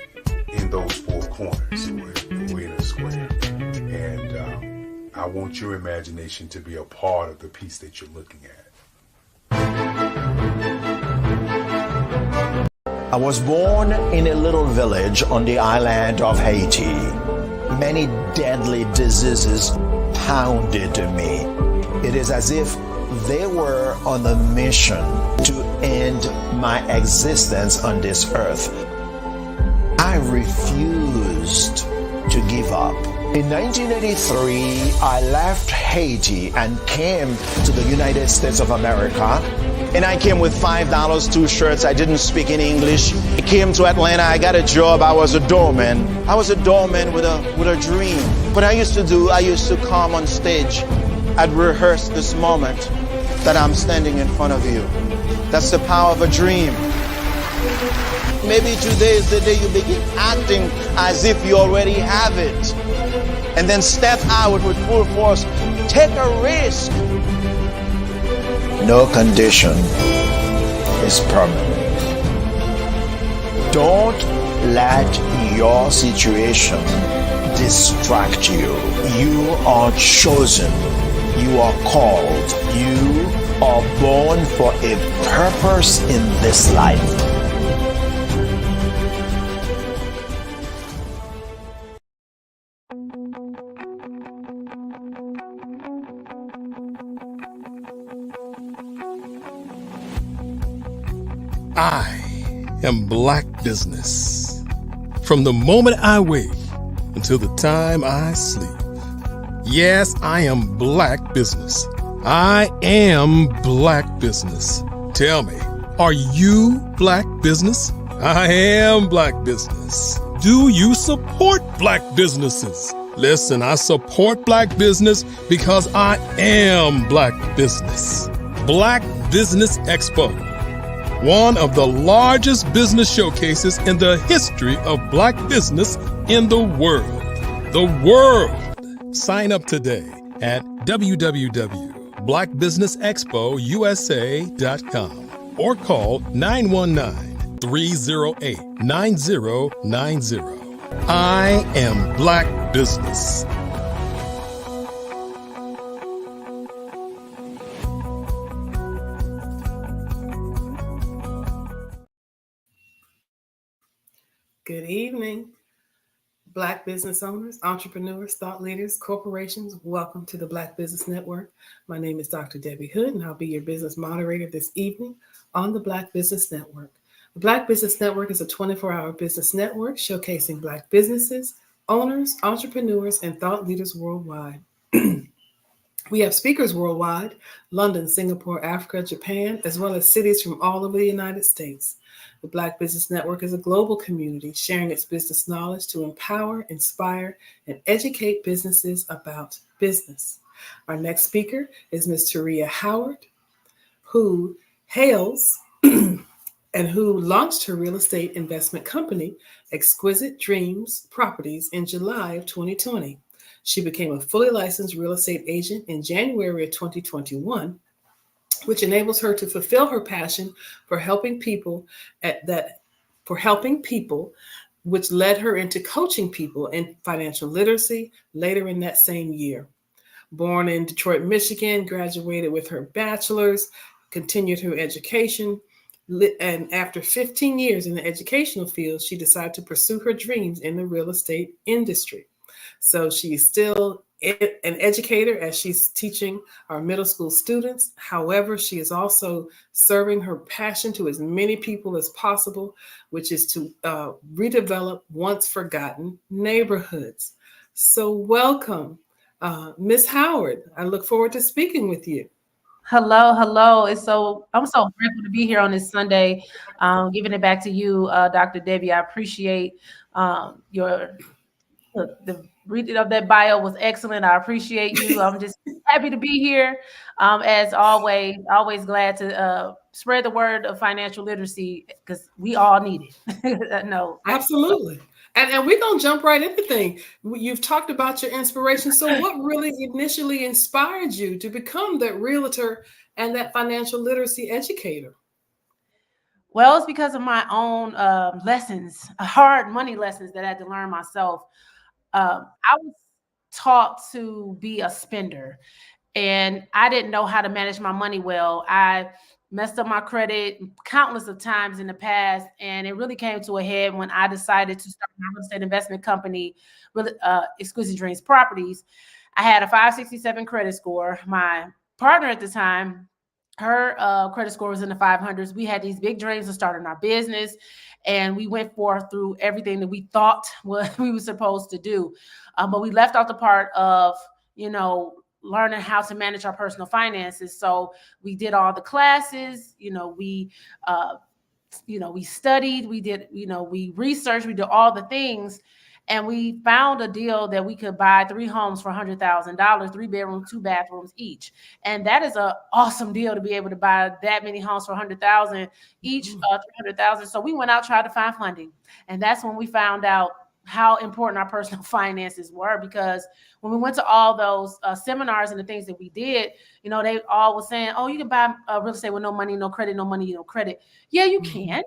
those four corners or in a square. And I want your imagination to be a part of the piece that you're looking at. I was born in a little village on the island of Haiti. Many deadly diseases pounded me. It is as if they were on a mission to end my existence on this earth. I refused to give up. In 1983, I left Haiti and came to the United States of America. And I came with $5, 2 shirts. I didn't speak any English. I came to Atlanta. I got a job. I was a doorman. I was a doorman with a dream. What I used to come on stage. I'd rehearse this moment that I'm standing in front of you. That's the power of a dream. Maybe today is the day you begin acting as if you already have it. And then step out with full force. Take a risk. No condition is permanent. Don't let your situation distract you. You are chosen. You are called. You are born for a purpose in this life. I am Black Business. From the moment I wake until the time I sleep. Yes, I am Black Business. I am Black Business. Tell me, are you Black Business? I am Black Business. Do you support Black businesses? Listen, I support Black business because I am Black Business. Black Business Expo, one of the largest business showcases in the history of Black business in the world. The world! Sign up today at www.blackbusinessexpousa.com or call 919-308-9090. I am Black Business. Good evening, Black business owners, entrepreneurs, thought leaders, corporations. Welcome to the Black Business Network. My name is Dr. Debbie Hood, and I'll be your business moderator this evening on the Black Business Network. The Black Business Network is a 24-hour business network showcasing Black businesses, owners, entrepreneurs, and thought leaders worldwide. We have speakers worldwide: London, Singapore, Africa, Japan, as well as cities from all over the United States. The Black Business Network is a global community sharing its business knowledge to empower, inspire, and educate businesses about business. Our next speaker is Ms. Taria Howard, who hails and who launched her real estate investment company, Exquisite Dreams Properties, in July of 2020. She became a fully licensed real estate agent in January of 2021, which enables her to fulfill her passion for helping people which led her into coaching people in financial literacy later in that same year. Born in Detroit, Michigan, graduated with her bachelor's, continued her education, and after 15 years in the educational field, she decided to pursue her dreams in the real estate industry. So she's still an educator as she's teaching our middle school students. However, she is also serving her passion to as many people as possible, which is to redevelop once forgotten neighborhoods. So welcome, Ms. Howard. I look forward to speaking with you. Hello. I'm so grateful to be here on this Sunday, giving it back to you, Dr. Debbie. I appreciate the reading of that bio was excellent. I appreciate you. I'm just happy to be here. As always glad to spread the word of financial literacy because we all need it. No, absolutely. And we're going to jump right into things. You've talked about your inspiration. So what really initially inspired you to become that realtor and that financial literacy educator? Well, it's because of my own lessons, hard money lessons that I had to learn myself. I was taught to be a spender, and I didn't know how to manage my money well. I messed up my credit countless of times in the past, and it really came to a head when I decided to start my real estate investment company, Exquisite Dreams Properties. I had a 567 credit score. My partner at the time, her credit score was in the 500s. We had these big dreams of starting our business, and we went forth through everything that we thought what we were supposed to do. But we left out the part of, learning how to manage our personal finances. So we did all the classes, we studied, we researched, we did all the things. And we found a deal that we could buy 3 homes for $100,000, 3 bedrooms, 2 bathrooms each. And that is an awesome deal to be able to buy that many homes for $100,000 each, $300,000. So we went out, tried to find funding. And that's when we found out how important our personal finances were, because when we went to all those seminars and the things that we did, they all were saying, oh, you can buy real estate with no money, no credit, no money, no credit. Yeah, you can.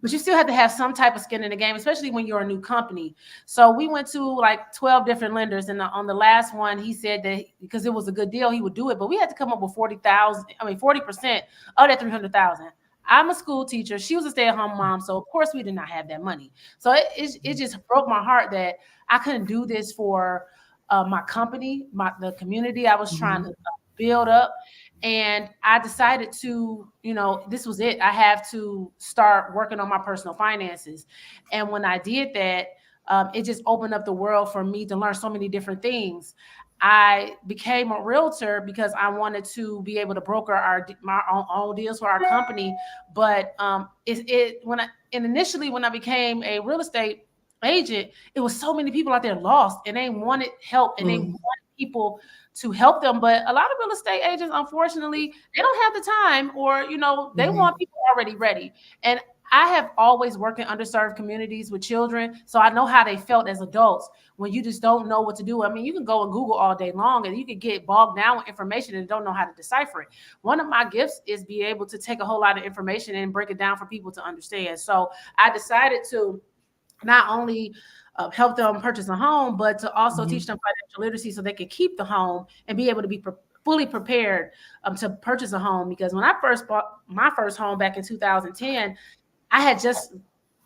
But you still have to have some type of skin in the game, especially when you're a new company. So we went to like 12 different lenders. And on the last one, he said that because it was a good deal, he would do it. But we had to come up with 40% of that 300,000. I'm a school teacher. She was a stay-at-home mom. So, of course, we did not have that money. So it just broke my heart that I couldn't do this for my company, the community I was trying to build up. And I decided to, this was it. I have to start working on my personal finances. And when I did that, it just opened up the world for me to learn so many different things. I became a realtor because I wanted to be able to broker my own deals for our company. But initially when I became a real estate agent, it was so many people out there lost, and they wanted help, and they wanted people to help them. But a lot of real estate agents, unfortunately, they don't have the time, or they want people already ready. And I have always worked in underserved communities with children, so I know how they felt as adults when you just don't know what to do. I mean, you can go and Google all day long, and you can get bogged down with information and don't know how to decipher it. One of my gifts is be able to take a whole lot of information and break it down for people to understand. So I decided to not only help them purchase a home, but to also teach them financial literacy so they can keep the home and be able to be fully prepared to purchase a home. Because when I first bought my first home back in 2010, I had just,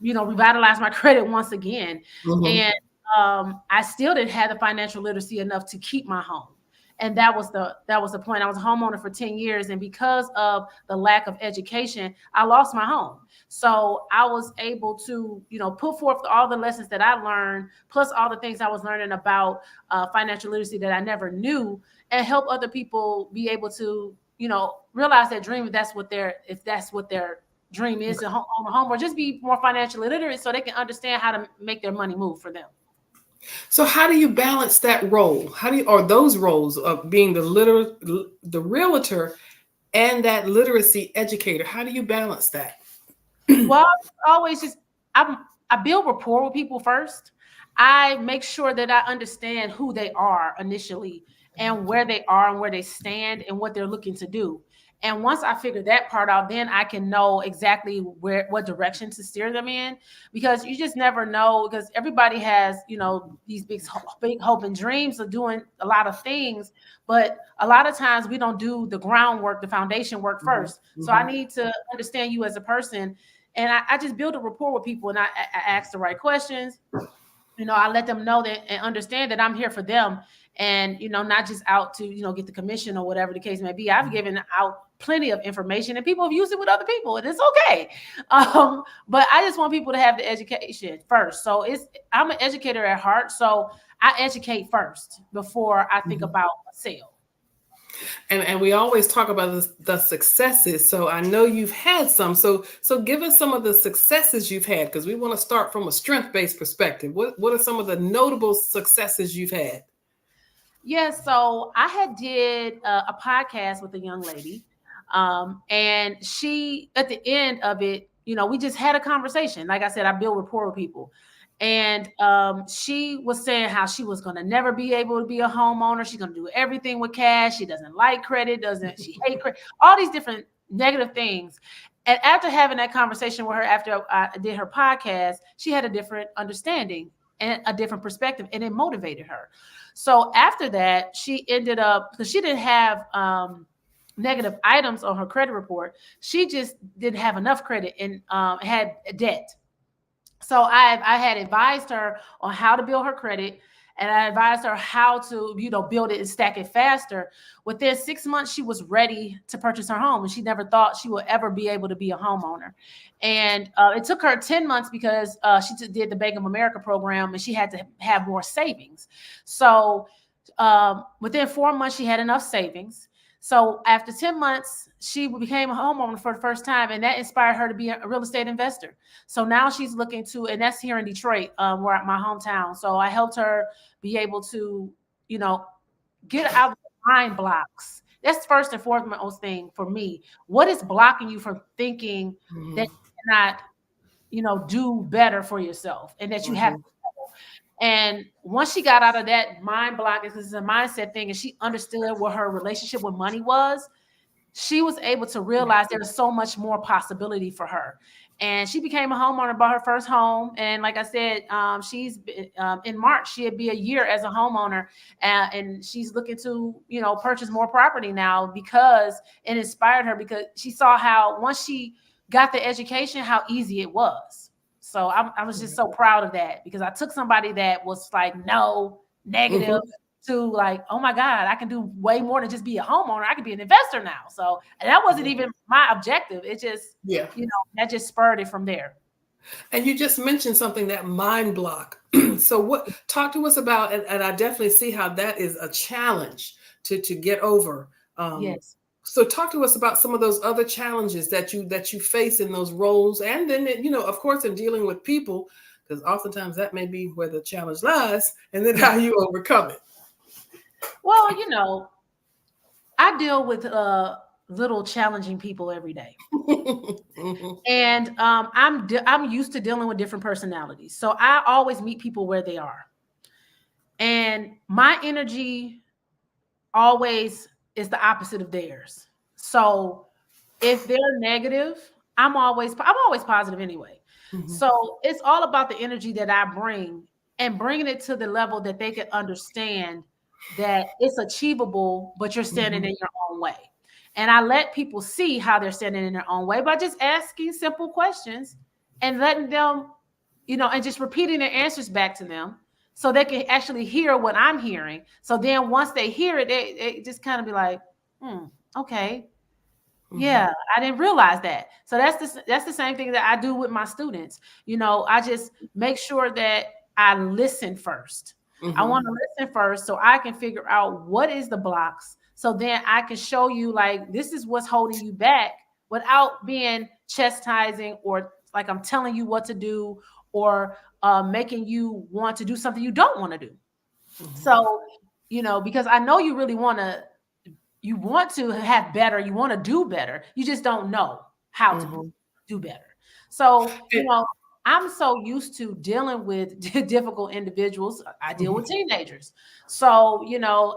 revitalized my credit once again. And I still didn't have the financial literacy enough to keep my home. And that was the point. I was a homeowner for 10 years. And because of the lack of education, I lost my home. So I was able to, put forth all the lessons that I learned, plus all the things I was learning about financial literacy that I never knew, and help other people be able to, realize that dream, if that's what their dream is, to own a home, or just be more financially literate so they can understand how to make their money move for them. So how do you balance that role? Or those roles of being the realtor and that literacy educator? How do you balance that? Well, always I build rapport with people first. I make sure that I understand who they are initially, and where they are and where they stand and what they're looking to do. And once I figure that part out, then I can know exactly what direction to steer them in, because you just never know, because everybody has, these big hope and dreams of doing a lot of things. But a lot of times we don't do the groundwork, the foundation work first. So I need to understand you as a person. And I just build a rapport with people, and I ask the right questions. I let them know that and understand that I'm here for them, and, not just out to, get the commission or whatever the case may be. I've given out plenty of information, and people have used it with other people, and it's okay. But I just want people to have the education first. So I'm an educator at heart. So I educate first before I think about a sale. And we always talk about the successes. So I know you've had some. So give us some of the successes you've had, because we want to start from a strength-based perspective. What are some of the notable successes you've had? Yeah, so I had did a podcast with a young lady, and she, at the end of it, we just had a conversation. Like I said, I build rapport with people. And she was saying how she was going to never be able to be a homeowner. She's going to do everything with cash. She doesn't like credit, she hate credit, all these different negative things. And after having that conversation with her, after I did her podcast, she had a different understanding and a different perspective, and it motivated her. So after that, she ended up, because she didn't have negative items on her credit report, she just didn't have enough credit and had debt. So I had advised her on how to build her credit, and I advised her how to, build it and stack it faster. Within 6 months, she was ready to purchase her home, and she never thought she would ever be able to be a homeowner. And it took her 10 months because she did the Bank of America program, and she had to have more savings. So within 4 months, she had enough savings. So after 10 months, she became a homeowner for the first time, and that inspired her to be a real estate investor. So now she's looking to, and that's here in Detroit, where at my hometown. So I helped her be able to, get out of the mind blocks. That's first and foremost thing for me. What is blocking you from thinking that you cannot, do better for yourself, and that you have to? And once she got out of that mind block, this is a mindset thing, and she understood what her relationship with money was, she was able to realize there's so much more possibility for her. And she became a homeowner, bought her first home. And like I said, she's in March, she'll be a year as a homeowner, and she's looking to, purchase more property now, because it inspired her, because she saw how once she got the education, how easy it was. So I was just so proud of that, because I took somebody that was like, no, negative, to like, oh my God, I can do way more than just be a homeowner. I can be an investor now. So, and that wasn't even my objective. It just, that just spurred it from there. And you just mentioned something, that mind block. So talk to us about, and I definitely see how that is a challenge to get over. Yes. So talk to us about some of those other challenges that you face in those roles, and then, of course, in dealing with people, because oftentimes that may be where the challenge lies, and then how you overcome it. Well, I deal with little challenging people every day. And I'm used to dealing with different personalities. So I always meet people where they are. And my energy always is the opposite of theirs. So if they're negative, I'm always positive anyway. So it's all about the energy that I bring, and bringing it to the level that they can understand that it's achievable, but you're standing in your own way. And I let people see how they're standing in their own way by just asking simple questions and letting them, and just repeating their answers back to them, so they can actually hear what I'm hearing. So then once they hear it, they just kind of be like, okay. Yeah, I didn't realize that. So that's the same thing that I do with my students. I just make sure that I listen first. I want to listen first so I can figure out what is the blocks. So then I can show you like this is what's holding you back without being chastising or like I'm telling you what to do or making you want to do something you don't want to do. So, because I know you really want to have better, you want to do better. You just don't know how to do better. So, I'm so used to dealing with difficult individuals. I deal with teenagers. So,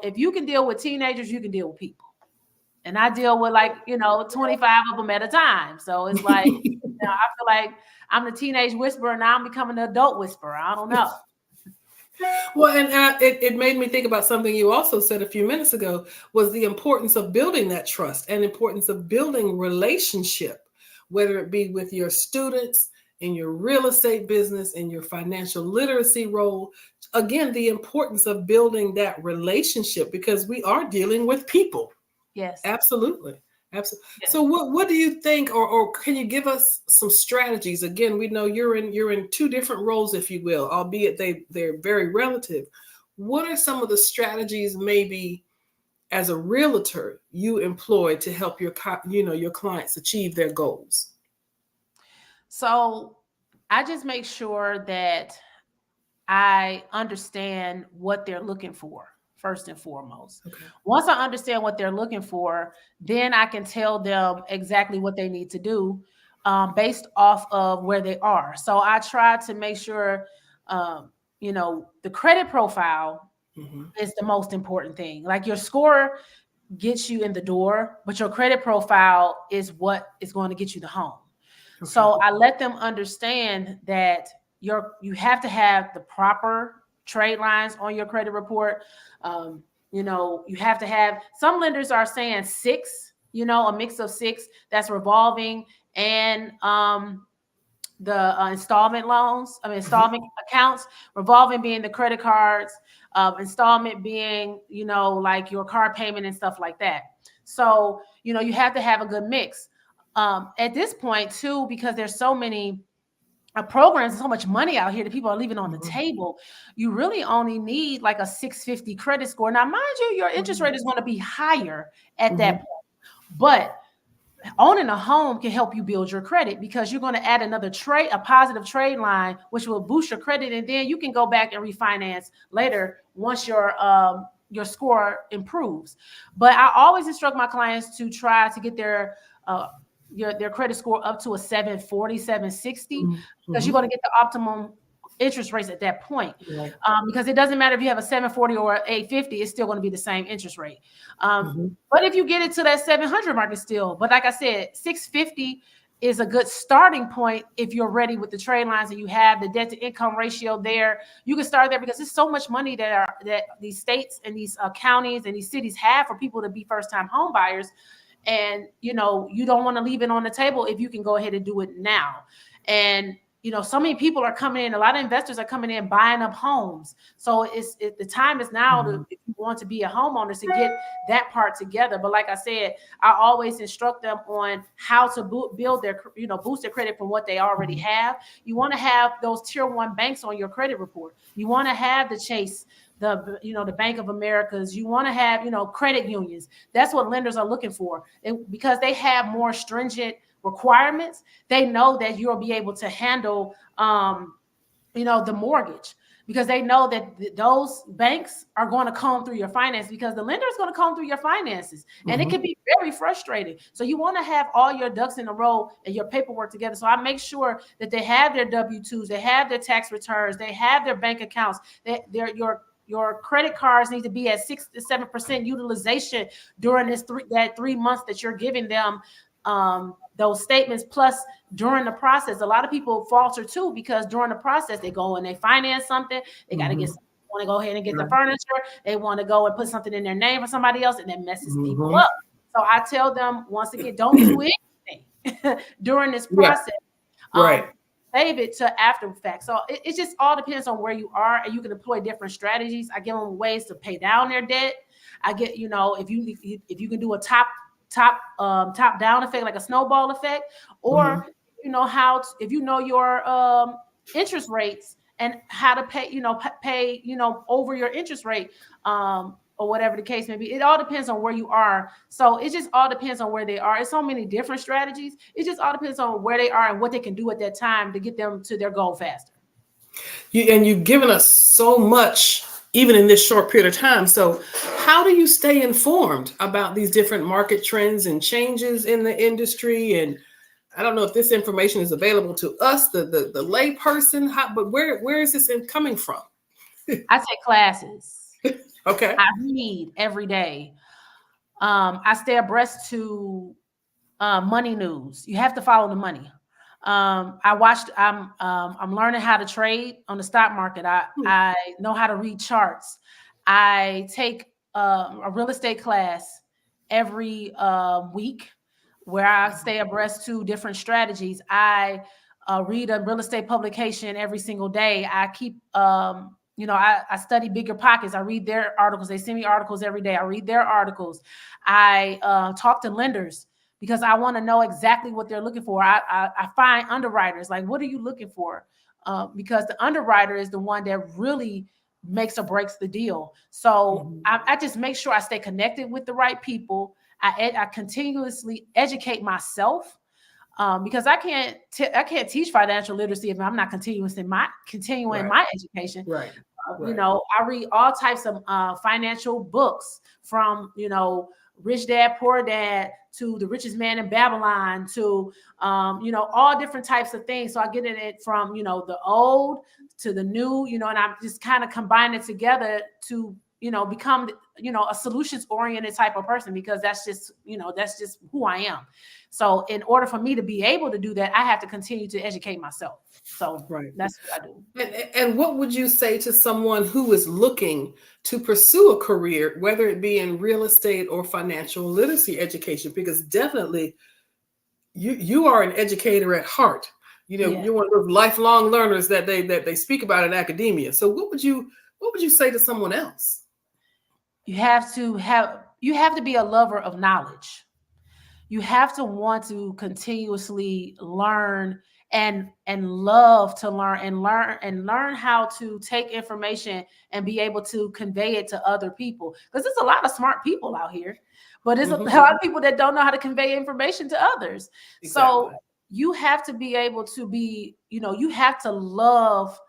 if you can deal with teenagers, you can deal with people. And I deal with 25 of them at a time. So it's like, I feel like I'm the teenage whisperer. Now I'm becoming the adult whisperer. I don't know. Well, and it made me think about something you also said a few minutes ago, was the importance of building that trust and importance of building relationship, whether it be with your students, in your real estate business, in your financial literacy role. Again, the importance of building that relationship because we are dealing with people. Yes. Absolutely. Absolutely. Yes. So what do you think, or can you give us some strategies? Again, we know you're in two different roles, if you will, albeit they're very relative. What are some of the strategies maybe as a realtor you employ to help your clients achieve their goals? So I just make sure that I understand what they're looking for. First and foremost. Okay. Once I understand what they're looking for, then I can tell them exactly what they need to do based off of where they are. So I try to make sure, the credit profile is the most important thing. Like your score gets you in the door, but your credit profile is what is going to get you the home. Okay. So I let them understand that you have to have the proper trade lines on your credit report. You have to have, some lenders are saying 6, a mix of 6 that's revolving and the installment accounts, revolving being the credit cards, installment being, like your car payment and stuff like that. So, you have to have a good mix. At this point too, because there's so many programs, so much money out here that people are leaving on the table, you really only need like a 650 credit score. Now, mind you, your interest rate is going to be higher at that point, but owning a home can help you build your credit because you're going to add another a positive trade line, which will boost your credit. And then you can go back and refinance later once your score improves. But I always instruct my clients to try to get their credit score up to a 740, 760, because you're going to get the optimum interest rates at that point. Right. Because it doesn't matter if you have a 740 or 850, it's still going to be the same interest rate. But if you get it to that 700 mark, it's still, but like I said, 650 is a good starting point if you're ready with the trade lines and you have the debt to income ratio there. You can start there because there's so much money that these states and these counties and these cities have for people to be first-time home buyers. And, you don't want to leave it on the table if you can go ahead and do it now. And, so many people are coming in, a lot of investors are coming in buying up homes. So the time is now if you want to be a homeowner to get that part together. But like I said, I always instruct them on how to build their, boost their credit from what they already have. You want to have those tier 1 banks on your credit report. You want to have the Chase, the Bank of Americas. You want to have, credit unions. That's what lenders are looking for. Because they have more stringent requirements, they know that you'll be able to handle, the mortgage, because they know that those banks are going to comb through your finances, because the lender is going to comb through your finances, and it can be very frustrating. So you want to have all your ducks in a row and your paperwork together. So I make sure that they have their W-2s, they have their tax returns, they have their bank accounts, your credit cards need to be at 6 to 7% utilization during that 3 months that you're giving them those statements. Plus, during the process, a lot of people falter too, because during the process they go and they finance something. They got to want to go ahead and get the furniture. They want to go and put something in their name for somebody else, and that messes people up. So I tell them, once again, don't do anything during this process. Right. save it to after the fact. So it just all depends on where you are, and you can deploy different strategies. I give them ways to pay down their debt. I get, if you can do a top down effect, like a snowball effect, or if you know your interest rates and how to pay over your interest rate, or whatever the case may be. It all depends on where you are. So it just all depends on where they are. It's so many different strategies. It just all depends on where they are and what they can do at that time to get them to their goal faster. You've given us so much, even in this short period of time. So how do you stay informed about these different market trends and changes in the industry? And I don't know if this information is available to us, the lay person, but where is this coming from? I take classes. Okay. I read every day. I stay abreast to money news. You have to follow the money. I'm learning how to trade on the stock market. I know how to read charts. I take a real estate class every week where I stay abreast to different strategies. I read a real estate publication every single day. I keep I study Bigger Pockets. I read their articles. They send me articles every day. I read their articles. I talk to lenders because I want to know exactly what they're looking for. I find underwriters, like, what are you looking for? Because the underwriter is the one that really makes or breaks the deal. So I just make sure I stay connected with the right people. I continuously educate myself. Because I can't teach financial literacy if I'm not continuing my education. Right. I read all types of financial books, from Rich Dad Poor Dad to The Richest Man in Babylon to all different types of things. So I get in it from the old to the new, and I'm just kind of combine it together to become a solutions oriented type of person, because that's just who I am. So in order for me to be able to do that, I have to continue to educate myself. So that's what I do. And what would you say to someone who is looking to pursue a career, whether it be in real estate or financial literacy education? Because definitely you are an educator at heart. You're one of those lifelong learners that they speak about in academia. So what would you say to someone else? You have to be a lover of knowledge. You have to want to continuously learn and love to learn and learn how to take information and be able to convey it to other people. Because there's a lot of smart people out here, but there's a lot of people that don't know how to convey information to others. Exactly. So you have to be able to be, you have to love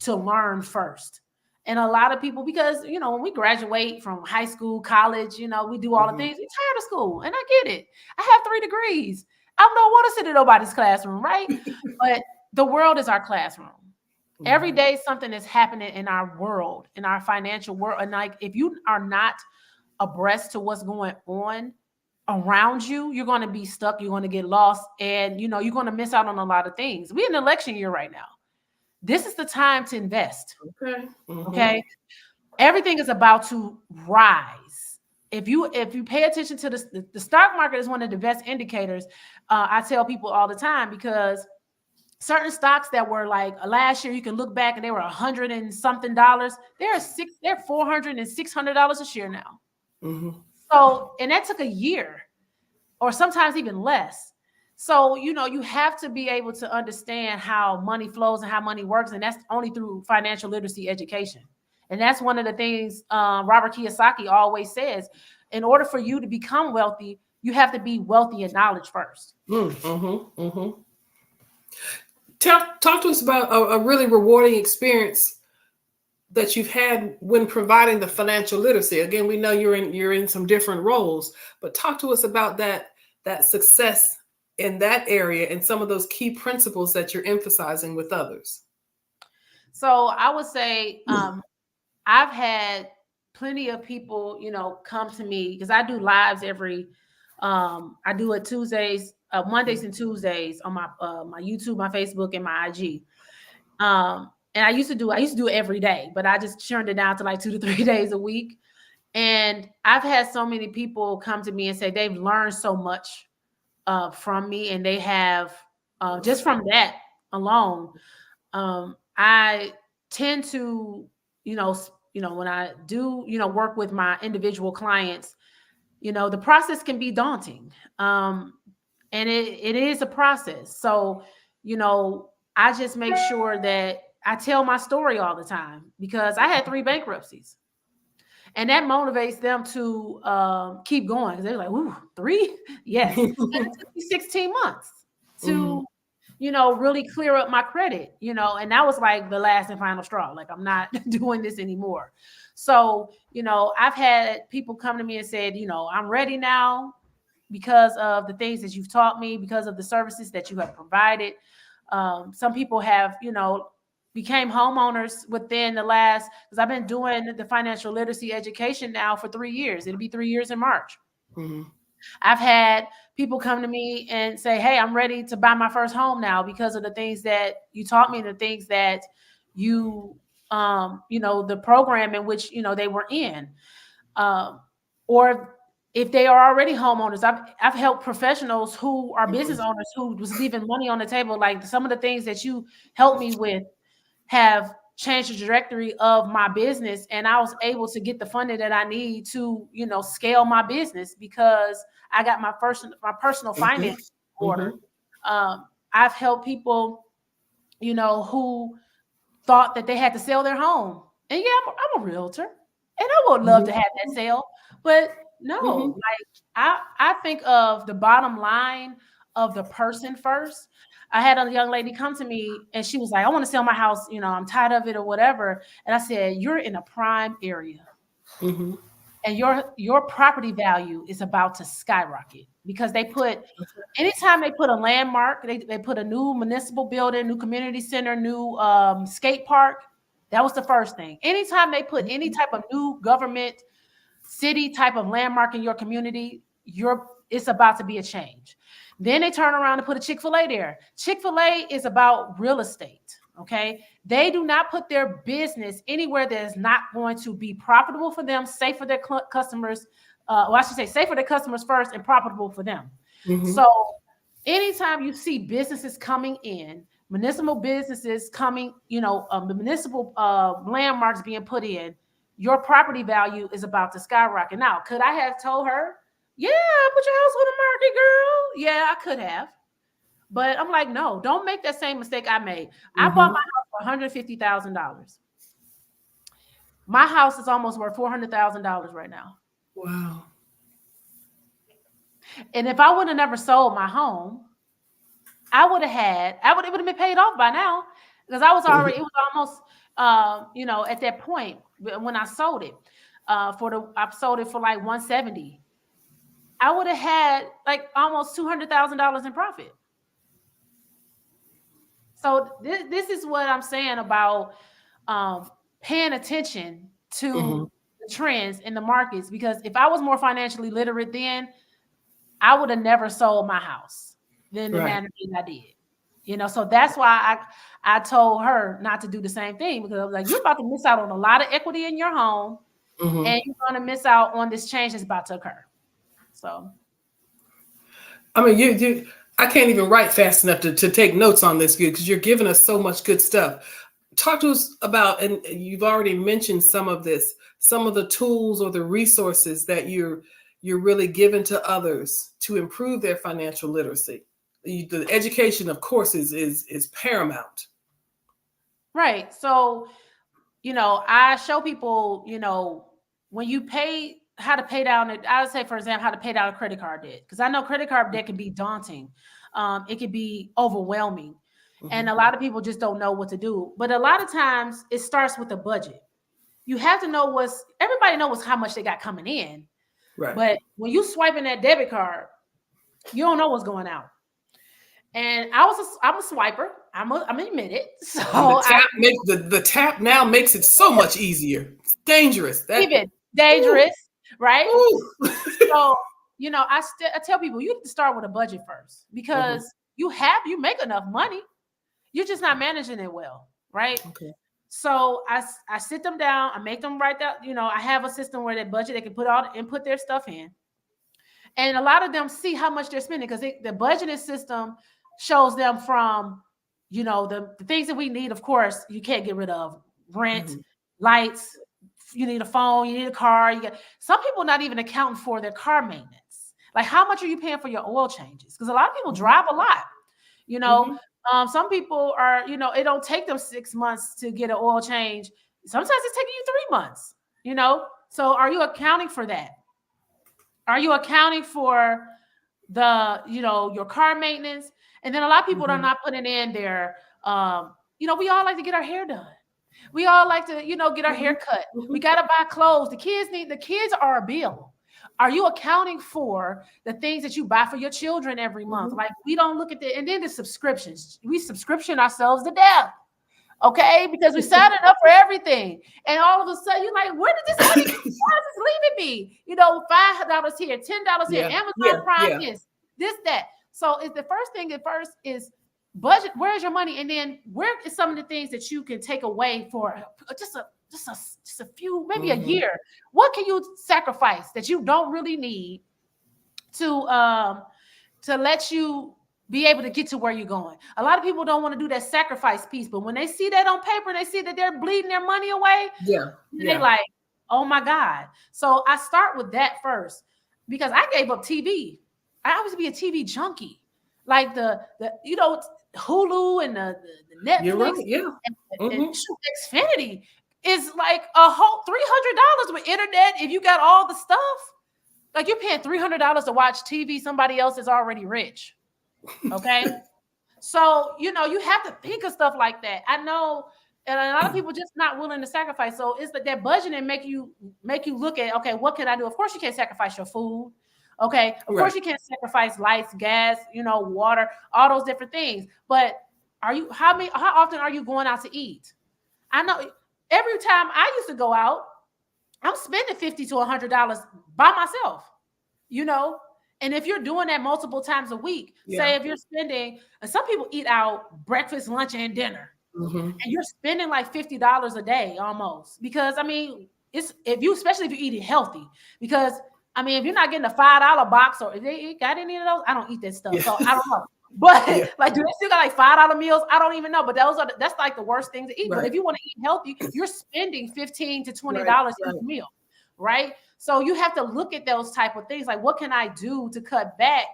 to learn first. And a lot of people, because, when we graduate from high school, college, we do all the things, we're tired of school. And I get it. I have 3 degrees. I don't want to sit in nobody's classroom, right? But the world is our classroom. Every day something is happening in our world, in our financial world. And like, if you are not abreast to what's going on around you, you're going to be stuck. You're going to get lost. And, you're going to miss out on a lot of things. We're in an election year right now. This is the time to invest. Okay. Okay. Everything is about to rise. If you pay attention to the stock market is one of the best indicators. I tell people all the time, because certain stocks that were like last year, you can look back and they were $100 and something. They're $400 and $600 a share now. So, and that took a year, or sometimes even less. So, you have to be able to understand how money flows and how money works. And that's only through financial literacy education. And that's one of the things Robert Kiyosaki always says. In order for you to become wealthy, you have to be wealthy in knowledge first. Talk to us about a really rewarding experience that you've had when providing the financial literacy. Again, we know you're in some different roles, but talk to us about that success in that area and some of those key principles that you're emphasizing with others. So I would say I've had plenty of people, come to me, because I do lives I do it Tuesdays, Mondays and Tuesdays on my YouTube, my Facebook, and my IG. And I used to do it every day, but I just turned it down to like 2 to 3 days a week. And I've had so many people come to me and say they've learned so much from me, and they have just from that alone, I tend to, when I do, work with my individual clients, the process can be daunting. And it is a process. So, I just make sure that I tell my story all the time, because I had 3 bankruptcies. And that motivates them to keep going, because they're like, ooh, 3? Yes. And it took me 16 months to, really clear up my credit, and that was like the last and final straw. Like, I'm not doing this anymore. So, I've had people come to me and said, I'm ready now because of the things that you've taught me, because of the services that you have provided. Some people have, became homeowners within the last, because I've been doing the financial literacy education now for 3 years. It'll be 3 years in March. I've had people come to me and say, hey, I'm ready to buy my first home now because of the things that you taught me, the things that you, the program in which, they were in. Or if they are already homeowners, I've helped professionals who are business owners who was leaving money on the table. Like, some of the things that you helped me with have changed the trajectory of my business. And I was able to get the funding that I need to, scale my business, because I got my personal finance order. I've helped people, who thought that they had to sell their home. And yeah, I'm a realtor, and I would love to have that sale, but no, like, I think of the bottom line of the person first. I had a young lady come to me and she was like, I want to sell my house. I'm tired of it or whatever. And I said, you're in a prime area. And your property value is about to skyrocket, because anytime they put a landmark, they put a new municipal building, new community center, new skate park. That was the first thing. Anytime they put any type of new government city type of landmark in your community, it's about to be a change. Then they turn around and put a Chick-fil-A there. Chick-fil-A is about real estate. Okay. They do not put their business anywhere that is not going to be profitable for them, safe for their customers. I should say safe for their customers first and profitable for them. So anytime you see businesses coming in, municipal businesses coming, the municipal landmarks being put in, your property value is about to skyrocket. Now, could I have told her, yeah, put your house on the market, girl? Yeah, I could have. But I'm like, no, don't make that same mistake I made. I bought my house for $150,000. My house is almost worth $400,000 right now. Wow. And if I would have never sold my home, it would have been paid off by now, because it was almost, at that point when I sold it, I sold it for like $170,000. I would have had like almost $200,000 in profit. So this is what I'm saying about paying attention to the trends in the markets, because if I was more financially literate then, I would have never sold my house than the manner that I did. So that's why I told her not to do the same thing, because I was like, you're about to miss out on a lot of equity in your home, and you're going to miss out on this change that's about to occur. So, I mean, I can't even write fast enough to take notes on this, because you're giving us so much good stuff. Talk to us about, and you've already mentioned some of this, some of the tools or the resources that you're really giving to others to improve their financial literacy. The education, of course, is paramount. Right. So, I show people, when you pay, how to pay down it. I would say, for example, how to pay down a credit card debt, because I know credit card debt can be daunting. It can be overwhelming. And a lot of people just don't know what to do. But a lot of times it starts with a budget. You have to know everybody knows how much they got coming in. Right. But when you swiping that debit card, you don't know what's going out. And I'm a swiper. I'm admit it. So the tap now makes it so much easier. It's dangerous. Dangerous, right? So, I tell people you need to start with a budget first, because you make enough money. You're just not managing it well, right? Okay. So I sit them down, I make them write that, I have a system where they budget, they can put their stuff in. And a lot of them see how much they're spending, because the budgeting system shows them from you know, the things that we need, of course, you can't get rid of. Rent, lights, you need a phone, you need a car. Some people not even accounting for their car maintenance. Like, how much are you paying for your oil changes? Because a lot of people drive a lot, you know. Some people are, you know, it don't take them 6 months to get an oil change. Sometimes it's taking you 3 months, you know. So are you accounting for that? Are you accounting for the, you know, your car maintenance? And then a lot of people are not putting in their, you know, we all like to get our hair done. We all like to, you know, get our hair cut. We got to buy clothes. The kids are a bill. Are you accounting for the things that you buy for your children every month? Like, we don't look at and then the subscriptions. We subscription ourselves to death. Okay, because we signing up for everything, and all of a sudden you're like, "Where did this money come from? Why is this leaving me?" You know, $5 here, $10 here, Amazon Prime this, that. So, it's the first thing. At first is budget. Where's your money, and then where is some of the things that you can take away for just a few, maybe a year? What can you sacrifice that you don't really need to let you be able to get to where you're going? A lot of people don't want to do that sacrifice piece, but when they see that on paper and they see that they're bleeding their money away, they're like, oh my God. So I start with that first, because I gave up TV. I always be a TV junkie. Like the you know, Hulu and the Netflix and Xfinity is like a whole $300 with internet if you got all the stuff. Like, you're paying $300 to watch TV. Somebody else is already rich. Okay. So, you know, you have to think of stuff like that. I know, and a lot of people just not willing to sacrifice. So it's like that budgeting make you look at, okay, what can I do? Of course you can't sacrifice your food. Okay. Of course you can't sacrifice lights, gas, you know, water, all those different things. But how often are you going out to eat? I know every time I used to go out, I'm spending $50 to $100 by myself, you know. And if you're doing that multiple times a week, say if you're spending, and some people eat out breakfast, lunch, and dinner, and you're spending like $50 a day almost. Because I mean, especially if you're eating healthy. Because I mean, if you're not getting a $5 box, or if they got any of those, I don't eat that stuff, so I don't know. But like, do they still got like $5 meals? I don't even know. But that's like the worst thing to eat. But if you want to eat healthy, you're spending $15 to $20 each meal, right? So you have to look at those type of things. Like, what can I do to cut back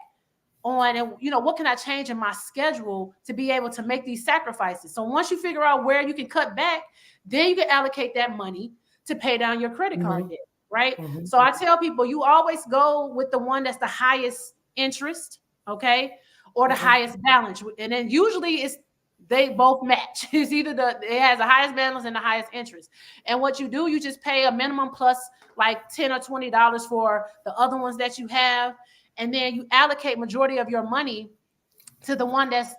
on, and, you know, what can I change in my schedule to be able to make these sacrifices? So once you figure out where you can cut back, then you can allocate that money to pay down your credit card debt, right? So I tell people, you always go with the one that's the highest interest, okay, or the highest balance. And then usually they both match. It's either it has the highest balance and the highest interest. And what you do, you just pay a minimum plus like $10 or $20 for the other ones that you have. And then you allocate majority of your money to the one that's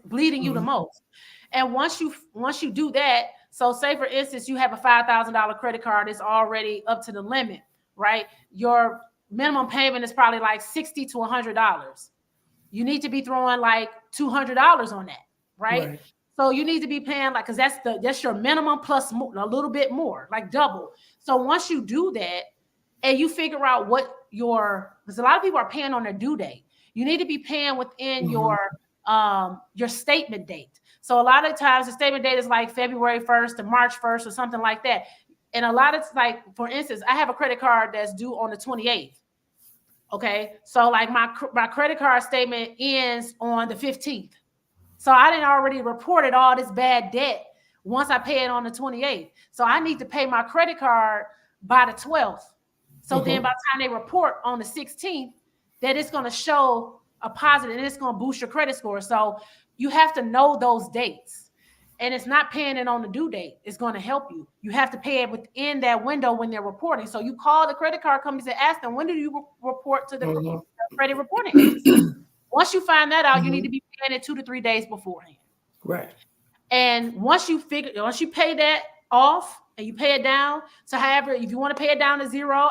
bleeding you the most. And once you do that, so say for instance, you have a $5,000 credit card that's already up to the limit, right? Your minimum payment is probably like $60 to $100. You need to be throwing like $200 on that, right? So you need to be paying like, because that's your minimum plus a little bit more, like double. So once you do that and you figure out because a lot of people are paying on their due date, you need to be paying within your statement date. So a lot of times the statement date is like February 1st to March 1st or something like that. And a lot of, like, for instance, I have a credit card that's due on the 28th. Okay. So like my credit card statement ends on the 15th. So I didn't already reported all this bad debt once I pay it on the 28th. So I need to pay my credit card by the 12th. So then by the time they report on the 16th, that it's going to show a positive and it's going to boost your credit score. So you have to know those dates. And it's not paying it on the due date. It's going to help you. You have to pay it within that window when they're reporting. So you call the credit card companies and ask them, when do you report to the credit reporting agency? Once you find that out, you need to be paying it 2 to 3 days beforehand. Right. And once you pay that off and you pay it down, so however, if you want to pay it down to zero,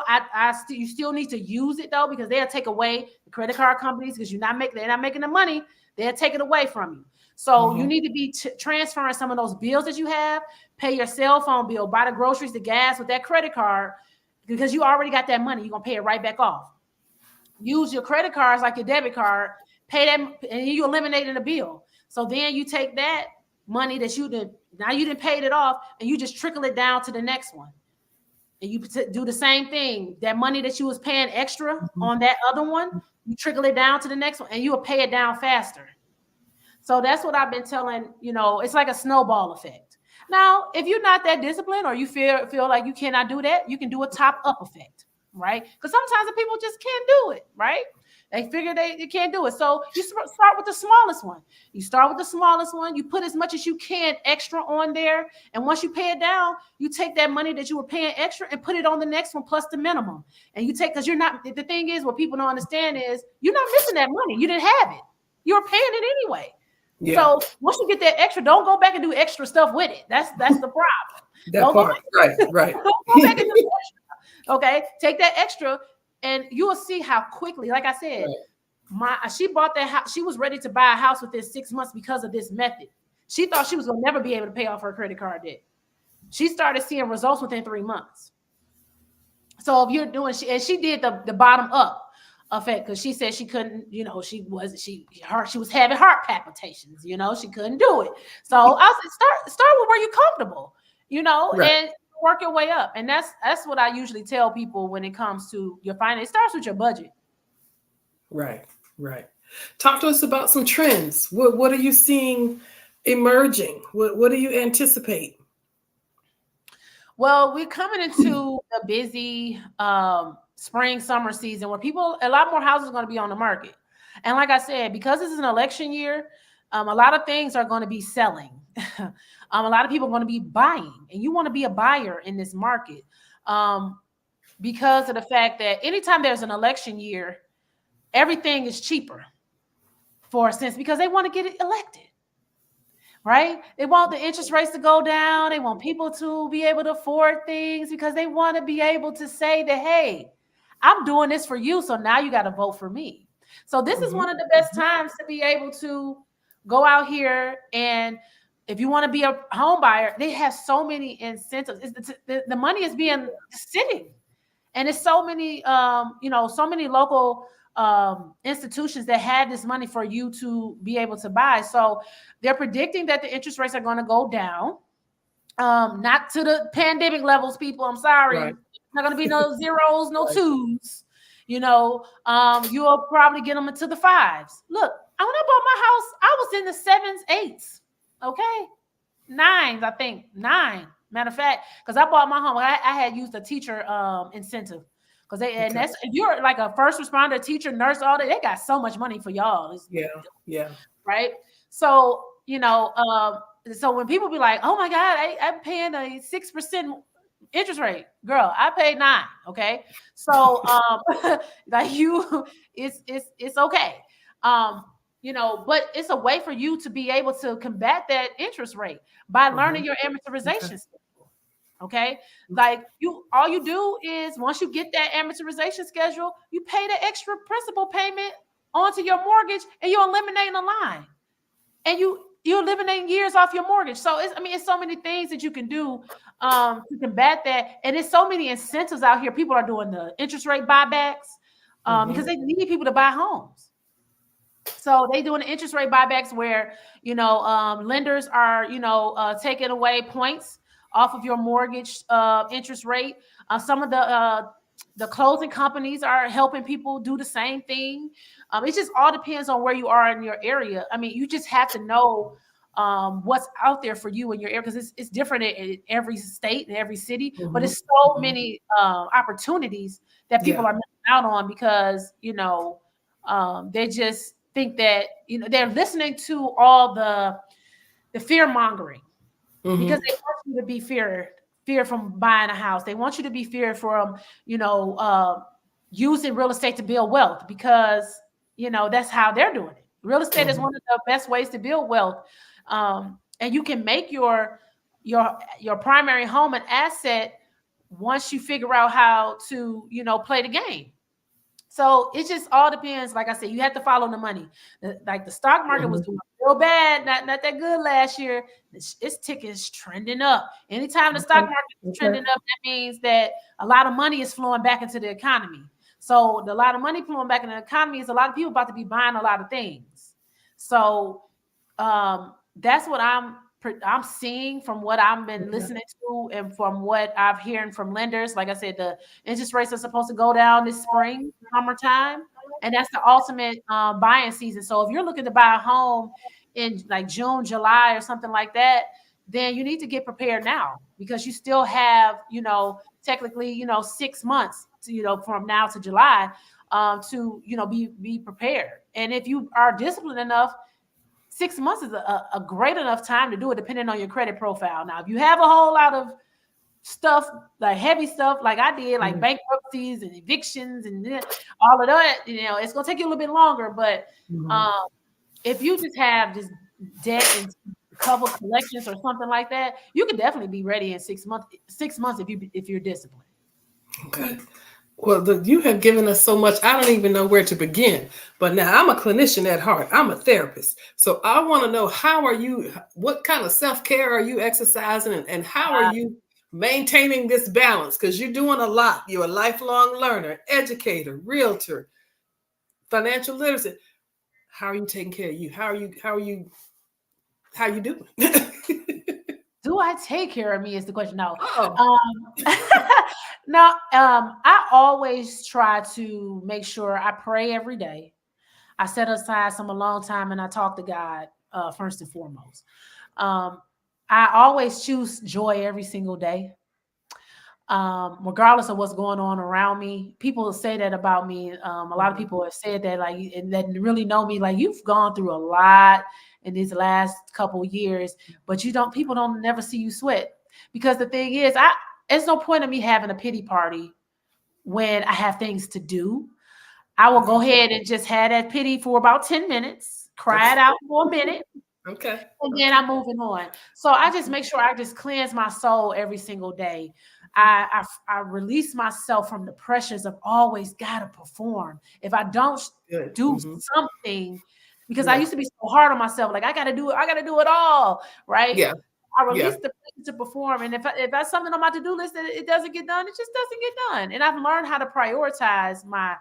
you still need to use it though, because they'll take away the credit card companies, because they're not making the money. They'll take it away from you. So you need to be transferring some of those bills that you have, pay your cell phone bill, buy the groceries, the gas with that credit card, because you already got that money. You're going to pay it right back off. Use your credit cards like your debit card, pay them, and you're eliminating the bill. So then you take that money that you didn't pay it off, and you just trickle it down to the next one. And you do the same thing. That money that you was paying extra on that other one, you trickle it down to the next one, and you will pay it down faster. So that's what I've been telling, it's like a snowball effect. Now, if you're not that disciplined, or you feel like you cannot do that, you can do a top-up effect, right? Because sometimes the people just can't do it, right? They figure they can't do it. So you start with the smallest one. You start with the smallest one. You put as much as you can extra on there. And once you pay it down, you take that money that you were paying extra and put it on the next one plus the minimum. And you take, because you're not, the thing is, what people don't understand is you're not missing that money. You didn't have it. You were paying it anyway. Yeah. So once you get that extra, don't go back and do extra stuff with it. That's the problem. Right. Don't go back and do extra. Okay, take that extra, and you will see how quickly. Like I said, she bought that house. She was ready to buy a house within 6 months because of this method. She thought she was going to never be able to pay off her credit card debt. She started seeing results within 3 months. So if you're doing, she did the bottom up effect, because she said she couldn't, she was having heart palpitations, she couldn't do it. So I said, start with where you're comfortable, and work your way up. And that's what I usually tell people when it comes to your finance. It starts with your budget. Right. Talk to us about some trends. What are you seeing emerging? What do you anticipate? Well, we're coming into a busy spring, summer season where a lot more houses are going to be on the market. And like I said, because this is an election year, a lot of things are going to be selling. A lot of people are going to be buying, and you want to be a buyer in this market because of the fact that anytime there's an election year, everything is cheaper for a sense, because they want to get it elected. Right? They want the interest rates to go down. They want people to be able to afford things because they want to be able to say that, hey, I'm doing this for you, so now you got to vote for me. So this is one of the best times to be able to go out here, and if you want to be a home buyer, they have so many incentives. The money is being sitting, and it's so many, so many local institutions that have this money for you to be able to buy. So they're predicting that the interest rates are going to go down, not to the pandemic levels, people. I'm sorry. Right. Not going to be no zeros, no twos. You'll probably get them into the fives. Look, when I bought my house, I was in the 7s, 8s. Okay. 9s, I think. 9. Matter of fact, because I bought my home, I had used a teacher incentive. Because if you're like a first responder, teacher, nurse, all that, they got so much money for y'all. Yeah. Right. So, so when people be like, oh my God, I'm paying a 6% interest rate, girl, I paid 9. Okay. So, it's okay. But it's a way for you to be able to combat that interest rate by learning your amortization schedule. Okay. Like all you do is once you get that amortization schedule, you pay the extra principal payment onto your mortgage, and you're eliminating a line, and you're eliminating years off your mortgage. So it's so many things that you can do to combat that. And there's so many incentives out here. People are doing the interest rate buybacks because they need people to buy homes. So they doing the interest rate buybacks where, lenders are, taking away points off of your mortgage interest rate. Some of the closing companies are helping people do the same thing. It just all depends on where you are in your area. I mean, you just have to know what's out there for you in your area, because it's different in every state and every city. But it's so many opportunities that people are missing out on because they just think that they're listening to all the fear mongering. Because they want you to be fear from buying a house. They want you to be feared from, using real estate to build wealth, because, that's how they're doing it. Real estate is one of the best ways to build wealth. And you can make your primary home an asset once you figure out how to, play the game. So it just all depends. Like I said, you have to follow the money. Like the stock market was doing real bad, not that good last year. Its ticket is trending up. Anytime the stock market is trending up, that means that a lot of money is flowing back into the economy. So a lot of money flowing back into the economy is a lot of people about to be buying a lot of things. So That's what I'm seeing from what I've been listening to and from what I've hearing from lenders. Like I said, the interest rates are supposed to go down this spring, summertime, and that's the ultimate buying season. So if you're looking to buy a home in like June, July, or something like that, then you need to get prepared now, because you still have, technically, 6 months to, from now to July, to, be prepared. And if you are disciplined enough, 6 months is a great enough time to do it, depending on your credit profile. Now, if you have a whole lot of stuff, like heavy stuff, like I did, like bankruptcies and evictions and all of that, it's gonna take you a little bit longer. But if you just have just debt and cover collections or something like that, you can definitely be ready in 6 months. 6 months if you're disciplined. Okay. Well, you have given us so much. I don't even know where to begin. But now I'm a clinician at heart. I'm a therapist. So I want to know, what kind of self-care are you exercising, and how are you maintaining this balance? Because you're doing a lot. You're a lifelong learner, educator, realtor, financial literacy. How are you taking care of you? How are you doing? Do I take care of me is the question. No. No, I always try to make sure I pray every day. I set aside some alone time and I talk to God first and foremost. I always choose joy every single day, regardless of what's going on around me. People say that about me. A lot of people have said that, like, and that really know me, like, you've gone through a lot in these last couple of years, but people don't never see you sweat. Because the thing is, there's no point in me having a pity party when I have things to do. I will go ahead and just have that pity for about 10 minutes, cry it out for a minute. Okay. And then I'm moving on. So I just make sure I just cleanse my soul every single day. I release myself from the pressures of always gotta perform. If I don't do something, because I used to be so hard on myself, like I gotta do it all, right? Yeah. I release the pressure to perform, and if that's something on my to-do list that it doesn't get done, it just doesn't get done. And I've learned how to prioritize my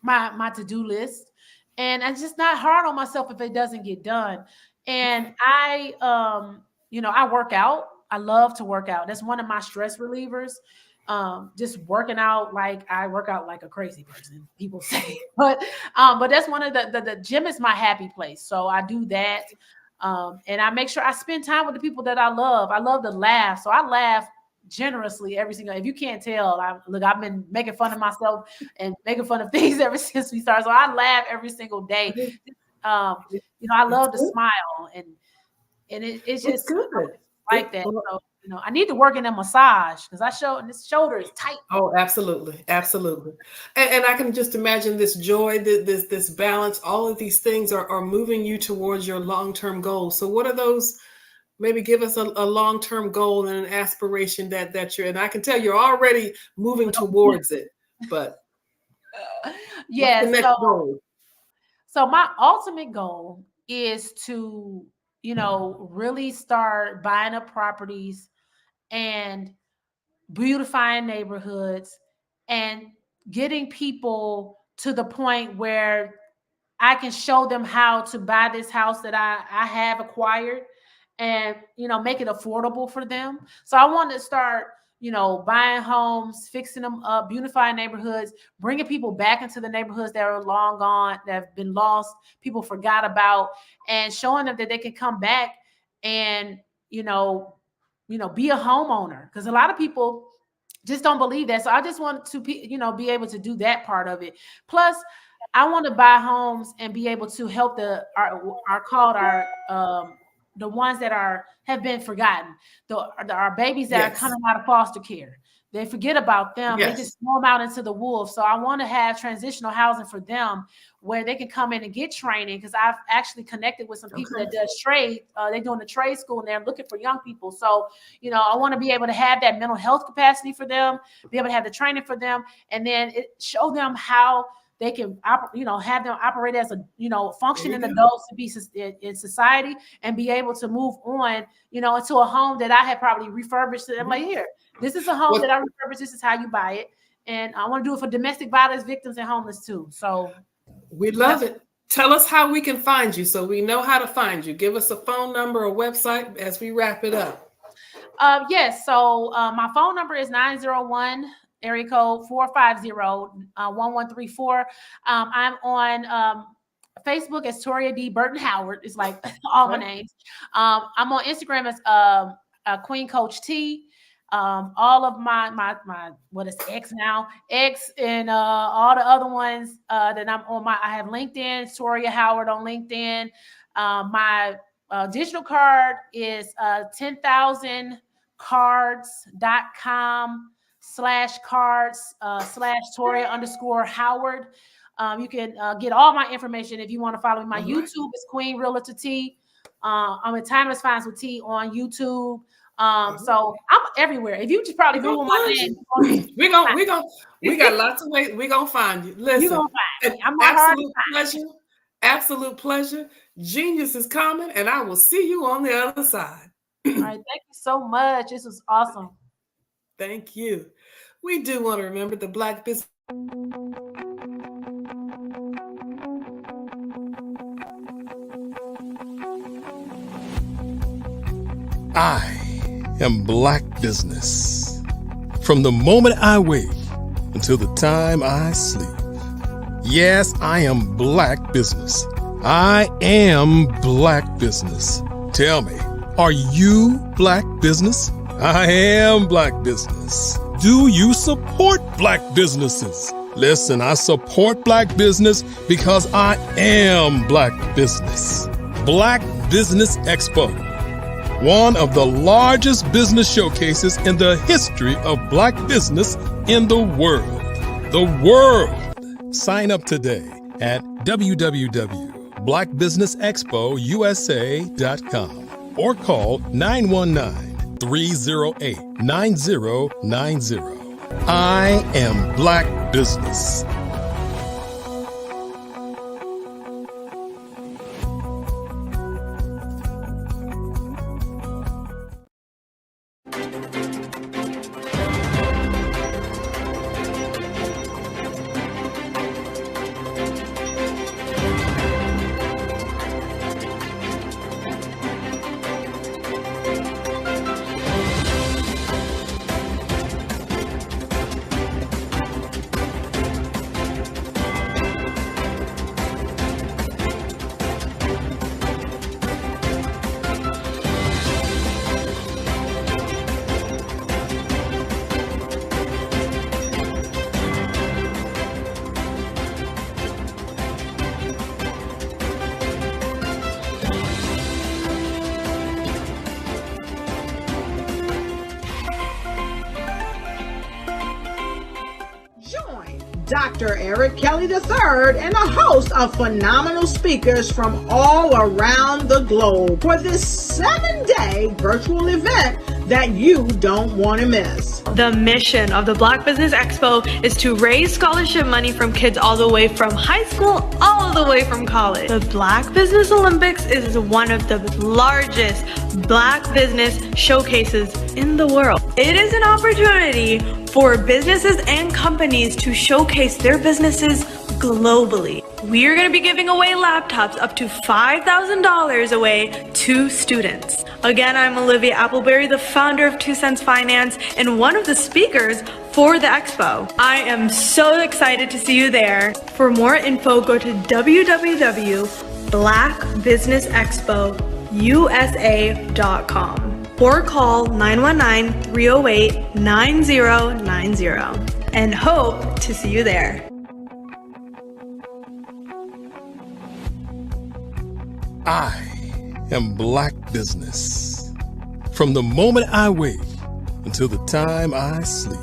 my to-do list, and I'm just not hard on myself if it doesn't get done. And I work out. I love to work out. That's one of my stress relievers. Just working out, like I work out like a crazy person, people say, but that's one of the gym is my happy place. So I do that. And I make sure I spend time with the people that I love. I love to laugh. So I laugh generously every single, if you can't tell, I've been making fun of myself and making fun of things ever since we started. So I laugh every single day. I love to smile, and it's just good. Like that. So, I need to work in a massage because this shoulder is tight. Oh, absolutely. Absolutely. And I can just imagine this joy, this balance, all of these things are moving you towards your long-term goals. So what are those? Maybe give us a long-term goal and an aspiration that you're, and I can tell you're already moving towards it, but yeah. What's the next goal? So my ultimate goal is to, really start buying up properties and beautifying neighborhoods and getting people to the point where I can show them how to buy this house that I have acquired and, make it affordable for them. So I want to start, buying homes, fixing them up, beautifying neighborhoods, bringing people back into the neighborhoods that are long gone, that have been lost, people forgot about, and showing them that they can come back and, be a homeowner. Because a lot of people just don't believe that. So I just want to, be able to do that part of it. Plus, I want to buy homes and be able to help the ones that have been forgotten, our babies that are coming out of foster care. They forget about them. They just throw them out into the wolves. So I want to have transitional housing for them where they can come in and get training, because I've actually connected with some people that does trade. They're doing a trade school and they're looking for young people. So, I want to be able to have that mental health capacity for them, be able to have the training for them, and then show them how they can, have them operate as functioning adults to be in society and be able to move on, into a home that I had probably refurbished. And I'm like, here, this is a home that I refurbished. This is how you buy it. And I want to do it for domestic violence victims and homeless too. So we love it. Tell us how we can find you so we know how to find you. Give us a phone number or website as we wrap it up. Yes. So my phone number is 901 area code 450-1134. I'm on Facebook as Toria D. Burton Howard. It's like all my names. I'm on Instagram as Queen Coach T. All of my what is X now? X and all the other ones that I'm on. I have LinkedIn, Toria Howard on LinkedIn. My digital card is 10,000cards.com/Toria_Howard. You can get all my information if you want to follow me. My YouTube is Queen Realtor T. I'm at Timeless Finds with T on YouTube. So I'm everywhere. If you just probably Google my name, we got lots of ways. We're gonna find you. Listen, you're gonna find me. I'm absolute pleasure. Absolute pleasure. Genius is coming, and I will see you on the other side. All right, thank you so much. This was awesome. Thank you. We do want to remember the Black Business. I am Black Business. From the moment I wake until the time I sleep. Yes, I am Black Business. I am Black Business. Tell me, are you Black Business? I am Black Business. Do you support Black businesses? Listen, I support Black business because I am Black Business. Black Business Expo, one of the largest business showcases in the history of Black business in the world. The world! Sign up today at www.blackbusinessexpousa.com or call 919-308-9090. I am Black Business. Dr. Eric Kelly III and a host of phenomenal speakers from all around the globe for this 7-day virtual event that you don't want to miss. The mission of the Black Business Expo is to raise scholarship money from kids all the way from high school, all the way from college. The Black Business Olympics is one of the largest Black business showcases in the world. It is an opportunity for businesses and companies to showcase their businesses globally. We are going to be giving away laptops up to $5,000 away to students. Again, I'm Olivia Appleberry, the founder of 2 Cents Finance and one of the speakers for the expo. I am so excited to see you there. For more info, go to www.blackbusinessexpousa.com or call 919-308-9090 and hope to see you there. I am Black Business. From the moment I wake until the time I sleep.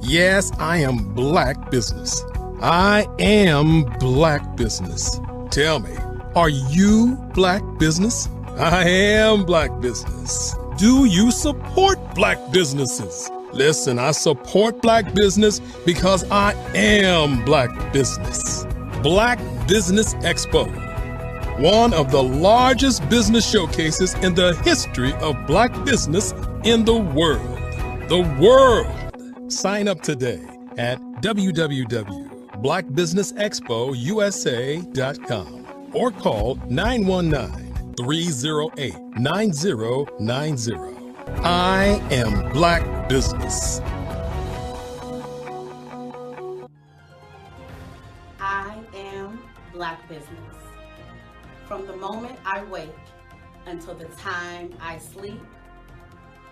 Yes, I am Black Business. I am Black Business. Tell me, are you Black Business? I am Black Business. Do you support Black businesses? Listen, I support Black business because I am Black Business. Black Business Expo, one of the largest business showcases in the history of Black business in the world. The world! Sign up today at www.blackbusinessexpousa.com Black Business Expo USA.com or call 919-308-9090. I am Black Business. I am Black Business. From the moment I wake until the time I sleep,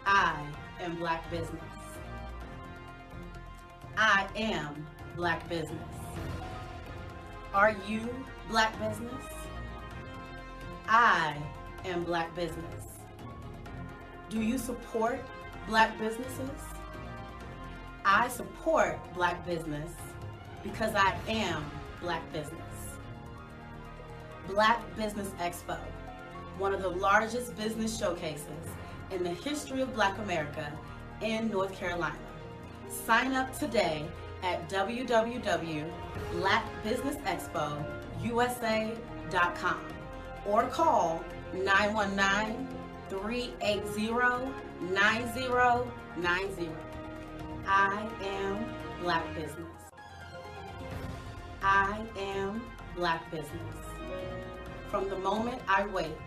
I am Black Business. I am Black Business. Are you Black Business? I am Black Business. Do you support Black businesses? I support Black business because I am Black business. Black Business Expo, one of the largest business showcases in the history of Black America in North Carolina. Sign up today at www.blackbusinessexpousa.com or call 919-380-9090. I am Black Business. I am Black Business. From the moment I wake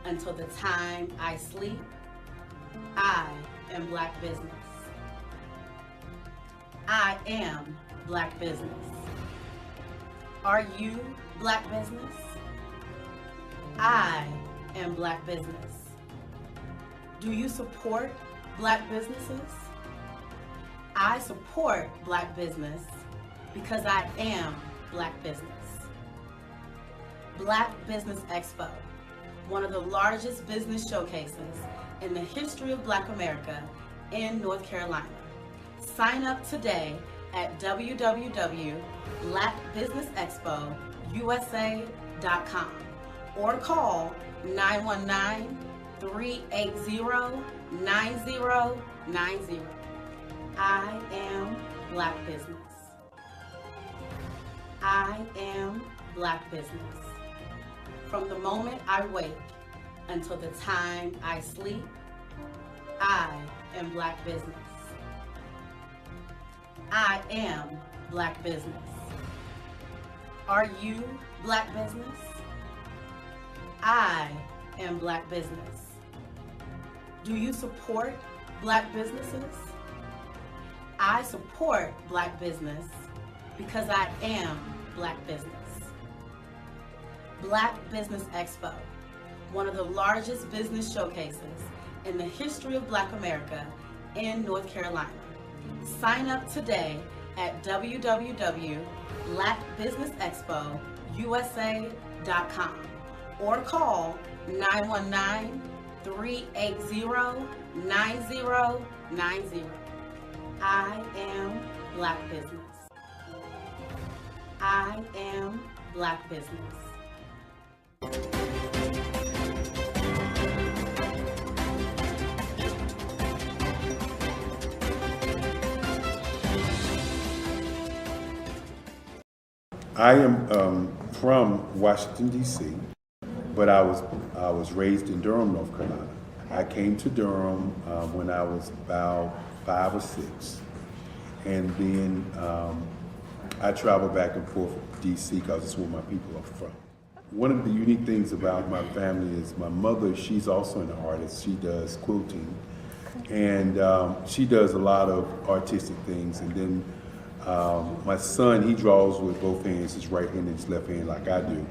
until the time I sleep, I am Black Business. I am Black Business. Are you Black Business? I am Black Business. Do you support Black businesses? I support Black business because I am Black business. Black Business Expo, one of the largest business showcases in the history of Black America in North Carolina. Sign up today at www.blackbusinessexpousa.com or call 919-380-9090. I am Black Business. I am Black Business. From the moment I wake until the time I sleep, I am Black Business. I am Black Business. Are you Black Business? I am Black Business. Do you support Black businesses? I support Black business because I am Black business. Black Business Expo, one of the largest business showcases in the history of Black America in North Carolina. Sign up today at www.blackbusinessexpousa.com or call 919-380-9090. I am Black Business. I am Black Business. I am from Washington, D.C., but I was raised in Durham, North Carolina. I came to Durham when I was about 5 or 6, and then I traveled back and forth to D.C. because it's where my people are from. One of the unique things about my family is my mother, she's also an artist. She does quilting, and she does a lot of artistic things. And then my son, he draws with both hands, his right hand and his left hand like I do.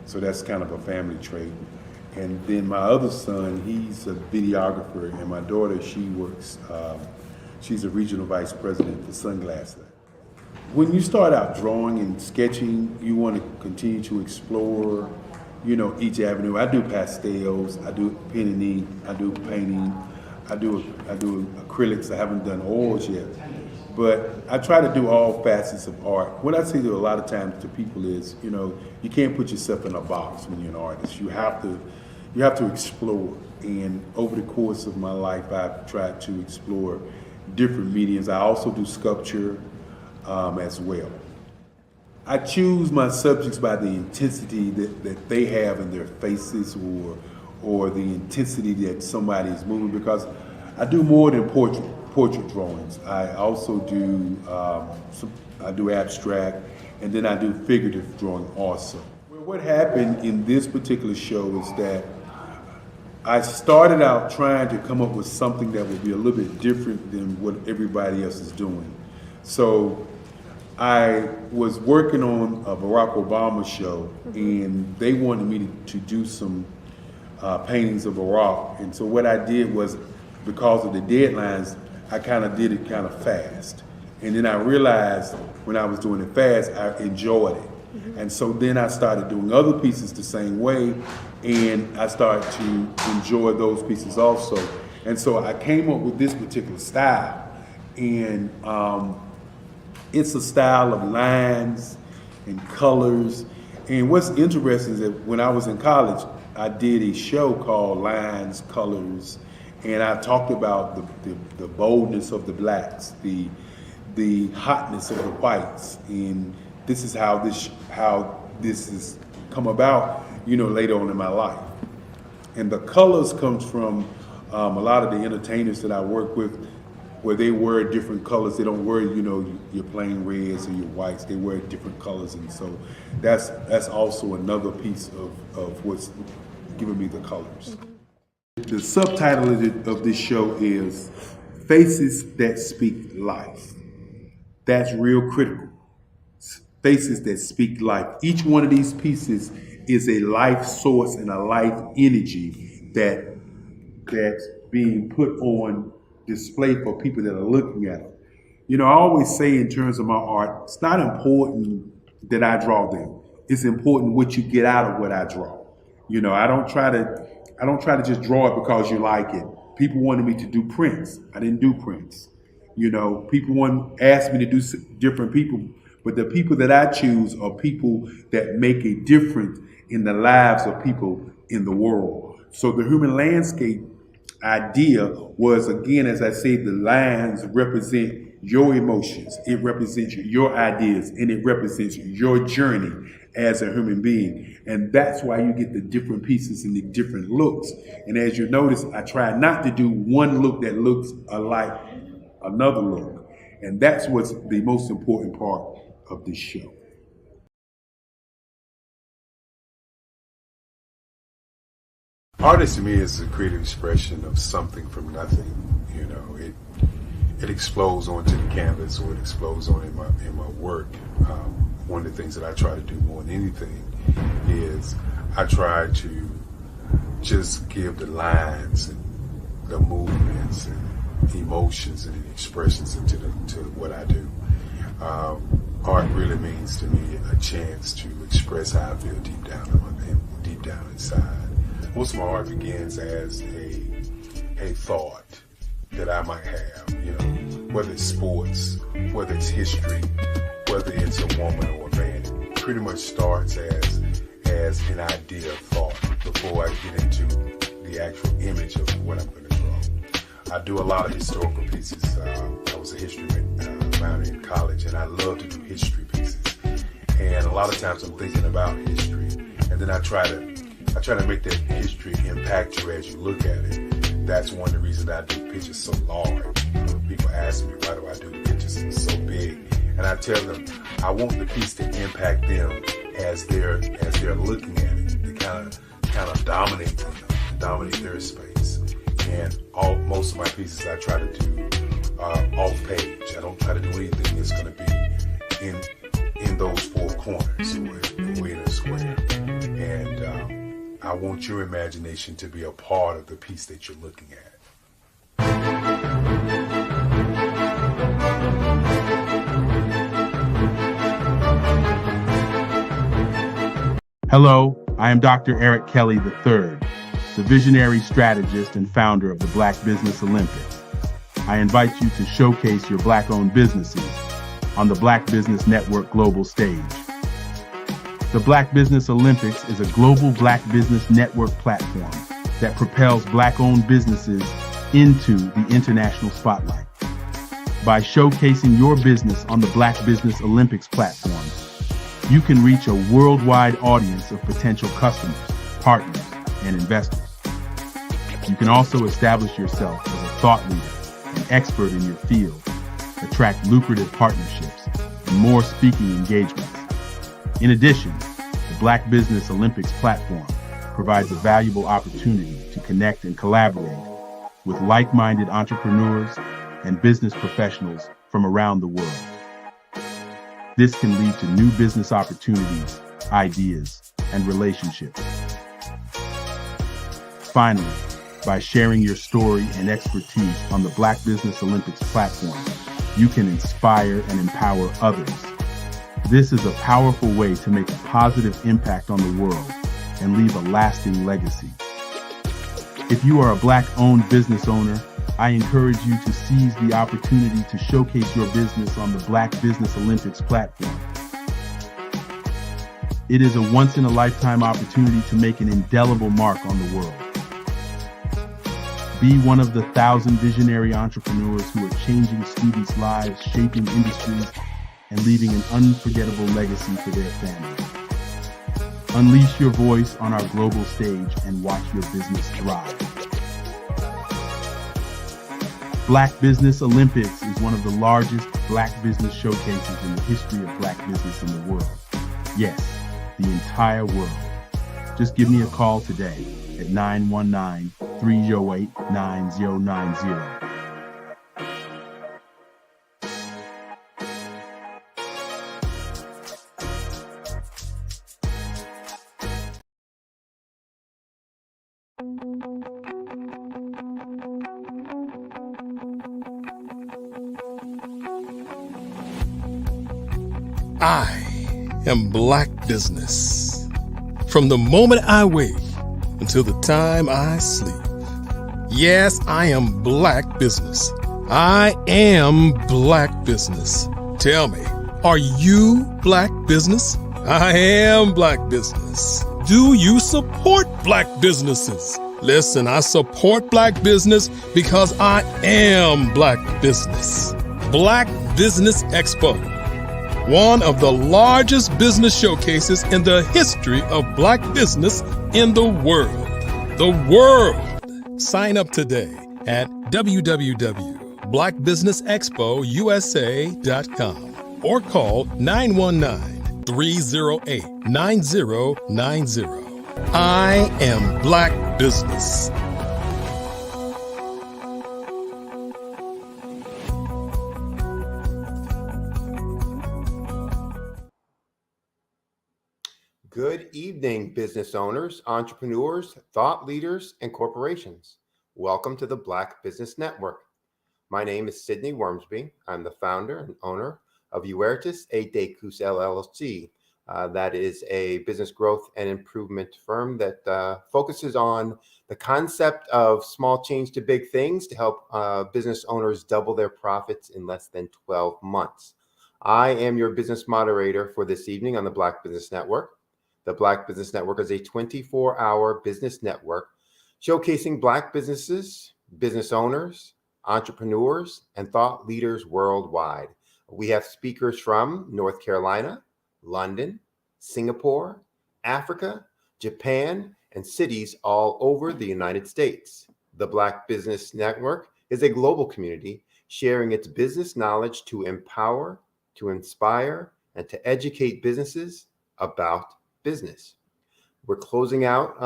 So that's kind of a family trait. And then my other son, he's a videographer, and my daughter, she works, she's a regional vice president for Sunglasses. When you start out drawing and sketching, you want to continue to explore, each avenue. I do pastels, I do pen and ink, I do painting, I do acrylics. I haven't done oils yet, but I try to do all facets of art. What I say to a lot of times to people is, you can't put yourself in a box when you're an artist. You have to explore. And over the course of my life, I've tried to explore different mediums. I also do sculpture as well. I choose my subjects by the intensity that they have in their faces, or the intensity that somebody is moving, because I do more than portrait. portrait drawings. I also do I do abstract, and then I do figurative drawing also. Well, what happened in this particular show is that I started out trying to come up with something that would be a little bit different than what everybody else is doing. So I was working on a Barack Obama show, and they wanted me to do some paintings of Barack. And so what I did was, because of the deadlines, I kind of did it kind of fast. And then I realized when I was doing it fast, I enjoyed it. And so then I started doing other pieces the same way, and I started to enjoy those pieces also. And so I came up with this particular style, and it's a style of lines and colors. And what's interesting is that when I was in college, I did a show called Lines, Colors, and I talked about the boldness of the blacks, the hotness of the whites, and this is how this has come about, later on in my life. And the colors comes from a lot of the entertainers that I work with, where they wear different colors. They don't wear, your plain reds or your whites. They wear different colors, and so that's also another piece of what's giving me the colors. The subtitle of this show is Faces That Speak Life. That's real critical. Faces that speak life. Each one of these pieces is a life source and a life energy that's being put on display for people that are looking at them. I always say in terms of my art, it's not important that I draw them. It's important what you get out of what I draw. I don't try to just draw it because you like it. People wanted me to do prints. I didn't do prints. People asked me to do different people, but the people that I choose are people that make a difference in the lives of people in the world. So the human landscape idea was, again, as I say, the lines represent your emotions, it represents your ideas, and it represents your journey as a human being. And that's why you get the different pieces and the different looks. And as you notice, I try not to do one look that looks alike another look. And that's what's the most important part of this show. Artist to me is a creative expression of something from nothing. It explodes onto the canvas, or it explodes on in my work. One of the things that I try to do more than anything is I try to just give the lines and the movements and emotions and expressions into to what I do. Art really means to me a chance to express how I feel deep down inside. Most of my art begins as a thought that I might have, whether it's sports, whether it's history, whether it's a woman or a man. It pretty much starts as an idea of thought before I get into the actual image of what I'm going to draw. I do a lot of historical pieces. I was a history minor in college, and I love to do history pieces. And a lot of times I'm thinking about history, and then I try to make that history impact you as you look at it. That's one of the reasons I do pictures so large. People ask me, why do I do the pictures so big? And I tell them, I want the piece to impact them as they're looking at it. To kind of dominate them, dominate their space. And most of my pieces I try to do off page. I don't try to do anything that's going to be in those four corners or in a square. And I want your imagination to be a part of the piece that you're looking at. Hello, I am Dr. Eric Kelly III, the visionary strategist and founder of the Black Business Olympics. I invite you to showcase your Black-owned businesses on the Black Business Network global stage. The Black Business Olympics is a global Black Business Network platform that propels Black-owned businesses into the international spotlight. By showcasing your business on the Black Business Olympics platform, you can reach a worldwide audience of potential customers, partners, and investors. You can also establish yourself as a thought leader an expert in your field, attract lucrative partnerships, and more speaking engagements. In addition, the Black Business Olympics platform provides a valuable opportunity to connect and collaborate with like-minded entrepreneurs and business professionals from around the world. This can lead to new business opportunities, ideas, and relationships. Finally, by sharing your story and expertise on the Black Business Olympics platform, you can inspire and empower others. This is a powerful way to make a positive impact on the world and leave a lasting legacy. If you are a Black-owned business owner, I encourage you to seize the opportunity to showcase your business on the Black Business Olympics platform. It is a once-in-a-lifetime opportunity to make an indelible mark on the world. Be one of the 1,000 visionary entrepreneurs who are changing students' lives, shaping industries, and leaving an unforgettable legacy for their families. Unleash your voice on our global stage and watch your business thrive. Black Business Olympics is one of the largest Black business showcases in the history of Black business in the world. Yes, the entire world. Just give me a call today at 919-308-9090. I am Black Business. From the moment I wake until the time I sleep. Yes, I am Black Business. I am Black Business. Tell me, are you Black Business? I am Black Business. Do you support Black businesses? Listen, I support Black business because I am Black Business. Black Business Expo, one of the largest business showcases in the history of Black business in the world. The world! Sign up today at www.blackbusinessexpousa.com or call 919-308-9090. I am Black Business. Good evening, business owners, entrepreneurs, thought leaders, and corporations. Welcome to the Black Business Network. My name is Sidney Wormsby. I'm the founder and owner of Huertas e Decus LLC. That is a business growth and improvement firm that focuses on the concept of small change to big things to help business owners double their profits in less than 12 months. I am your business moderator for this evening on the Black Business Network. The Black Business Network is a 24-hour business network showcasing Black businesses, business owners, entrepreneurs, and thought leaders worldwide. We have speakers from North Carolina, London, Singapore, Africa, Japan, and cities all over the United States. The Black Business Network is a global community sharing its business knowledge to empower, to inspire, and to educate businesses about business. We're closing out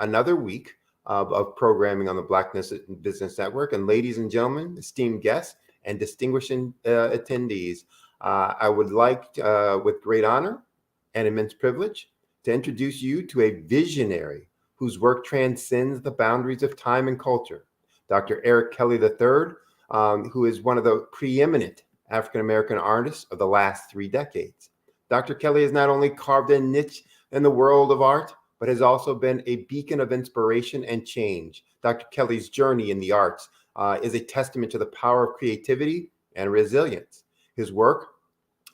another week of programming on the Black Business Network. And ladies and gentlemen, esteemed guests, and distinguished attendees, I would like, with great honor and immense privilege, to introduce you to a visionary whose work transcends the boundaries of time and culture, Dr. Eric Kelly III, who is one of the preeminent African-American artists of the last 3 decades. Dr. Kelly has not only carved a niche in the world of art, but has also been a beacon of inspiration and change. Dr. Kelly's journey in the arts is a testament to the power of creativity and resilience. His work,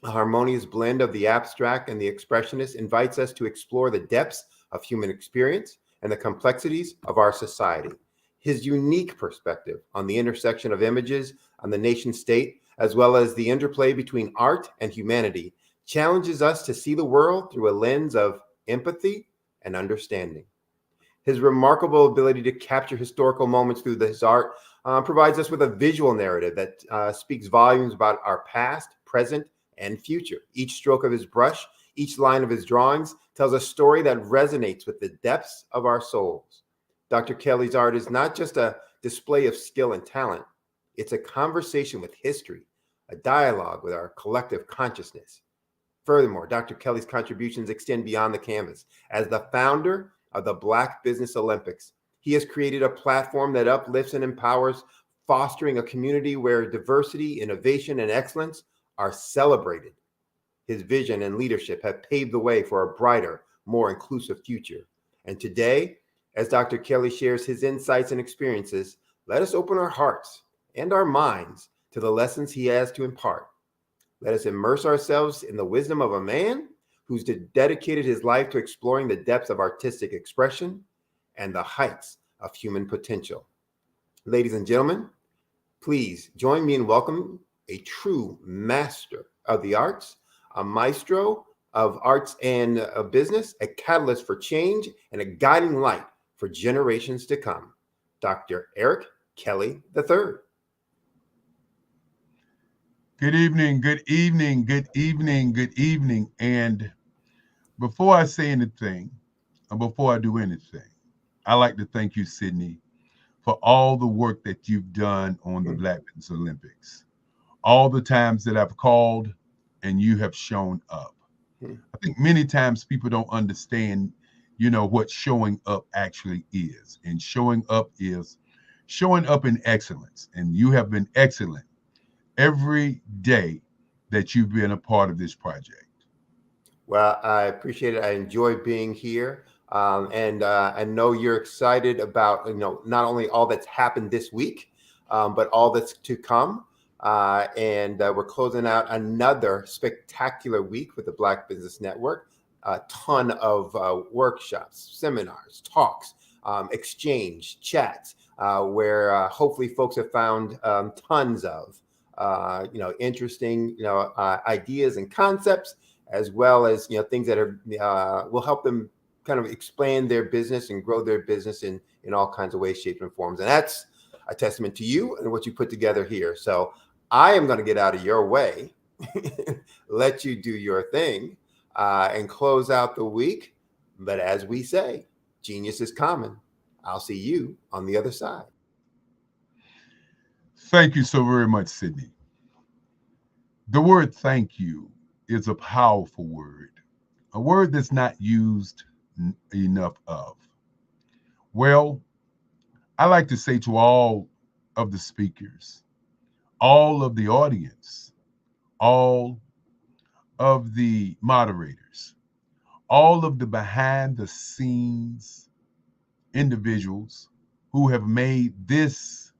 a harmonious blend of the abstract and the expressionist, invites us to explore the depths of human experience and the complexities of our society. His unique perspective on the intersection of images on the nation state, as well as the interplay between art and humanity, challenges us to see the world through a lens of empathy and understanding. His remarkable ability to capture historical moments through his art provides us with a visual narrative that speaks volumes about our past, present, and future. Each stroke of his brush, each line of his drawings tells a story that resonates with the depths of our souls. Dr. Kelly's art is not just a display of skill and talent. It's a conversation with history, a dialogue with our collective consciousness. Furthermore, Dr. Kelly's contributions extend beyond the canvas. As the founder of the Black Business Olympics, he has created a platform that uplifts and empowers, fostering a community where diversity, innovation, and excellence are celebrated. His vision and leadership have paved the way for a brighter, more inclusive future. And today, as Dr. Kelly shares his insights and experiences, let us open our hearts and our minds to the lessons he has to impart. Let us immerse ourselves in the wisdom of a man who's dedicated his life to exploring the depths of artistic expression and the heights of human potential. Ladies and gentlemen, please join me in welcoming a true master of the arts, a maestro of arts and business, a catalyst for change, and a guiding light for generations to come, Dr. Eric Kelly III. Good evening, good evening, good evening, good evening. And before I say anything, or before I do anything, I'd like to thank you, Sydney, for all the work that you've done on the Black Business Olympics. All the times that I've called and you have shown up. I think many times people don't understand, what showing up actually is. And showing up is showing up in excellence. And you have been excellent every day that you've been a part of this project. Well, I appreciate it. I enjoy being here. And I know you're excited about, not only all that's happened this week, but all that's to come. And we're closing out another spectacular week with the Black Business Network. A ton of workshops, seminars, talks, exchange, chats, where hopefully folks have found tons of interesting ideas and concepts, as well as things that will help them kind of expand their business and grow their business in all kinds of ways, shapes, and forms. And that's a testament to you and what you put together here. So I am going to get out of your way, let you do your thing, and close out the week. But as we say, genius is common. I'll see you on the other side. Thank you so very much, Sydney. The word thank you is a powerful word, a word that's not used enough of. Well, I like to say to all of the speakers, all of the audience, all of the moderators, all of the behind the scenes individuals who have made this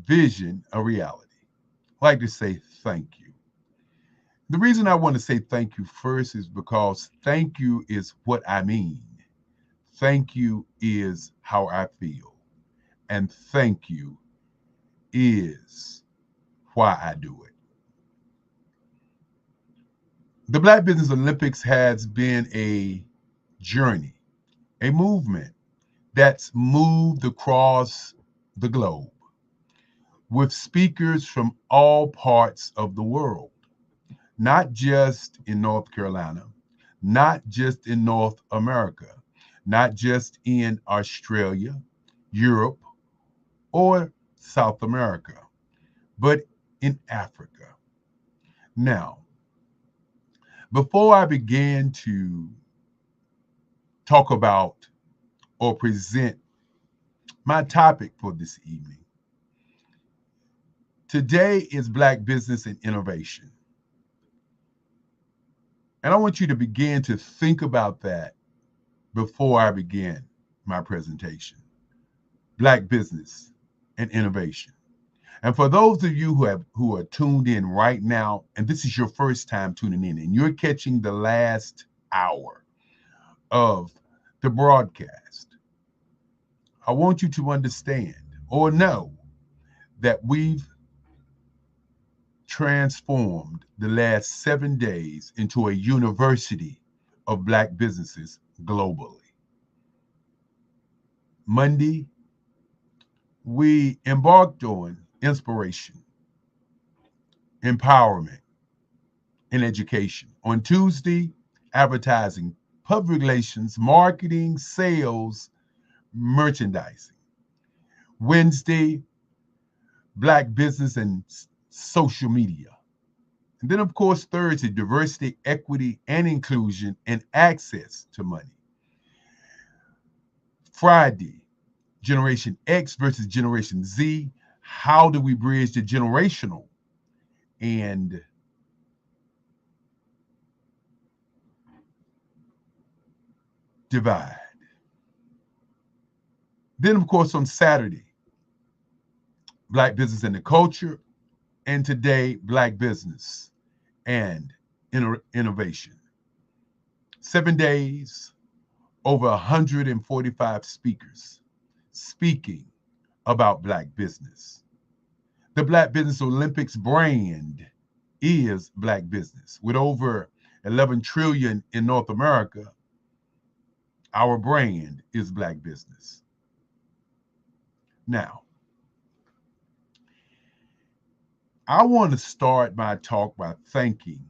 vision a reality. I'd like to say thank you. The reason I want to say thank you first is because thank you is what I mean. Thank you is how I feel. And thank you is why I do it. The Black Business Olympics has been a journey, a movement that's moved across the globe with speakers from all parts of the world, not just in North Carolina, not just in North America, not just in Australia, Europe, or South America, but in Africa. Now, before I begin to talk about or present my topic for this evening, today is Black Business and Innovation. And I want you to begin to think about that before I begin my presentation. Black Business and Innovation. And for those of you who are tuned in right now, and this is your first time tuning in, and you're catching the last hour of the broadcast, I want you to understand or know that we've transformed the last 7 days into a university of Black businesses globally. Monday, we embarked on inspiration, empowerment, and education. On Tuesday, advertising, public relations, marketing, sales, merchandising. Wednesday, Black business and social media. And then, of course, Thursday, diversity, equity, and inclusion, and access to money. Friday, Generation X versus Generation Z. How do we bridge the generational and divide? Then, of course, on Saturday, Black business and the culture. And today, Black business and innovation. 7 days, over 145 speakers speaking about Black business. The Black Business Olympics brand is Black business. With over 11 trillion in North America, our brand is Black business. Now, I want to start my talk by thanking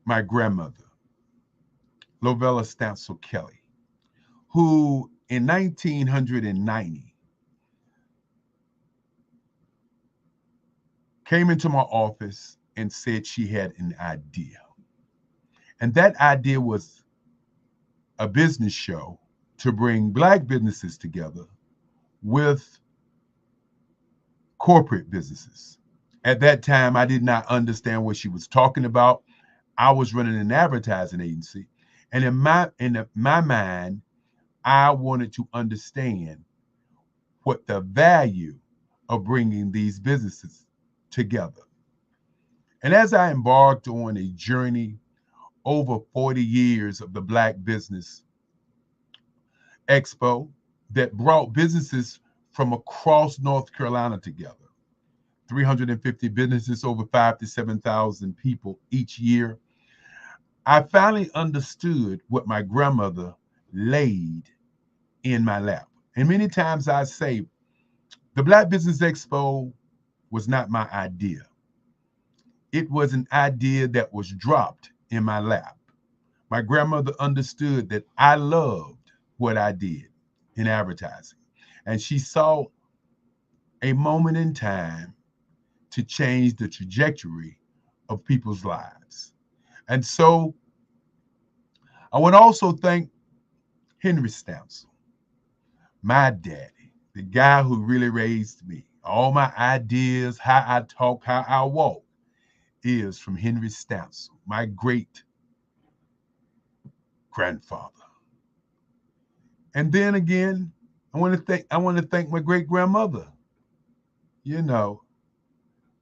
my grandmother, Lovella Stancil Kelly, who in 1990 came into my office and said she had an idea. And that idea was a business show to bring Black businesses together with corporate businesses. At that time, I did not understand what she was talking about. I was running an advertising agency. And in my mind, I wanted to understand what the value of bringing these businesses together. And as I embarked on a journey over 40 years of the Black Business Expo that brought businesses from across North Carolina together, 350 businesses, over 5,000 to 7,000 people each year, I finally understood what my grandmother laid in my lap. And many times I say, the Black Business Expo was not my idea. It was an idea that was dropped in my lap. My grandmother understood that I loved what I did in advertising. And she saw a moment in time to change the trajectory of people's lives. And so I would also thank Henry Stancil, my daddy, the guy who really raised me. All my ideas, how I talk, how I walk, is from Henry Stancil, my great grandfather. And then again, I want to thank my great grandmother,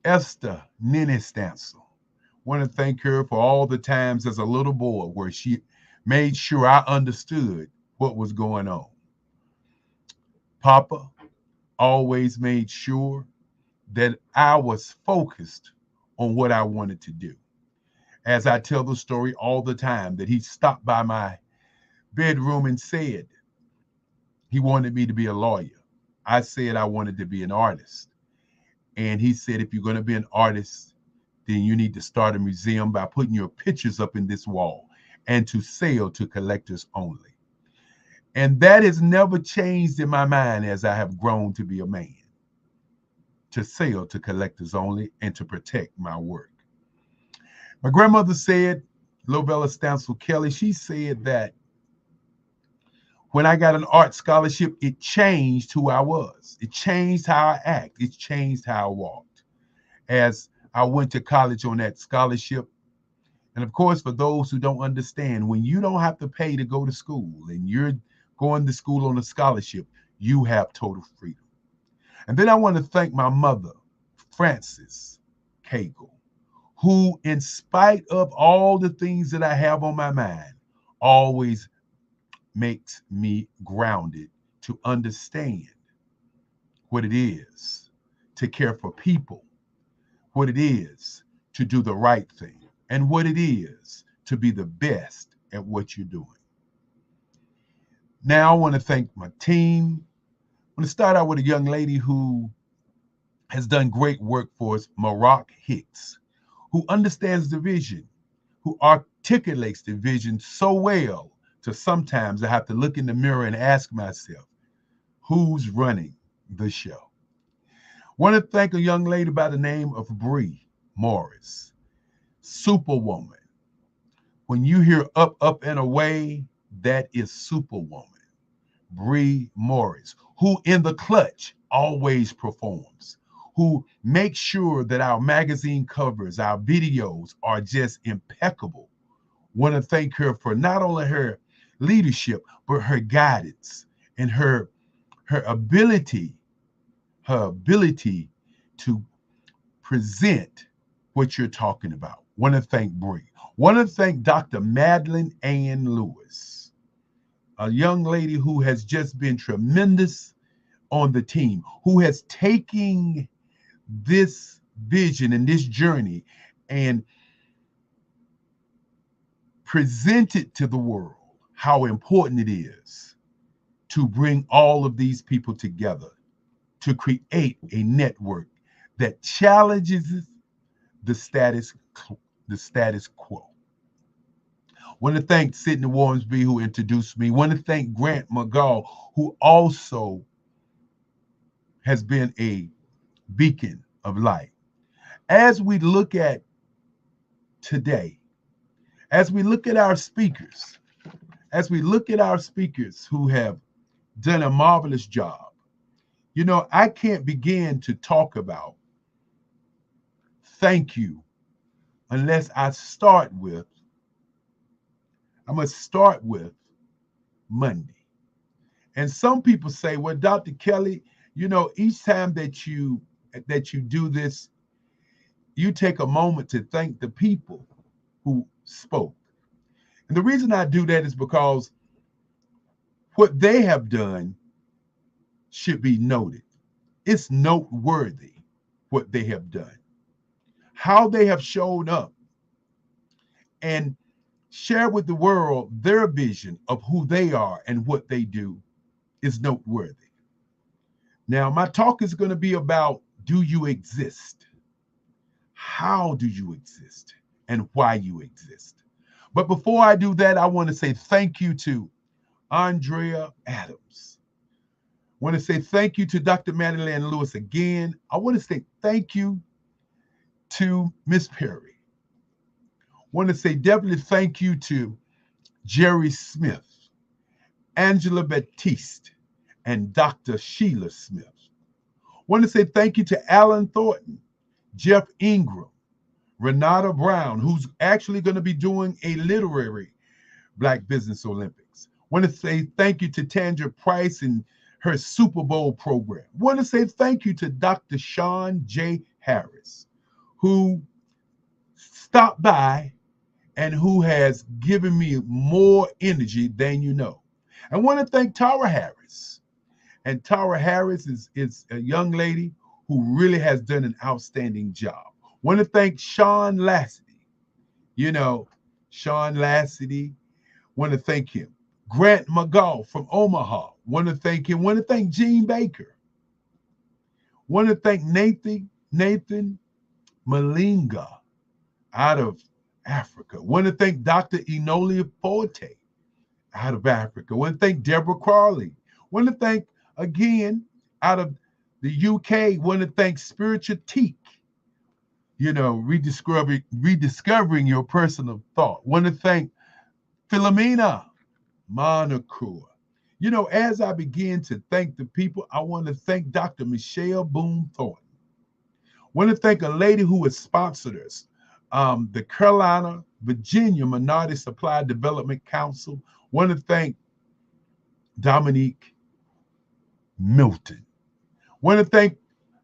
Esther Nene Stancil. I want to thank her for all the times as a little boy where she made sure I understood what was going on. Papa always made sure that I was focused on what I wanted to do. As I tell the story all the time, that he stopped by my bedroom and said he wanted me to be a lawyer. I said I wanted to be an artist. And he said, if you're going to be an artist, then you need to start a museum by putting your pictures up in this wall and to sell to collectors only. And that has never changed in my mind as I have grown to be a man, to sell to collectors only and to protect my work. My grandmother said, Lovella Stancil Kelly, she said that when I got an art scholarship, it changed who I was. It changed how I act. It changed how I walked. As I went to college on that scholarship. And of course, for those who don't understand, when you don't have to pay to go to school and you're going to school on a scholarship, you have total freedom. And then I want to thank my mother, Frances Cagle, who, in spite of all the things that I have on my mind, always makes me grounded to understand what it is to care for people, what it is to do the right thing, and what it is to be the best at what you're doing. Now I want to thank my team, going to start out with a young lady who has done great work for us, Maroc Hicks, who understands the vision, who articulates the vision so well to sometimes I have to look in the mirror and ask myself, who's running the show? Want to thank a young lady by the name of Bree Morris, Superwoman. When you hear up, up, and away, that is Superwoman. Bree Morris, who in the clutch always performs, who makes sure that our magazine covers, our videos are just impeccable. Want to thank her for not only her leadership, but her guidance and her ability to present what you're talking about. Want to thank Bree. Want to thank Dr. Madeline Ann Lewis, a young lady who has just been tremendous on the team, who has taken this vision and this journey and presented to the world how important it is to bring all of these people together to create a network that challenges the status quo. Want to thank Sidney Warmsby, who introduced me. Want to thank Grant McGaw, who also has been a beacon of light. As we look at today, as we look at our speakers, who have done a marvelous job, you know, I can't begin to talk about thank you unless I must start with Monday. And some people say, well, Dr. Kelly, you know, each time that you do this, you take a moment to thank the people who spoke. And the reason I do that is because what they have done should be noted. It's noteworthy what they have done. How they have shown up and share with the world their vision of who they are and what they do is noteworthy. Now, my talk is going to be about, do you exist? How do you exist? And why you exist? But before I do that, I want to say thank you to Andrea Adams. I want to say thank you to Dr. Madeline Lewis again. I want to say thank you to Miss Perry. I want to say definitely thank you to Jerry Smith, Angela Baptiste, and Dr. Sheila Smith. I want to say thank you to Alan Thornton, Jeff Ingram, Renata Brown, who's actually going to be doing a literary Black Business Olympics. I want to say thank you to Tandra Price and her Super Bowl program. I want to say thank you to Dr. Sean J. Harris, who stopped by and who has given me more energy than you know. I want to thank Tara Harris. And Tara Harris is a young lady who really has done an outstanding job. I want to thank Sean Lassity. You know, Sean Lassity, want to thank him. Grant McGaw from Omaha, want to thank him. Want to thank Gene Baker. Want to thank Nathan Malinga out of Africa. Want to thank Dr. Enolia Forte out of Africa. Want to thank Deborah Crawley. Want to thank, again, out of the UK, want to thank Spiritual Teak. You know, rediscovering your personal thought. Want to thank Philomena Monacour. You know, as I begin to thank the people, I want to thank Dr. Michelle Boone Thornton. Want to thank a lady who has sponsored us, the Carolina, Virginia Minority Supply Development Council. Want to thank Dominique Milton. Want to thank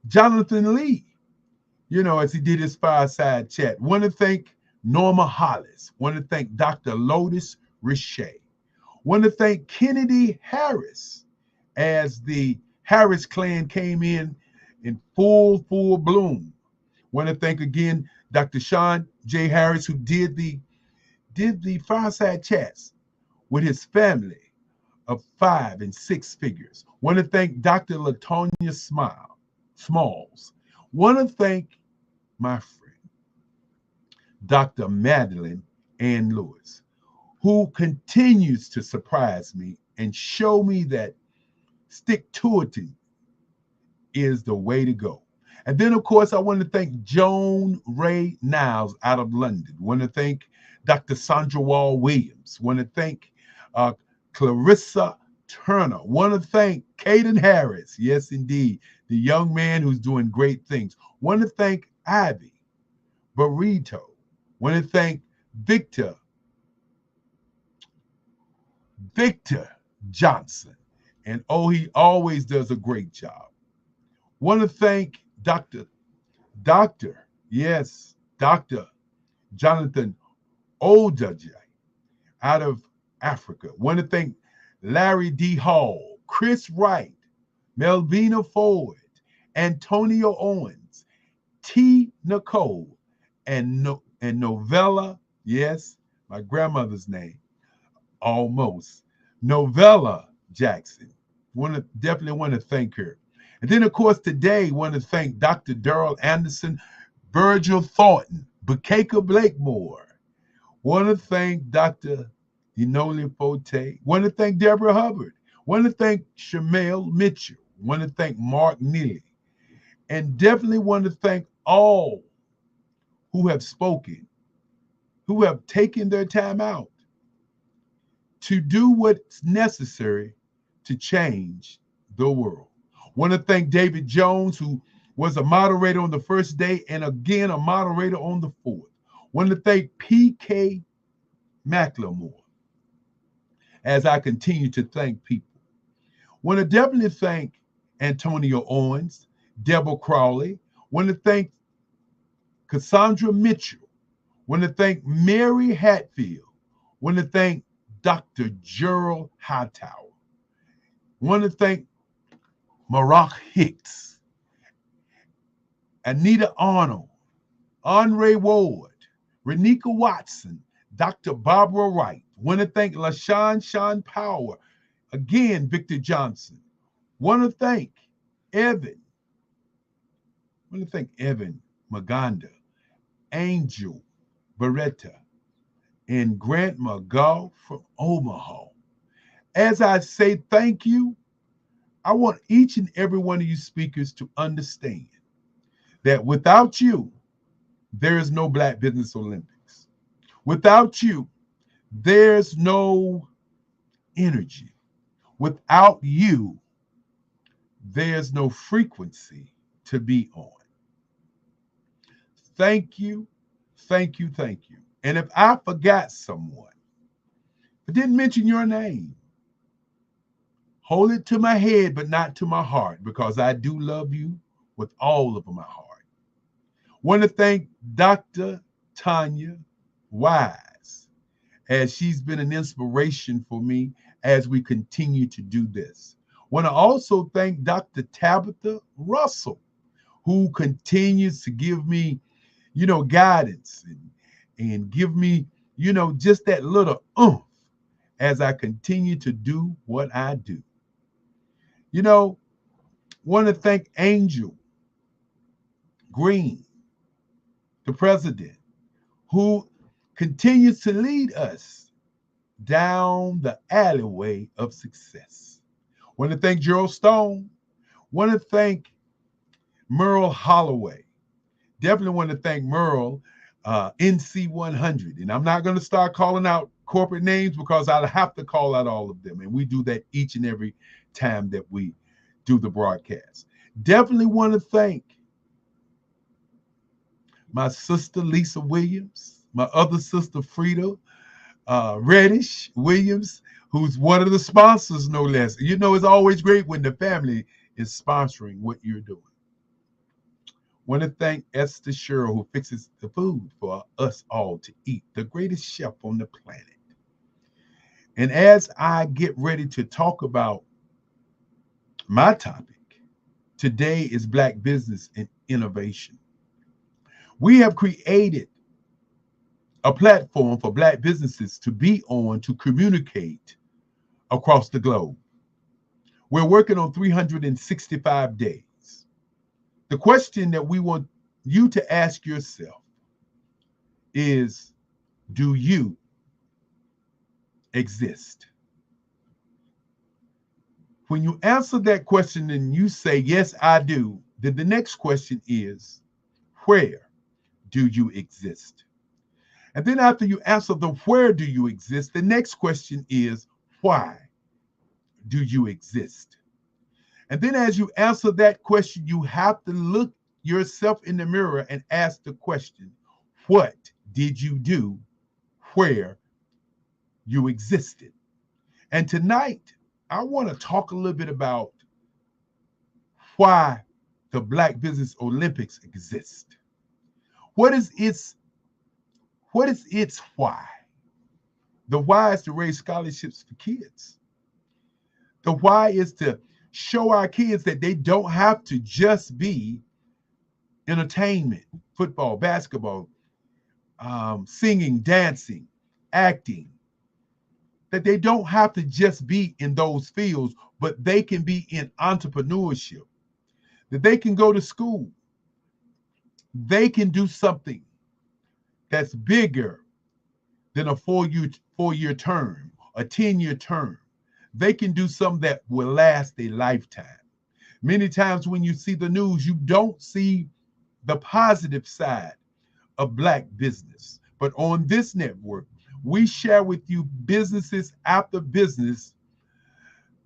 Jonathan Lee, you know, as he did his fireside chat. Want to thank Norma Hollis. Want to thank Dr. Lotus Richey. Want to thank Kennedy Harris as the Harris clan came in full bloom. Want to thank again Dr. Sean J. Harris, who did the fireside chats with his family of 5 and 6 figures. Want to thank Dr. Latonya Smalls. Want to thank my friend, Dr. Madeline Ann Lewis, who continues to surprise me and show me that stick-to-itiveness is the way to go. And then, of course, I want to thank Joan Ray Niles out of London. Want to thank Dr. Sandra Wall Williams. Want to thank Clarissa Turner. Want to thank Caden Harris. Yes, indeed, the young man who's doing great things. Want to thank Ivy Burrito. Want to thank Victor Johnson. And oh, he always does a great job. Want to thank Dr. Jonathan Odaje out of Africa. Want to thank Larry D. Hall, Chris Wright, Melvina Ford, Antonio Owens, T. Nicole, and Novella, yes, my grandmother's name, almost, Novella Jackson. Definitely want to thank her. And then, of course, today, want to thank Dr. Darrell Anderson, Virgil Thornton, Bakeka Blakemore. Want to thank Dr. Enoli Forte. Want to thank Deborah Hubbard. Want to thank Shamel Mitchell. Want to thank Mark Neely. And definitely want to thank all who have spoken, who have taken their time out to do what's necessary to change the world. Want to thank David Jones, who was a moderator on the first day and again a moderator on the fourth. Want to thank P.K. McLemore as I continue to thank people. Want to definitely thank Antonio Owens, Deborah Crowley. Want to thank Cassandra Mitchell. Want to thank Mary Hatfield. Want to thank Dr. Gerald Hightower. Want to thank Marak Hicks, Anita Arnold, Andre Ward, Renika Watson, Dr. Barbara Wright. Want to thank LaShawn Power. Again, Victor Johnson. Want to thank Evan. Want to thank Evan Maganda, Angel Beretta, and Grant McGaugh from Omaha. As I say thank you, I want each and every one of you speakers to understand that without you, there is no Black Business Olympics. Without you, there's no energy. Without you, there's no frequency to be on. Thank you, thank you, thank you. And if I forgot someone, I didn't mention your name, hold it to my head, but not to my heart, because I do love you with all of my heart. Want to thank Dr. Tanya Wise, as she's been an inspiration for me as we continue to do this. Want to also thank Dr. Tabitha Russell, who continues to give me, guidance and give me, just that little oomph as I continue to do what I do. Want to thank Angel Green, the president, who continues to lead us down the alleyway of success. Want to thank Gerald Stone. Want to thank Merle Holloway. Definitely want to thank Merle, NC100. And I'm not going to start calling out corporate names because I'll have to call out all of them. And we do that each and every time that we do the broadcast. Definitely want to thank my sister, Lisa Williams, my other sister, Frida Reddish Williams, who's one of the sponsors, no less. It's always great when the family is sponsoring what you're doing. Want to thank Esther Sherrill, who fixes the food for us all to eat, the greatest chef on the planet. And as I get ready to talk about my topic, today is Black Business and Innovation. We have created a platform for Black businesses to be on to communicate across the globe. We're working on 365 days. The question that we want you to ask yourself is, do you exist? When you answer that question and you say, yes, I do, then the next question is, where do you exist? And then after you answer the where do you exist, the next question is, why do you exist? And then as you answer that question, you have to look yourself in the mirror and ask the question, what did you do where you existed? And tonight, I want to talk a little bit about why the Black Business Olympics exist. What is its why? The why is to raise scholarships for kids. The why is to show our kids that they don't have to just be entertainment, football, basketball, singing, dancing, acting, that they don't have to just be in those fields, but they can be in entrepreneurship, that they can go to school. They can do something that's bigger than a four-year term, a 10-year term. They can do something that will last a lifetime. Many times when you see the news, you don't see the positive side of Black business. But on this network, we share with you businesses after business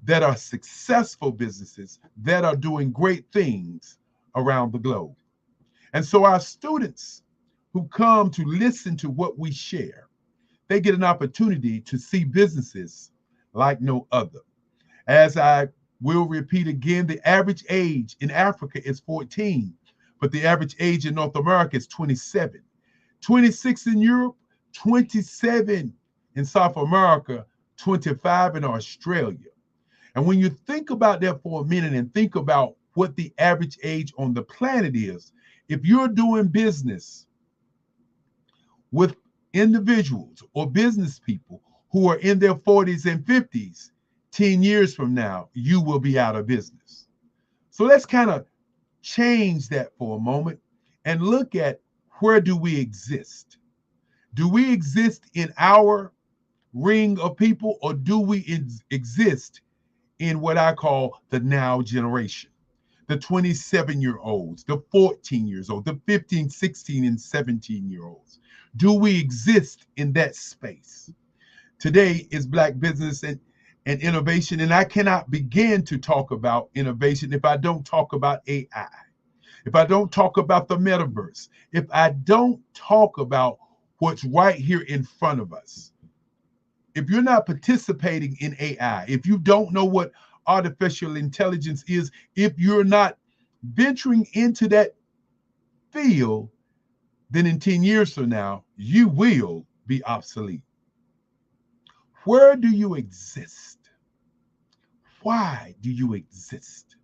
that are successful businesses that are doing great things around the globe. And so our students who come to listen to what we share, they get an opportunity to see businesses like no other. As I will repeat again, the average age in Africa is 14, but the average age in North America is 27. 26 in Europe, 27 in South America, 25 in Australia. And when you think about that for a minute and think about what the average age on the planet is, if you're doing business with individuals or business people who are in their 40s and 50s, 10 years from now, you will be out of business. So let's kind of change that for a moment and look at, where do we exist? Do we exist in our ring of people, or do we exist in what I call the now generation? The 27-year-olds, the 14 years old, the 15, 16, and 17-year-olds. Do we exist in that space? Today is Black Business and Innovation, and I cannot begin to talk about innovation if I don't talk about AI, if I don't talk about the metaverse, if I don't talk about what's right here in front of us. If you're not participating in AI, if you don't know what artificial intelligence is, if you're not venturing into that field, then in 10 years from now, you will be obsolete. Where do you exist? Why do you exist?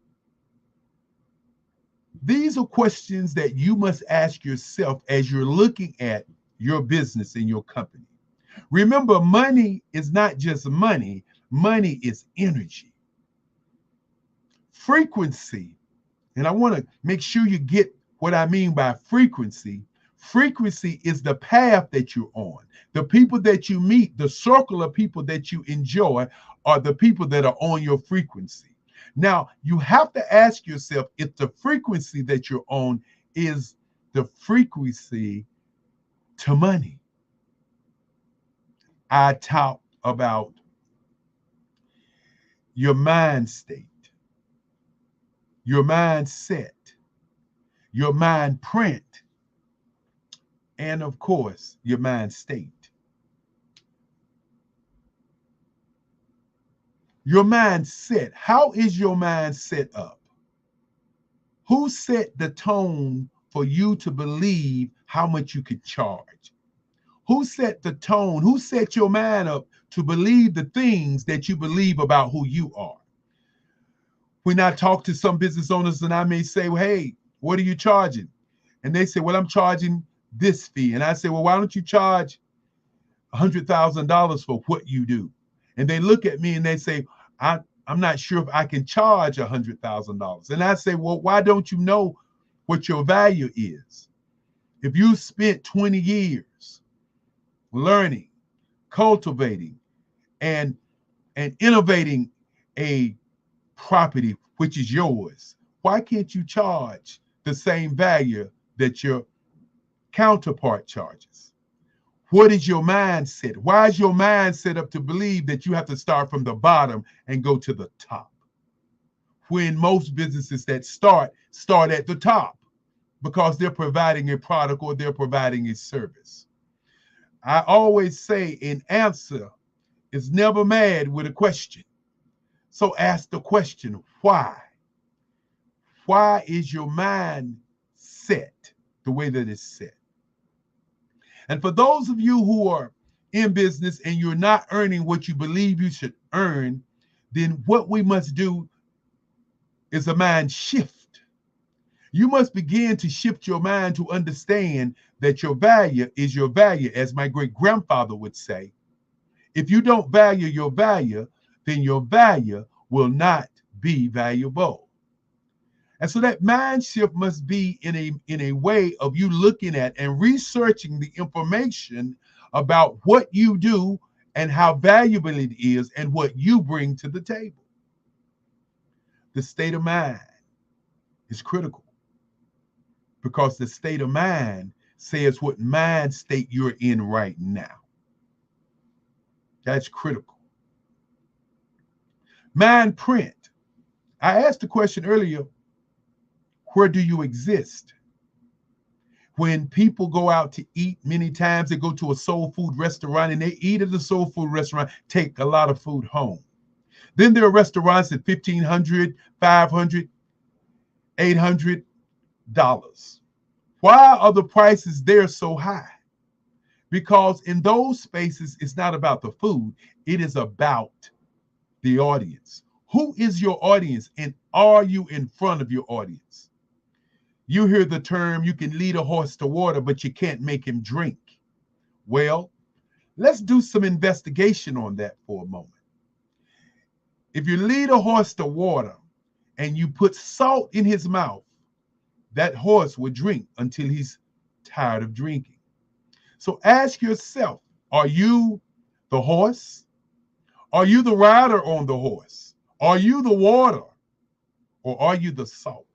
These are questions that you must ask yourself as you're looking at your business and your company. Remember, money is not just money. Money is energy. Frequency, and I want to make sure you get what I mean by frequency. Frequency is the path that you're on. The people that you meet, the circle of people that you enjoy, are the people that are on your frequency. Now, you have to ask yourself if the frequency that you're on is the frequency to money. I talk about your mind state, your mindset, your mind print, and of course, your mind state. Your mindset. How is your mind set up? Who set the tone for you to believe how much you could charge? Who set the tone? Who set your mind up to believe the things that you believe about who you are? When I talk to some business owners and I may say, well, hey, what are you charging? And they say, well, I'm charging this fee. And I say, well, why don't you charge $100,000 for what you do? And they look at me and they say, I'm not sure if I can charge $100,000. And I say, well, why don't you know what your value is? If you spent 20 years learning, cultivating, and innovating a property which is yours, why can't you charge the same value that your counterpart charges? What is your mindset? Why is your mind set up to believe that you have to start from the bottom and go to the top? When most businesses that start at the top because they're providing a product or they're providing a service. I always say an answer is never mad with a question. So ask the question, why? Why is your mind set the way that it's set? And for those of you who are in business and you're not earning what you believe you should earn, then what we must do is a mind shift. You must begin to shift your mind to understand that your value is your value, as my great-grandfather would say. If you don't value your value, then your value will not be valuable. And so that mind shift must be in a way of you looking at and researching the information about what you do and how valuable it is and what you bring to the table. The state of mind is critical because the state of mind says what mind state you're in right now. That's critical. Mind print. I asked the question earlier, where do you exist? When people go out to eat, many times they go to a soul food restaurant and they eat at the soul food restaurant, take a lot of food home. Then there are restaurants at $1,500, $500, $800. Why are the prices there so high? Because in those spaces, it's not about the food, it is about the audience. Who is your audience and are you in front of your audience? You hear the term, you can lead a horse to water, but you can't make him drink. Well, let's do some investigation on that for a moment. If you lead a horse to water and you put salt in his mouth, that horse will drink until he's tired of drinking. So ask yourself, are you the horse? Are you the rider on the horse? Are you the water? Or are you the salt?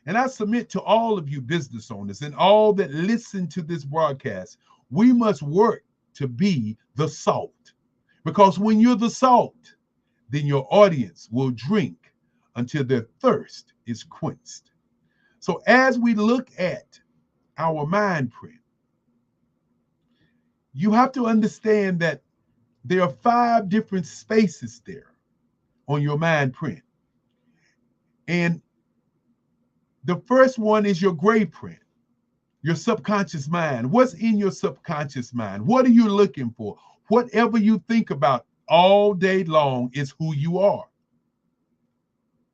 And I submit to all of you business owners and all that listen to this broadcast, we must work to be the salt. Because when you're the salt, then your audience will drink until their thirst is quenched. So as we look at our mind print, you have to understand that there are 5 different spaces there on your mind print. And the first one is your gray print, your subconscious mind. What's in your subconscious mind? What are you looking for? Whatever you think about all day long is who you are.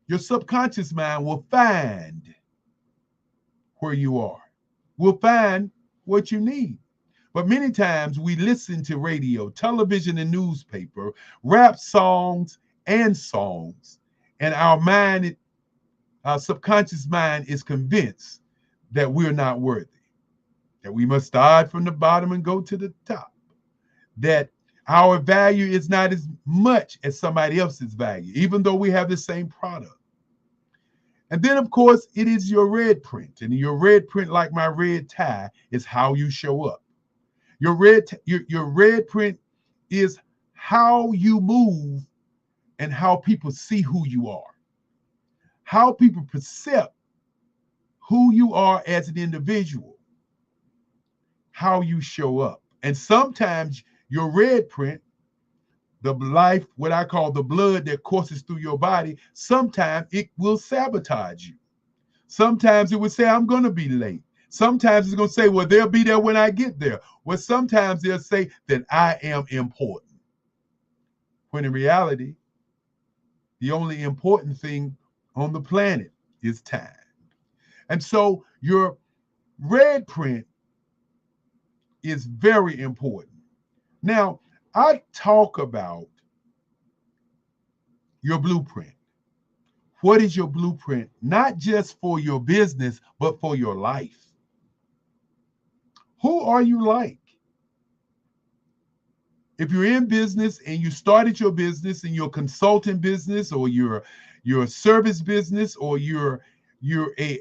Your subconscious mind will find where you are, will find what you need. But many times we listen to radio, television, and newspaper, rap songs, and our mind, our subconscious mind is convinced that we're not worthy, that we must start from the bottom and go to the top, that our value is not as much as somebody else's value, even though we have the same product. And then, of course, it is your red print. And your red print, like my red tie, is how you show up. Your red print is how you move and how people see who you are, how people perceive who you are as an individual, how you show up. And sometimes your red print, the life, what I call the blood that courses through your body, sometimes it will sabotage you. Sometimes it will say, I'm going to be late. Sometimes it's going to say, well, they'll be there when I get there. Well, sometimes they'll say that I am important. When in reality, the only important thing on the planet is time. And so your red print is very important. Now, I talk about your blueprint. What is your blueprint? Not just for your business, but for your life. Who are you like? If you're in business and you started your business and your consulting business, or your service business, or you're a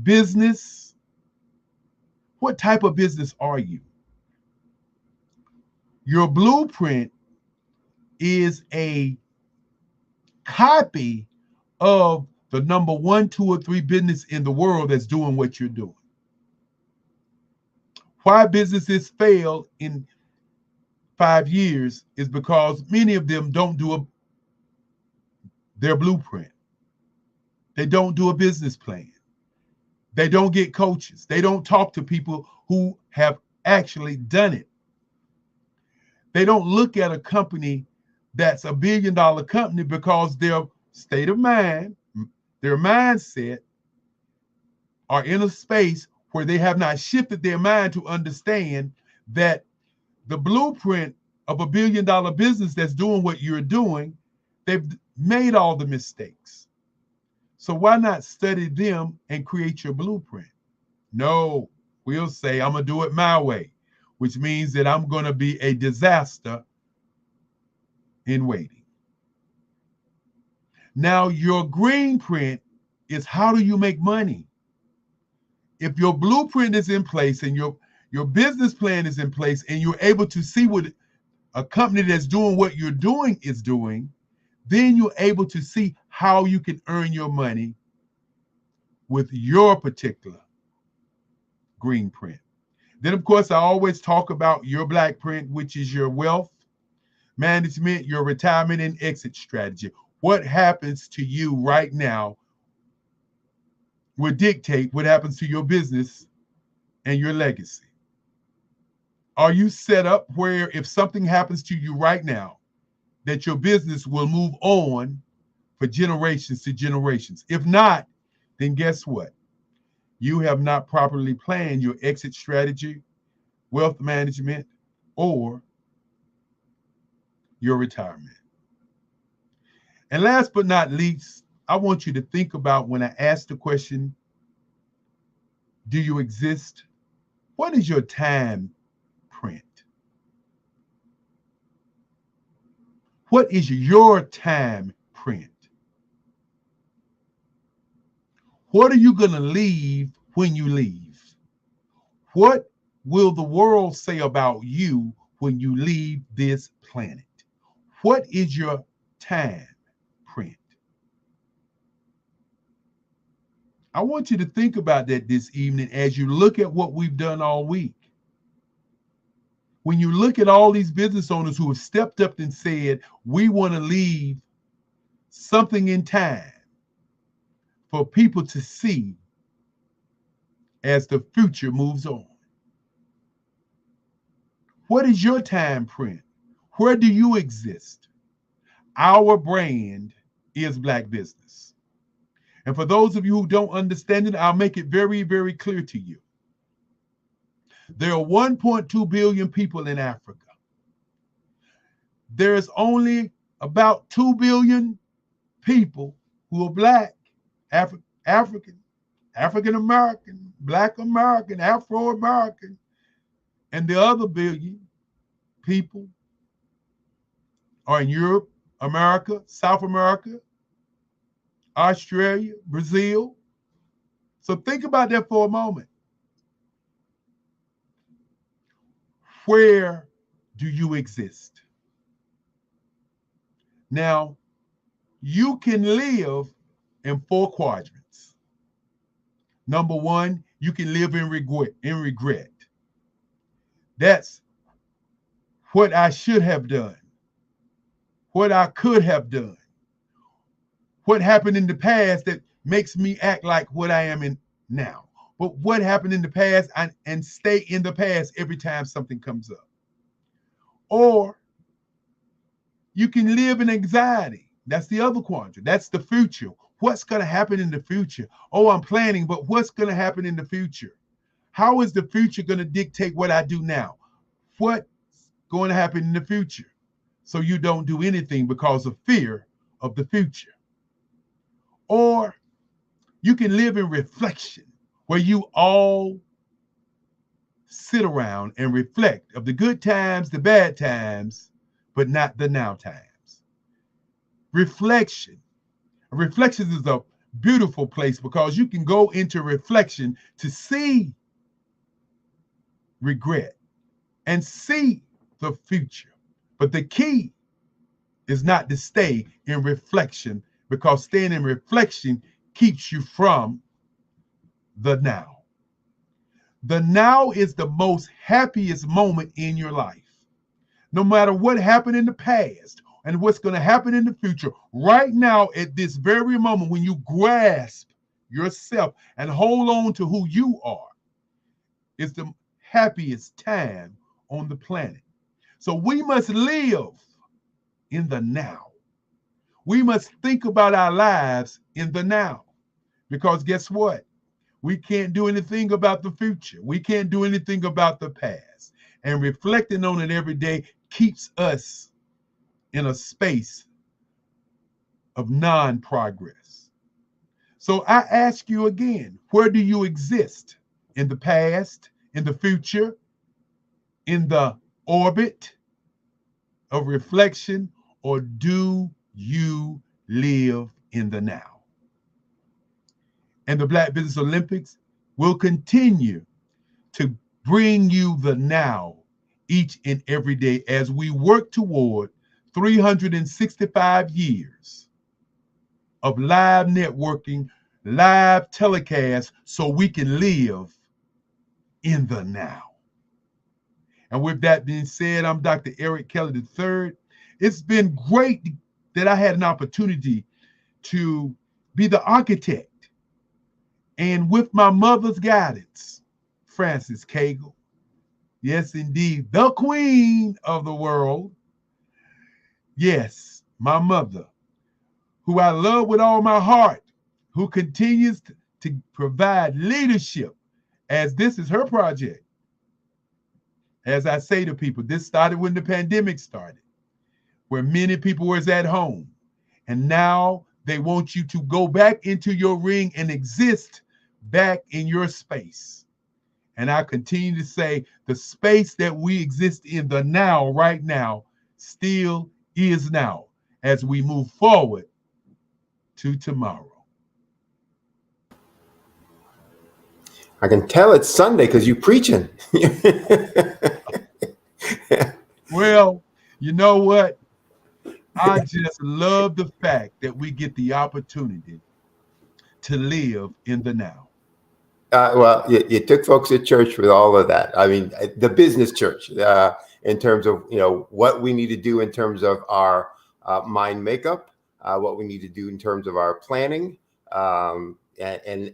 business, what type of business are you? Your blueprint is a copy of the number 1, 2, or 3 business in the world that's doing what you're doing. Why businesses fail in 5 years is because many of them don't do their blueprint. They don't do a business plan. They don't get coaches. They don't talk to people who have actually done it. They don't look at a company that's a $1 billion company because their state of mind, their mindset, are in a space where they have not shifted their mind to understand that the blueprint of a $1 billion business that's doing what you're doing, they've made all the mistakes. So why not study them and create your blueprint? No, we'll say, I'm going to do it my way, which means that I'm going to be a disaster in waiting. Now, your green print is, how do you make money? If your blueprint is in place and your business plan is in place, and you're able to see what a company that's doing what you're doing is doing, then you're able to see how you can earn your money with your particular green print. Then, of course, I always talk about your black print, which is your wealth management, your retirement and exit strategy. What happens to you right now will dictate what happens to your business and your legacy. Are you set up where if something happens to you right now, that your business will move on for generations to generations? If not, then guess what? You have not properly planned your exit strategy, wealth management, or your retirement. And last but not least, I want you to think about, when I ask the question, do you exist? What is your time print? What is your time print? What are you going to leave when you leave? What will the world say about you when you leave this planet? What is your time print? I want you to think about that this evening as you look at what we've done all week. When you look at all these business owners who have stepped up and said, we want to leave something in time for people to see as the future moves on. What is your time print? Where do you exist? Our brand is Black Business. And for those of you who don't understand it, I'll make it very, very clear to you. There are 1.2 billion people in Africa. There's only about 2 billion people who are Black, African, African-American, Black American, Afro-American, and the other billion people are in Europe, America, South America, Australia, Brazil. So think about that for a moment. Where do you exist? Now, you can live in 4 quadrants. Number 1, you can live in regret. That's what I should have done, what I could have done, what happened in the past that makes me act like what I am in now. But what happened in the past and stay in the past every time something comes up. Or you can live in anxiety. That's the other quadrant. That's the future. What's going to happen in the future? Oh, I'm planning, but what's going to happen in the future? How is the future going to dictate what I do now? What's going to happen in the future? so you don't do anything because of fear of the future. Or you can live in reflection, where you all sit around and reflect of the good times, the bad times, but not the now times. Reflection. Reflection is a beautiful place because you can go into reflection to see regret and see the future. But the key is not to stay in reflection, because staying in reflection keeps you from the now. The now is the most happiest moment in your life. No matter what happened in the past and what's going to happen in the future, right now at this very moment, when you grasp yourself and hold on to who you are, is the happiest time on the planet. So we must live in the now. We must think about our lives in the now, because guess what? We can't do anything about the future. We can't do anything about the past. And reflecting on it every day keeps us in a space of non-progress. So I ask you again, where do you exist? In the past, in the future, in the orbit of reflection, or do you live in the now? And the Black Business Olympics will continue to bring you the now each and every day as we work toward 365 years of live networking, live telecast, so we can live in the now. And with that being said, I'm Dr. Eric Kelly III. It's been great that I had an opportunity to be the architect, and with my mother's guidance, Frances Cagle, yes, indeed, the queen of the world. Yes, my mother, who I love with all my heart, who continues to provide leadership, as this is her project. As I say to people, this started when the pandemic started, where many people was at home. And now they want you to go back into your ring and exist back in your space. And I continue to say the space that we exist in, the now, right now, still is now as we move forward to tomorrow. I can tell it's Sunday because you're preaching. Well, you know what? I just love the fact that we get the opportunity to live in the now. Well, you took folks at church with all of that. I mean, the business church, in terms of, what we need to do in terms of our mind makeup, what we need to do in terms of our planning. And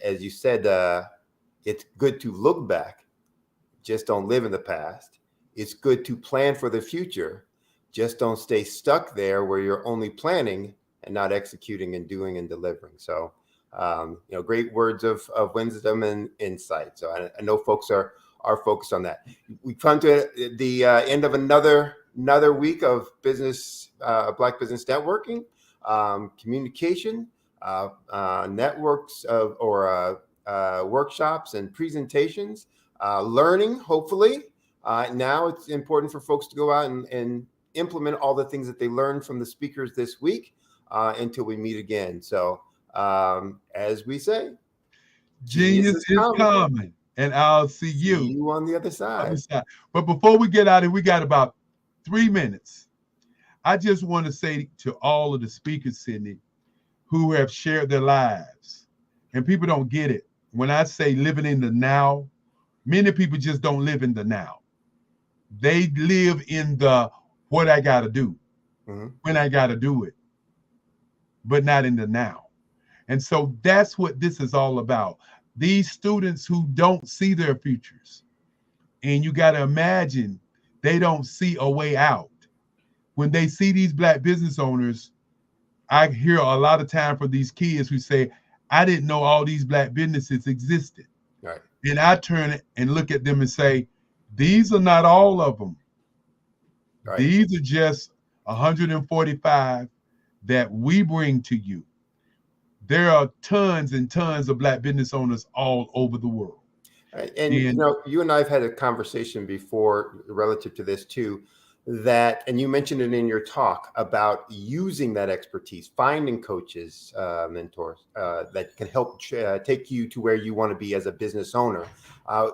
as you said, it's good to look back, just don't live in the past. It's good to plan for the future, just don't stay stuck there where you're only planning and not executing and doing and delivering. So, great words of wisdom and insight. So I know folks are focused on that. We come to the end of another week of business, Black Business Networking, communication, networks or workshops and presentations, learning, hopefully. Now it's important for folks to go out and implement all the things that they learned from the speakers this week until we meet again. So as we say, genius is coming, and I'll see you on the other side. But before we get out of here, we got about 3 minutes. I just want to say to all of the speakers, Sydney, who have shared their lives, and people don't get it. When I say living in the now, many people just don't live in the now. They live in the what I got to do, when I got to do it, but not in the now. And so that's what this is all about. These students who don't see their futures, and you got to imagine they don't see a way out. When they see these Black business owners, I hear a lot of time from these kids who say, I didn't know all these Black businesses existed. Right. And I turn and look at them and say, these are not all of them. Right. These are just 145 that we bring to you. There are tons and tons of Black business owners all over the world. And you know, you and I have had a conversation before relative to this too, that, and you mentioned it in your talk about using that expertise, finding coaches, mentors that can help take you to where you want to be as a business owner.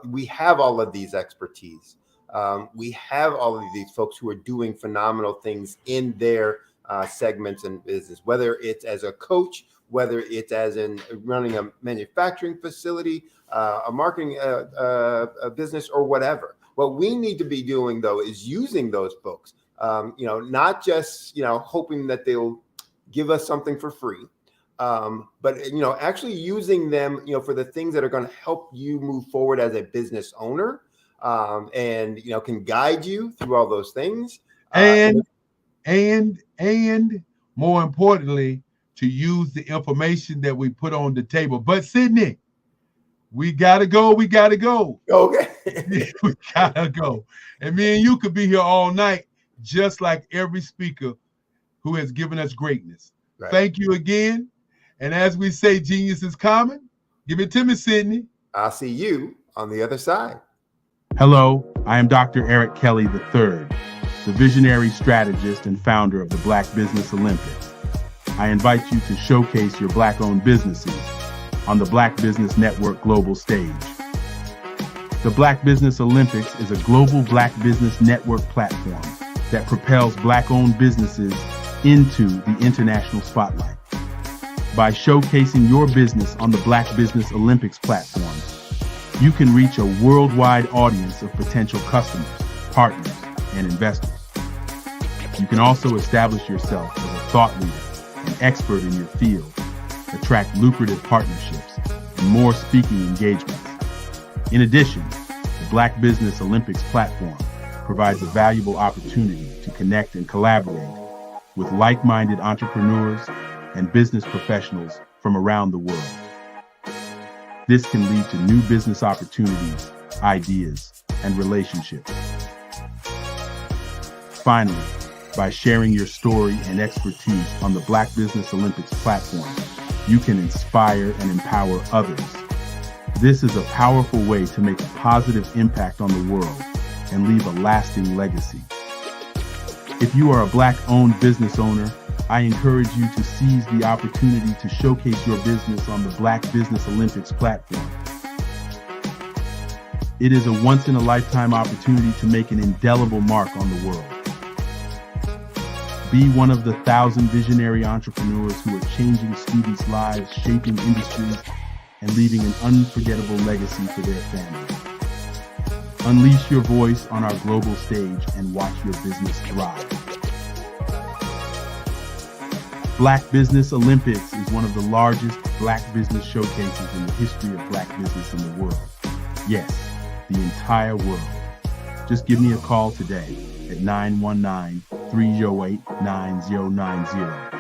We have all of these expertise. We have all of these folks who are doing phenomenal things in their segments and business, whether it's as a coach, whether it's as in running a manufacturing facility, a marketing a business, or whatever. What we need to be doing, though, is using those folks, you know, not just, you know, hoping that they'll give us something for free, but, you know, actually using them, you know, for the things that are going to help you move forward as a business owner, and, you know, can guide you through all those things. And more importantly, to use the information that we put on the table. But Sydney, we gotta go. Okay. We gotta go. And me and you could be here all night, just like every speaker who has given us greatness. Right. Thank you again. And as we say, genius is common. Give it to me, Sydney. I'll see you on the other side. Hello, I am Dr. Eric Kelly III, the visionary strategist and founder of the Black Business Olympics. I invite you to showcase your Black-owned businesses on the Black Business Network global stage. The Black Business Olympics is a global Black Business Network platform that propels Black-owned businesses into the international spotlight. By showcasing your business on the Black Business Olympics platform, you can reach a worldwide audience of potential customers, partners, and investors. You can also establish yourself as a thought leader, an expert in your field, attract lucrative partnerships, and more speaking engagements. In addition, the Black Business Olympics platform provides a valuable opportunity to connect and collaborate with like-minded entrepreneurs and business professionals from around the world. This can lead to new business opportunities, ideas, and relationships. Finally, by sharing your story and expertise on the Black Business Olympics platform, you can inspire and empower others. This is a powerful way to make a positive impact on the world and leave a lasting legacy. If you are a Black-owned business owner, I encourage you to seize the opportunity to showcase your business on the Black Business Olympics platform. It is a once-in-a-lifetime opportunity to make an indelible mark on the world. Be one of the 1,000 visionary entrepreneurs who are changing students' lives, shaping industries, and leaving an unforgettable legacy for their families. Unleash your voice on our global stage and watch your business thrive. Black Business Olympics is one of the largest Black business showcases in the history of Black business in the world. Yes, the entire world. Just give me a call today at 919-308-9090